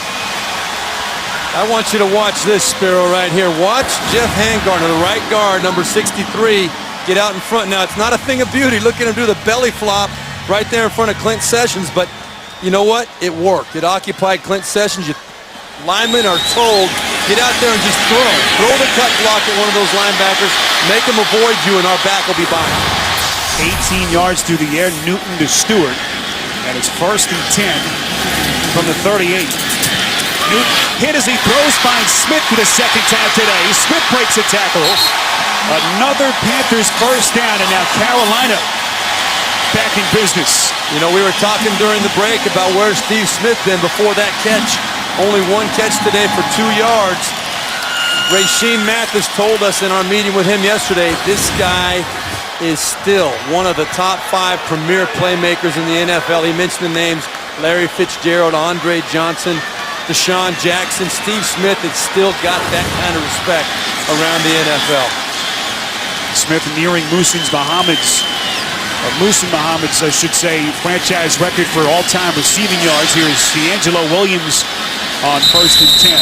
I want you to watch this, Spiro, right here. Watch Jeff Handgartner, the right guard, number 63, get out in front. Now, it's not a thing of beauty. Look at him do the belly flop right there in front of Clint Sessions, but you know what? It worked. It occupied Clint Sessions. Linemen are told, get out there and just throw. Throw the cut block at one of those linebackers, make them avoid you, and our back will be behind. 18 yards through the air, Newton to Stewart. And it's 1st and 10 from the 38. Newton hit as he throws, finds Smith for the second time today. Smith breaks a tackle. Another Panthers first down, and now Carolina back in business. You know, we were talking during the break about where Steve Smith been before that catch. Only one catch today for 2 yards. Rasheem Mathis told us in our meeting with him yesterday, this guy is still one of the top 5 premier playmakers in the NFL. He mentioned the names Larry Fitzgerald, Andre Johnson, Deshaun Jackson. Steve Smith has still got that kind of respect around the NFL. Smith nearing Muhsin Muhammad's, I should say, franchise record for all-time receiving yards. Here is D'Angelo Williams on 1st and 10.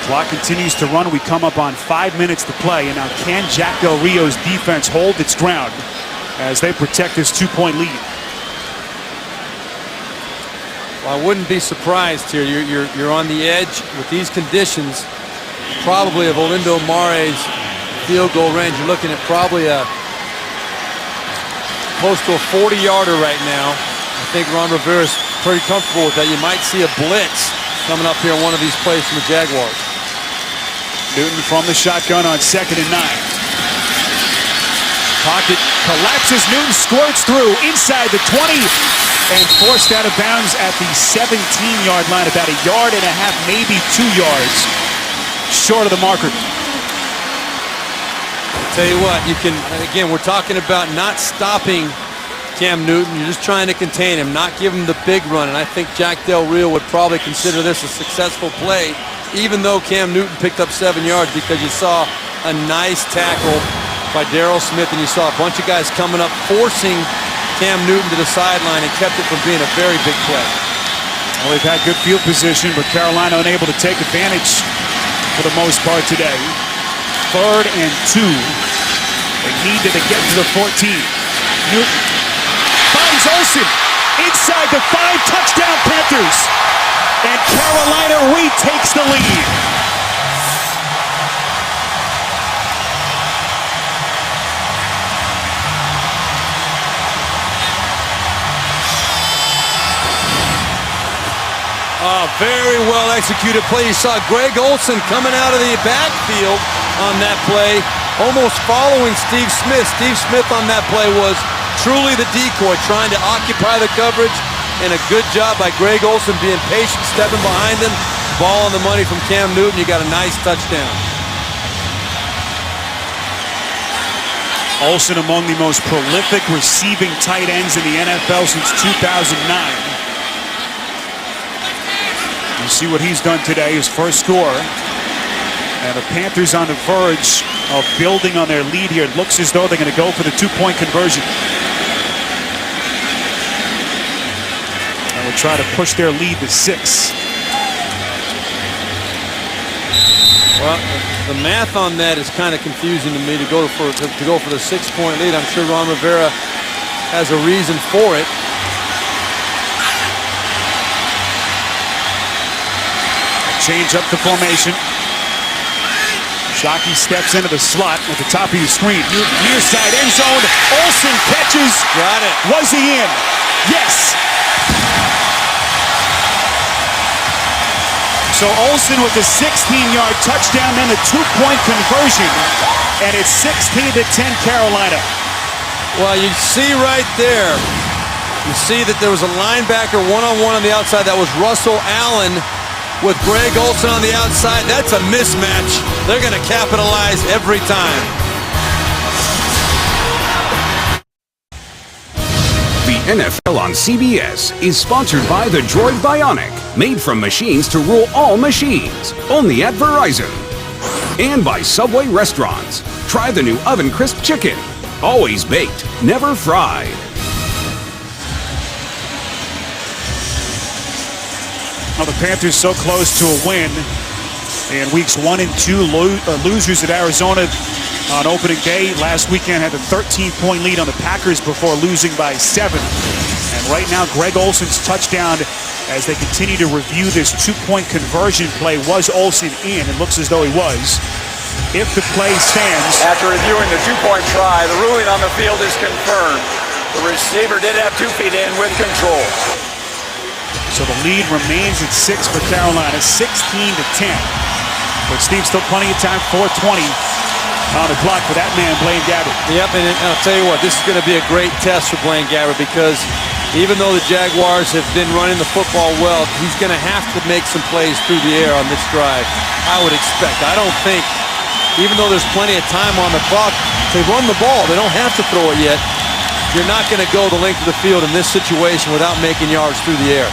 Clock continues to run. We come up on 5 minutes to play. And now can Jack Del Rio's defense hold its ground as they protect this 2-point lead? Well, I wouldn't be surprised here. You're on the edge with these conditions, probably of Olindo Mare's field goal range. You're looking at probably close to a 40-yarder right now. I think Ron Rivera's pretty comfortable with that. You might see a blitz coming up here on one of these plays from the Jaguars. Newton from the shotgun on 2nd and 9. Pocket collapses. Newton squirts through inside the 20 and forced out of bounds at the 17-yard line, about 1.5 yards, maybe 2 yards short of the marker. Tell you what, you can, again, we're talking about not stopping Cam Newton. You're just trying to contain him, not give him the big run. And I think Jack Del Rio would probably consider this a successful play, even though Cam Newton picked up 7 yards, because you saw a nice tackle by Darryl Smith, and you saw a bunch of guys coming up, forcing Cam Newton to the sideline, and kept it from being a very big play. Well, they've had good field position, but Carolina unable to take advantage for the most part today. 3rd and 2. They need to get to the 14. Newton finds Olsen inside the 5. Touchdown Panthers. And Carolina retakes the lead. Very well executed play. You saw Greg Olsen coming out of the backfield on that play, almost following Steve Smith. Steve Smith on that play was truly the decoy, trying to occupy the coverage, and a good job by Greg Olsen being patient, stepping behind him. Ball on the money from Cam Newton. You got a nice touchdown. Olsen among the most prolific receiving tight ends in the NFL since 2009. You see what he's done today, his first score. And the Panthers on the verge of building on their lead here. It looks as though they're going to go for the 2-point conversion. And will try to push their lead to 6. Well, the math on that is kind of confusing to me to go for the 6-point lead. I'm sure Ron Rivera has a reason for it. Change up the formation. Shockey steps into the slot at the top of your screen. Near side end zone. Olsen catches. Got it. Was he in? Yes. So Olsen with a 16-yard touchdown, then a 2-point conversion, and it's 16-10 Carolina. Well, you see right there, you see that there was a linebacker one-on-one on the outside. That was Russell Allen with Greg Olsen on the outside. That's a mismatch. They're going to capitalize every time. The NFL on CBS is sponsored by the Droid Bionic, made from machines to rule all machines, only at Verizon. And by Subway Restaurants. Try the new Oven Crisp Chicken, always baked, never fried. Well, the Panthers so close to a win in weeks 1 and 2. Losers at Arizona on opening day. Last weekend had a 13-point lead on the Packers before losing by 7. And right now, Greg Olsen's touchdown, as they continue to review this 2-point conversion play, was Olsen in? It looks as though he was. If the play stands. After reviewing the 2-point try, the ruling on the field is confirmed. The receiver did have 2 feet in with control. So the lead remains at 6 for Carolina, 16-10. But Steve, still plenty of time, 4:20 on the clock for that man, Blaine Gabbert. Yep, and I'll tell you what, this is going to be a great test for Blaine Gabbert, because even though the Jaguars have been running the football well, he's going to have to make some plays through the air on this drive, I would expect. I don't think, even though there's plenty of time on the clock, they run the ball. They don't have to throw it yet. You're not going to go the length of the field in this situation without making yards through the air.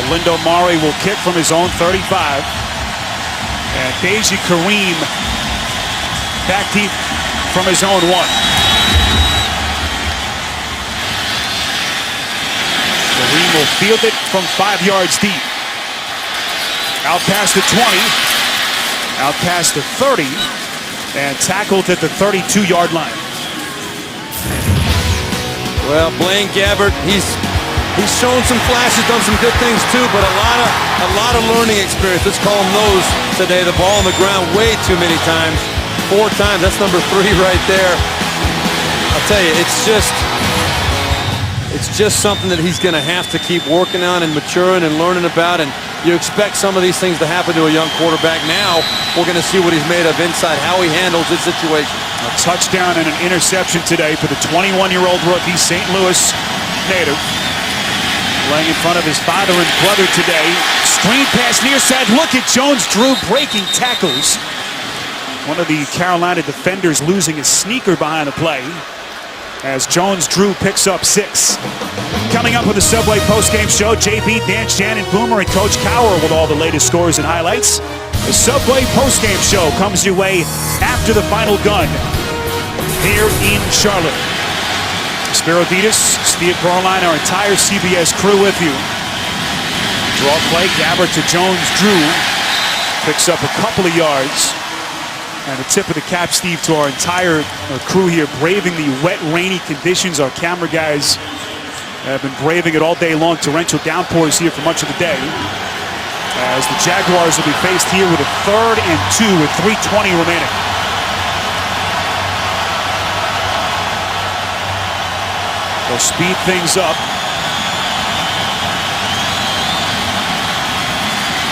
Lindo Mari will kick from his own 35. And Deji Kareem back deep from his own 1. Kareem will field it from 5 yards deep. Out past the 20. Out past the 30. And tackled at the 32-yard line. Well, Blaine Gabbert, he's shown some flashes, done some good things too, but a lot of learning experience. Let's call him those today. The ball on the ground way too many times. 4 times. That's number 3 right there. I'll tell you, it's just something that he's going to have to keep working on and maturing and learning about. And you expect some of these things to happen to a young quarterback. Now we're going to see what he's made of inside, how he handles this situation. A touchdown and an interception today for the 21-year-old rookie, St. Louis native. Playing in front of his father and brother today. Screen pass near side. Look at Jones-Drew breaking tackles. One of the Carolina defenders losing his sneaker behind the play, as Jones-Drew picks up 6. Coming up with the Subway postgame show, JB, Dan Shannon, Boomer, and Coach Cowher with all the latest scores and highlights. The Subway postgame show comes your way after the final gun here in Charlotte. Spiro Ditas, Steve Berline, our entire CBS crew with you. Draw play, Gabbert to Jones-Drew. Picks up a couple of yards. And a tip of the cap, Steve, to our entire crew here, braving the wet, rainy conditions. Our camera guys have been braving it all day long. Torrential downpours here for much of the day, as the Jaguars will be faced here with a 3rd and 2 with 3:20 remaining. They'll speed things up.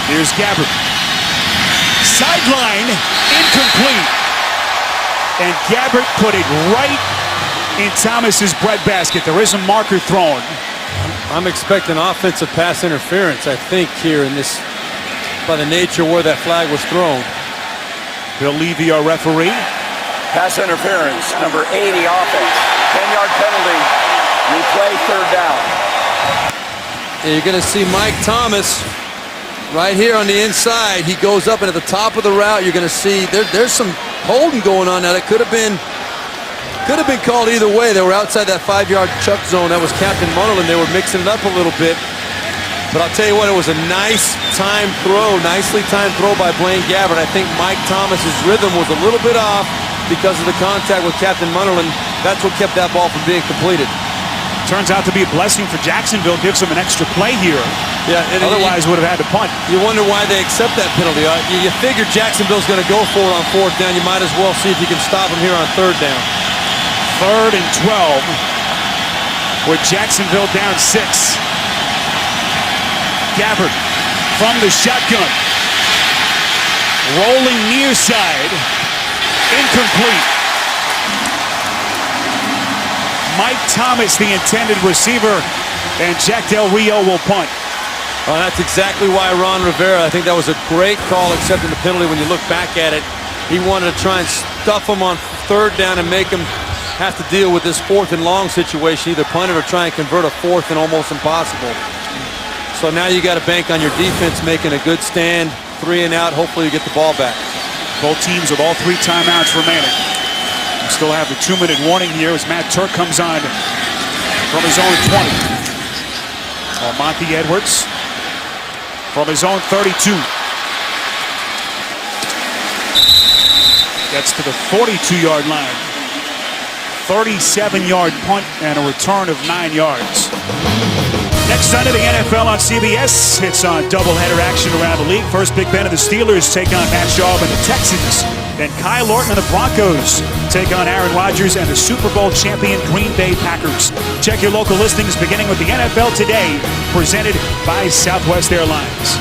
Here's Gabbert. Sideline, incomplete. And Gabbert put it right in Thomas's breadbasket. There is a marker thrown. I'm expecting offensive pass interference, I think, here in this, by the nature where that flag was thrown. Bill Levy, our referee. Pass interference, number 80 offense. 10-yard penalty. Replay 3rd down. And you're going to see Mike Thomas right here on the inside. He goes up, and at the top of the route, you're going to see there's some holding going on now. That could have been called either way. They were outside that 5-yard chuck zone. That was Captain Munnerlyn. They were mixing it up a little bit. But I'll tell you what, it was a nice timed throw, nicely timed throw by Blaine Gabbert. I think Mike Thomas's rhythm was a little bit off because of the contact with Captain Munnerlyn. That's what kept that ball from being completed. Turns out to be a blessing for Jacksonville. Gives them an extra play here. Yeah, and otherwise would have had to punt. You wonder why they accept that penalty. You figure Jacksonville's going to go for it on 4th down. You might as well see if you can stop them here on 3rd down. 3rd and 12 with Jacksonville down 6. Gabbert from the shotgun. Rolling near side. Incomplete. Mike Thomas, the intended receiver, and Jack Del Rio will punt. Oh, that's exactly why Ron Rivera, I think that was a great call accepting the penalty. When you look back at it, he wanted to try and stuff him on 3rd down and make him have to deal with this 4th and long situation, either punt it or try and convert a 4th and almost impossible. So now you got to bank on your defense making a good stand, 3 and out. Hopefully you get the ball back. Both teams with all 3 timeouts remaining. We still have the 2-minute warning here as Matt Turk comes on from his own 20. Monty Edwards from his own 32. Gets to the 42-yard line. 37-yard punt and a return of 9 yards. Next Sunday, the NFL on CBS. It's on doubleheader action around the league. First, Big Ben and the Steelers take on Matt Schaub and the Texans. Then Kyle Orton and the Broncos take on Aaron Rodgers and the Super Bowl champion Green Bay Packers. Check your local listings beginning with the NFL Today, presented by Southwest Airlines.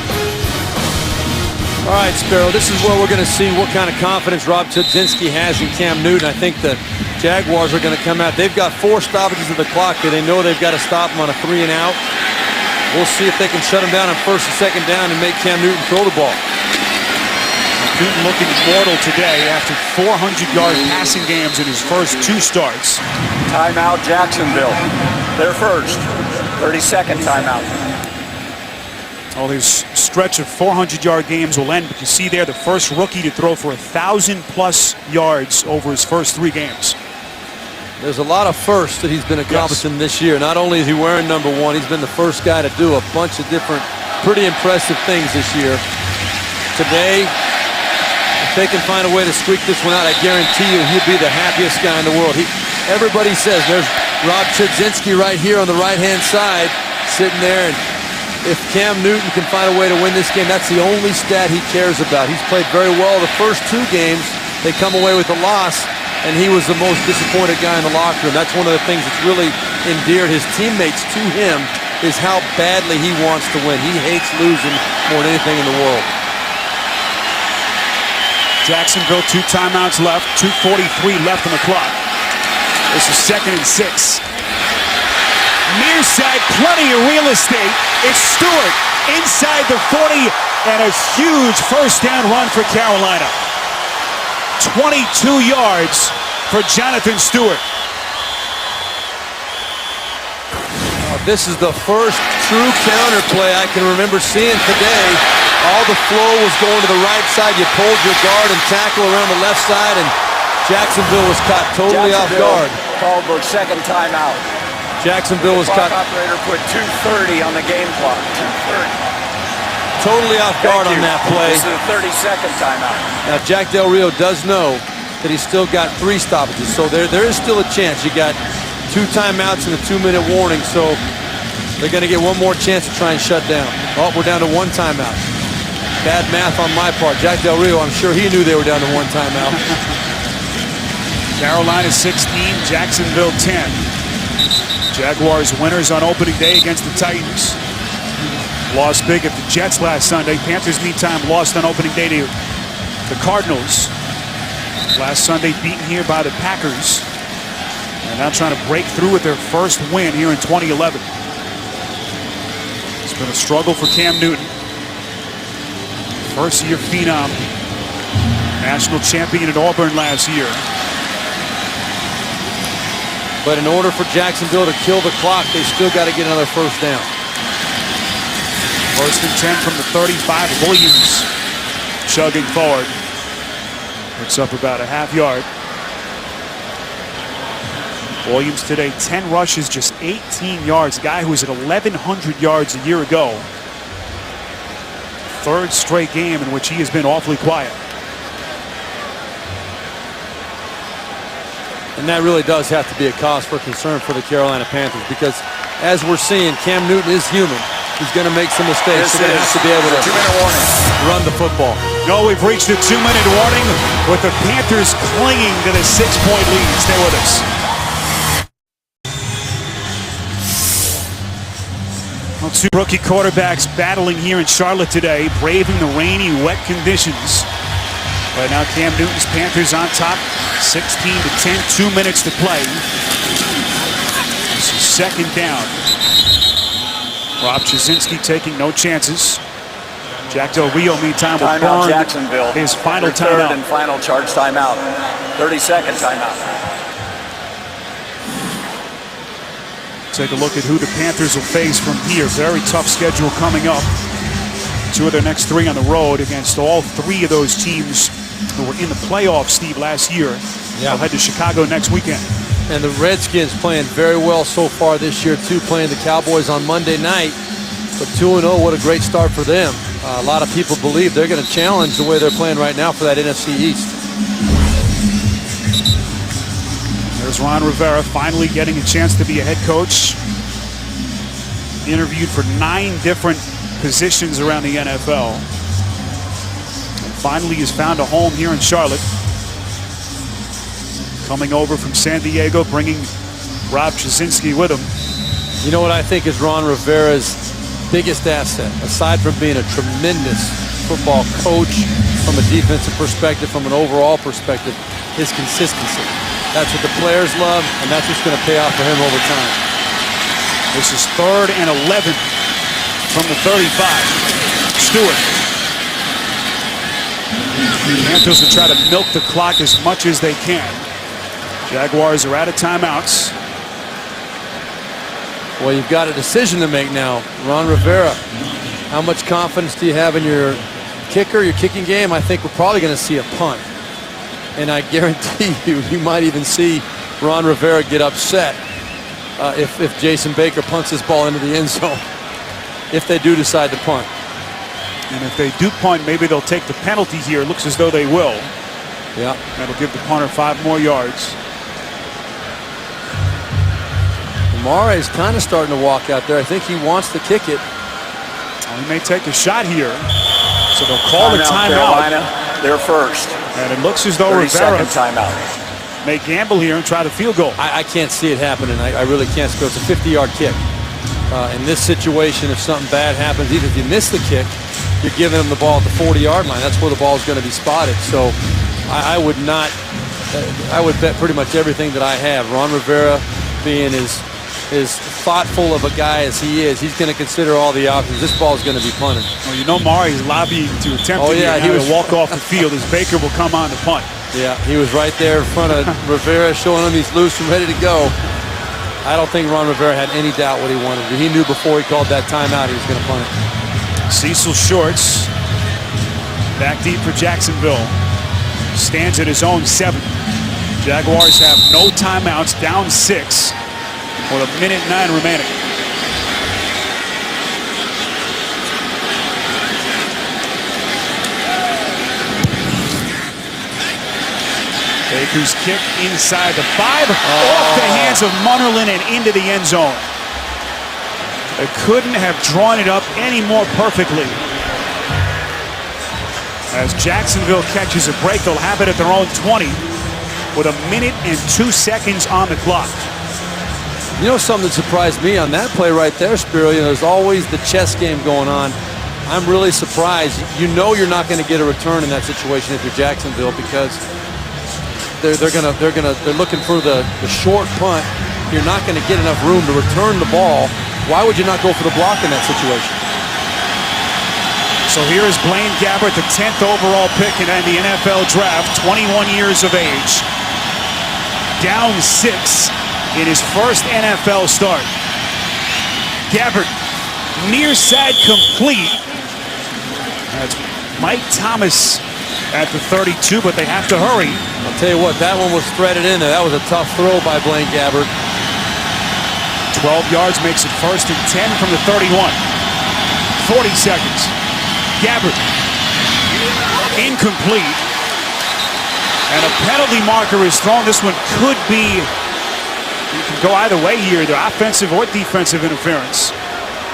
All right, Sparrow, this is where we're going to see what kind of confidence Rob Chudzinski has in Cam Newton. I think the Jaguars are going to come out. They've got 4 stoppages of the clock. They know they've got to stop him on a 3 and out. We'll see if they can shut him down on 1st and 2nd down and make Cam Newton throw the ball. Newton looking mortal today after 400-yard passing games in his first 2 starts. Timeout Jacksonville. Their first. 32nd timeout. Well, his stretch of 400-yard games will end, but you see there the first rookie to throw for 1,000-plus yards over his first 3 games. There's a lot of firsts that he's been accomplishing this year. Not only is he wearing number 1, he's been the first guy to do a bunch of different, pretty impressive things this year. Today, if they can find a way to squeak this one out, I guarantee you he'll be the happiest guy in the world. Everybody says there's Rob Chudzinski right here on the right-hand side, sitting there, and if Cam Newton can find a way to win this game, that's the only stat he cares about. He's played very well the first 2 games. They come away with a loss, and he was the most disappointed guy in the locker room. That's one of the things that's really endeared his teammates to him, is how badly he wants to win. He hates losing more than anything in the world. Jacksonville, 2 timeouts left, 2:43 left on the clock. This is 2nd and 6. Near side, plenty of real estate. It's Stewart inside the 40 and a huge first down run for Carolina. 22 yards for Jonathan Stewart. This is the first true counter play I can remember seeing today. All the flow was going to the right side. You pulled your guard and tackle around the left side, and Jacksonville was caught totally off guard. Called their 2nd timeout. Jacksonville was caught. Operator put 2:30 on the game clock. 2:30. Totally off guard on that play. This is the 32nd timeout. Now, Jack Del Rio does know that he's still got 3 stoppages, so there is still a chance. You got 2 timeouts and a 2-minute warning, so they're going to get one more chance to try and shut down. Oh, we're down to 1 timeout. Bad math on my part. Jack Del Rio, I'm sure he knew they were down to 1 timeout. Carolina 16, Jacksonville 10. Jaguars winners on opening day against the Titans. Lost big at the Jets last Sunday. Panthers, meantime, lost on opening day to the Cardinals. Last Sunday, beaten here by the Packers. And now trying to break through with their first win here in 2011. It's been a struggle for Cam Newton. First-year phenom. National champion at Auburn last year. But in order for Jacksonville to kill the clock, they still got to get another first down. 1st and 10 from the 35. Williams chugging forward. Picks up about a half yard. Williams today, 10 rushes, just 18 yards. A guy who was at 1,100 yards a year ago. third straight game in which he has been awfully quiet. And that really does have to be a cause for concern for the Carolina Panthers, because as we're seeing, Cam Newton is human. He's going to make some mistakes. They're going to have to be able to 2-minute warning. run the football. No, we've reached a 2-minute warning with the Panthers clinging to the 6-point lead. Stay with us. Well, two rookie quarterbacks battling here in Charlotte today, braving the rainy, wet conditions. Right now, Cam Newton's Panthers on top, 16-10, 2 minutes to play. This is second down. Rob Jasinski taking no chances. Jack Del Rio, meantime, will burn Jacksonville. his final Their third timeout. and final charge timeout. 30-second timeout. Take a look at who the Panthers will face from here. Very tough schedule coming up. Two of their next three on the road against all three of those teams who were in the playoffs, Steve, last year. They'll head to Chicago next weekend. And the Redskins playing very well so far this year, too, playing the Cowboys on Monday night. But 2-0, what a great start for them. A lot of people believe they're going to challenge the way they're playing right now for that NFC East. There's Ron Rivera finally getting a chance to be a head coach. Interviewed for 9 different positions around the NFL. And finally has found a home here in Charlotte. Coming over from San Diego, bringing Rob Jasinski with him. You know what I think is Ron Rivera's biggest asset, aside from being a tremendous football coach from a defensive perspective, from an overall perspective, his consistency. That's what the players love, and that's what's going to pay off for him over time. This is 3rd and 11 from the 35. Stewart. The Panthers will try to milk the clock as much as they can. Jaguars are out of timeouts. Well, you've got a decision to make now. Ron Rivera, how much confidence do you have in your kicker, your kicking game? I think we're probably going to see a punt. And I guarantee you might even see Ron Rivera get upset if Jason Baker punts this ball into the end zone, if they do decide to punt. And if they do punt, maybe they'll take the penalty here. It looks as though they will. Yeah. That'll give the punter 5 more yards. Murray's kind of starting to walk out there. I think he wants to kick it. Well, he may take a shot here. So they'll call the timeout. Carolina, they're first. And it looks as though 30-second Rivera timeout. may gamble here and try the field goal. I can't see it happening. I really can't. It's a 50-yard kick. In this situation, if something bad happens, even if you miss the kick, you're giving them the ball at the 40-yard line. That's where the ball is going to be spotted. So I would not. I would bet pretty much everything that I have. Ron Rivera, being as thoughtful of a guy as he is, he's going to consider all the options. This ball is going to be punted. Well, you know Murray's lobbying to attempt to walk off the field as Baker will come on to punt. Yeah, he was right there in front of Rivera, showing him he's loose and ready to go. I don't think Ron Rivera had any doubt what he wanted. He knew before he called that timeout he was going to punt it. Cecil Shorts, back deep for Jacksonville, stands at his own 7. Jaguars have no timeouts, down 6. With 1:09 remaining. Baker's kick inside the 5, off the hands of Munnerlyn and into the end zone. They couldn't have drawn it up any more perfectly. As Jacksonville catches a break, they'll have it at their own 20 with 1:02 on the clock. You know something that surprised me on that play right there, Spiro? You know, there's always the chess game going on. I'm really surprised. You know you're not going to get a return in that situation if you're Jacksonville, because they're looking for the short punt. You're not going to get enough room to return the ball. Why would you not go for the block in that situation? So here is Blaine Gabbert, the 10th overall pick in the NFL draft, 21 years of age. Down 6 in his first NFL start. Gabbert, near side complete. That's Mike Thomas at the 32, but they have to hurry. I'll tell you what, that one was threaded in there. That was a tough throw by Blaine Gabbert. 12 yards makes it 1st and 10 from the 31. 40 seconds. Gabbert. Incomplete. And a penalty marker is thrown. This one could be, you can go either way here, either offensive or defensive interference.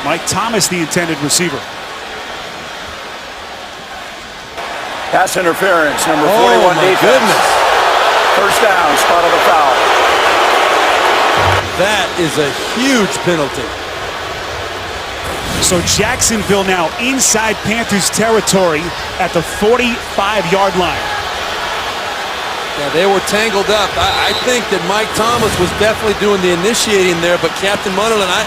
Mike Thomas, the intended receiver. Pass interference, number 41 Oh, my defense. goodness. First down, spot of the foul. That is a huge penalty. So Jacksonville now inside Panthers territory at the 45-yard line. Yeah, they were tangled up. I think that Mike Thomas was definitely doing the initiating there, but Captain Munderland,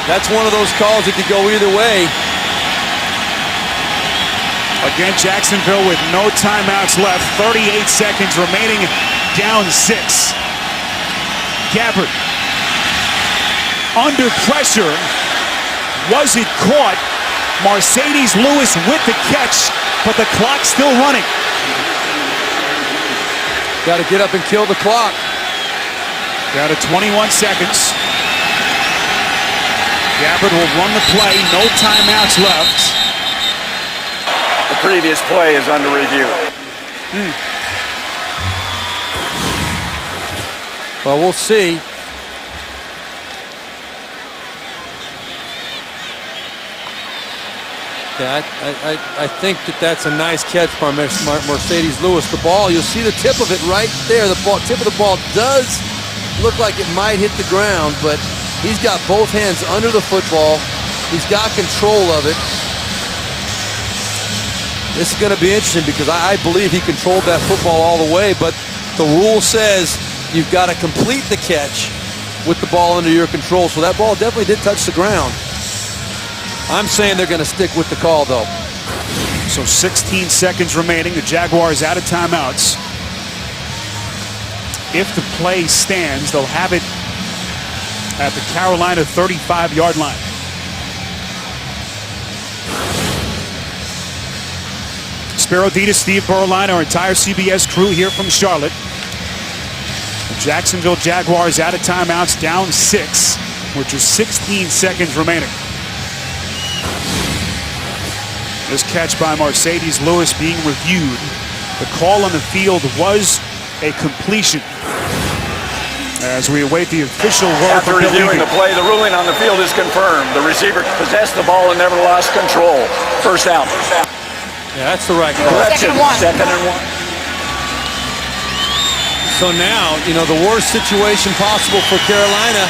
that's one of those calls that could go either way. Again, Jacksonville with no timeouts left. 38 seconds remaining, down 6. Gabbert under pressure. Was it caught? Mercedes Lewis with the catch, but the clock's still running. Got to get up and kill the clock. Down to 21 seconds. Gabbert will run the play. No timeouts left. The previous play is under review. Well, we'll see. Yeah, I think that's a nice catch by Mercedes Lewis. The ball, you'll see the tip of it right there. The tip of the ball does look like it might hit the ground, but he's got both hands under the football. He's got control of it. This is going to be interesting because I believe he controlled that football all the way, but the rule says you've got to complete the catch with the ball under your control. So that ball definitely did touch the ground. I'm saying they're going to stick with the call, though. So 16 seconds remaining. The Jaguars out of timeouts. If the play stands, they'll have it at the Carolina 35-yard line. Spiro Dedes, Steve Berline, our entire CBS crew here from Charlotte. The Jacksonville Jaguars out of timeouts, down 6, which is 16 seconds remaining. This catch by Mercedes Lewis being reviewed. The call on the field was a completion. As we await the official word After reviewing the play, the ruling on the field is confirmed. The receiver possessed the ball and never lost control. First down. Yeah, that's the right call. Correction. Second and 1. So now, the worst situation possible for Carolina,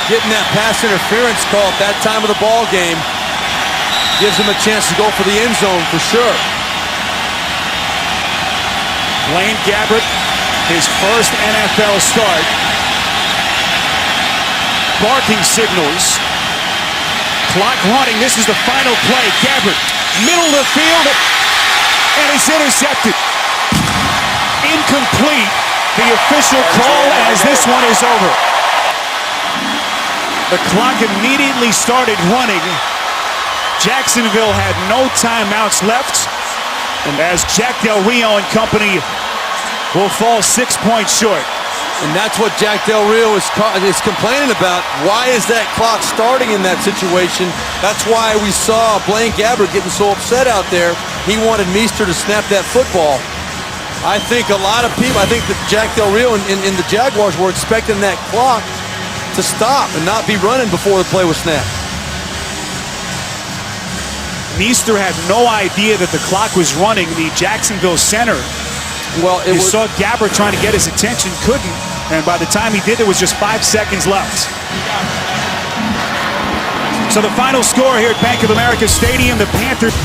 getting that pass interference call at that time of the ball game, gives them a chance to go for the end zone for sure. Blaine Gabbert, his first NFL start. Barking signals. Clock running. This is the final play. Gabbert, middle of the field, and it's intercepted. Incomplete. The official call as this one is over. The clock immediately started running. Jacksonville had no timeouts left, and as Jack Del Rio and company will fall 6 points short. And that's what Jack Del Rio is complaining about. Why is that clock starting in that situation? That's why we saw Blaine Gabbert getting so upset out there. He wanted Meester to snap that football. I think a lot of people, I think that Jack Del Rio and the Jaguars were expecting that clock to stop and not be running before the play was snapped. Meester had no idea that the clock was running. The Jacksonville center, well, you saw Gabbert trying to get his attention, couldn't, and by the time he did, there was just 5 seconds left. So the final score here at Bank of America Stadium, the Panthers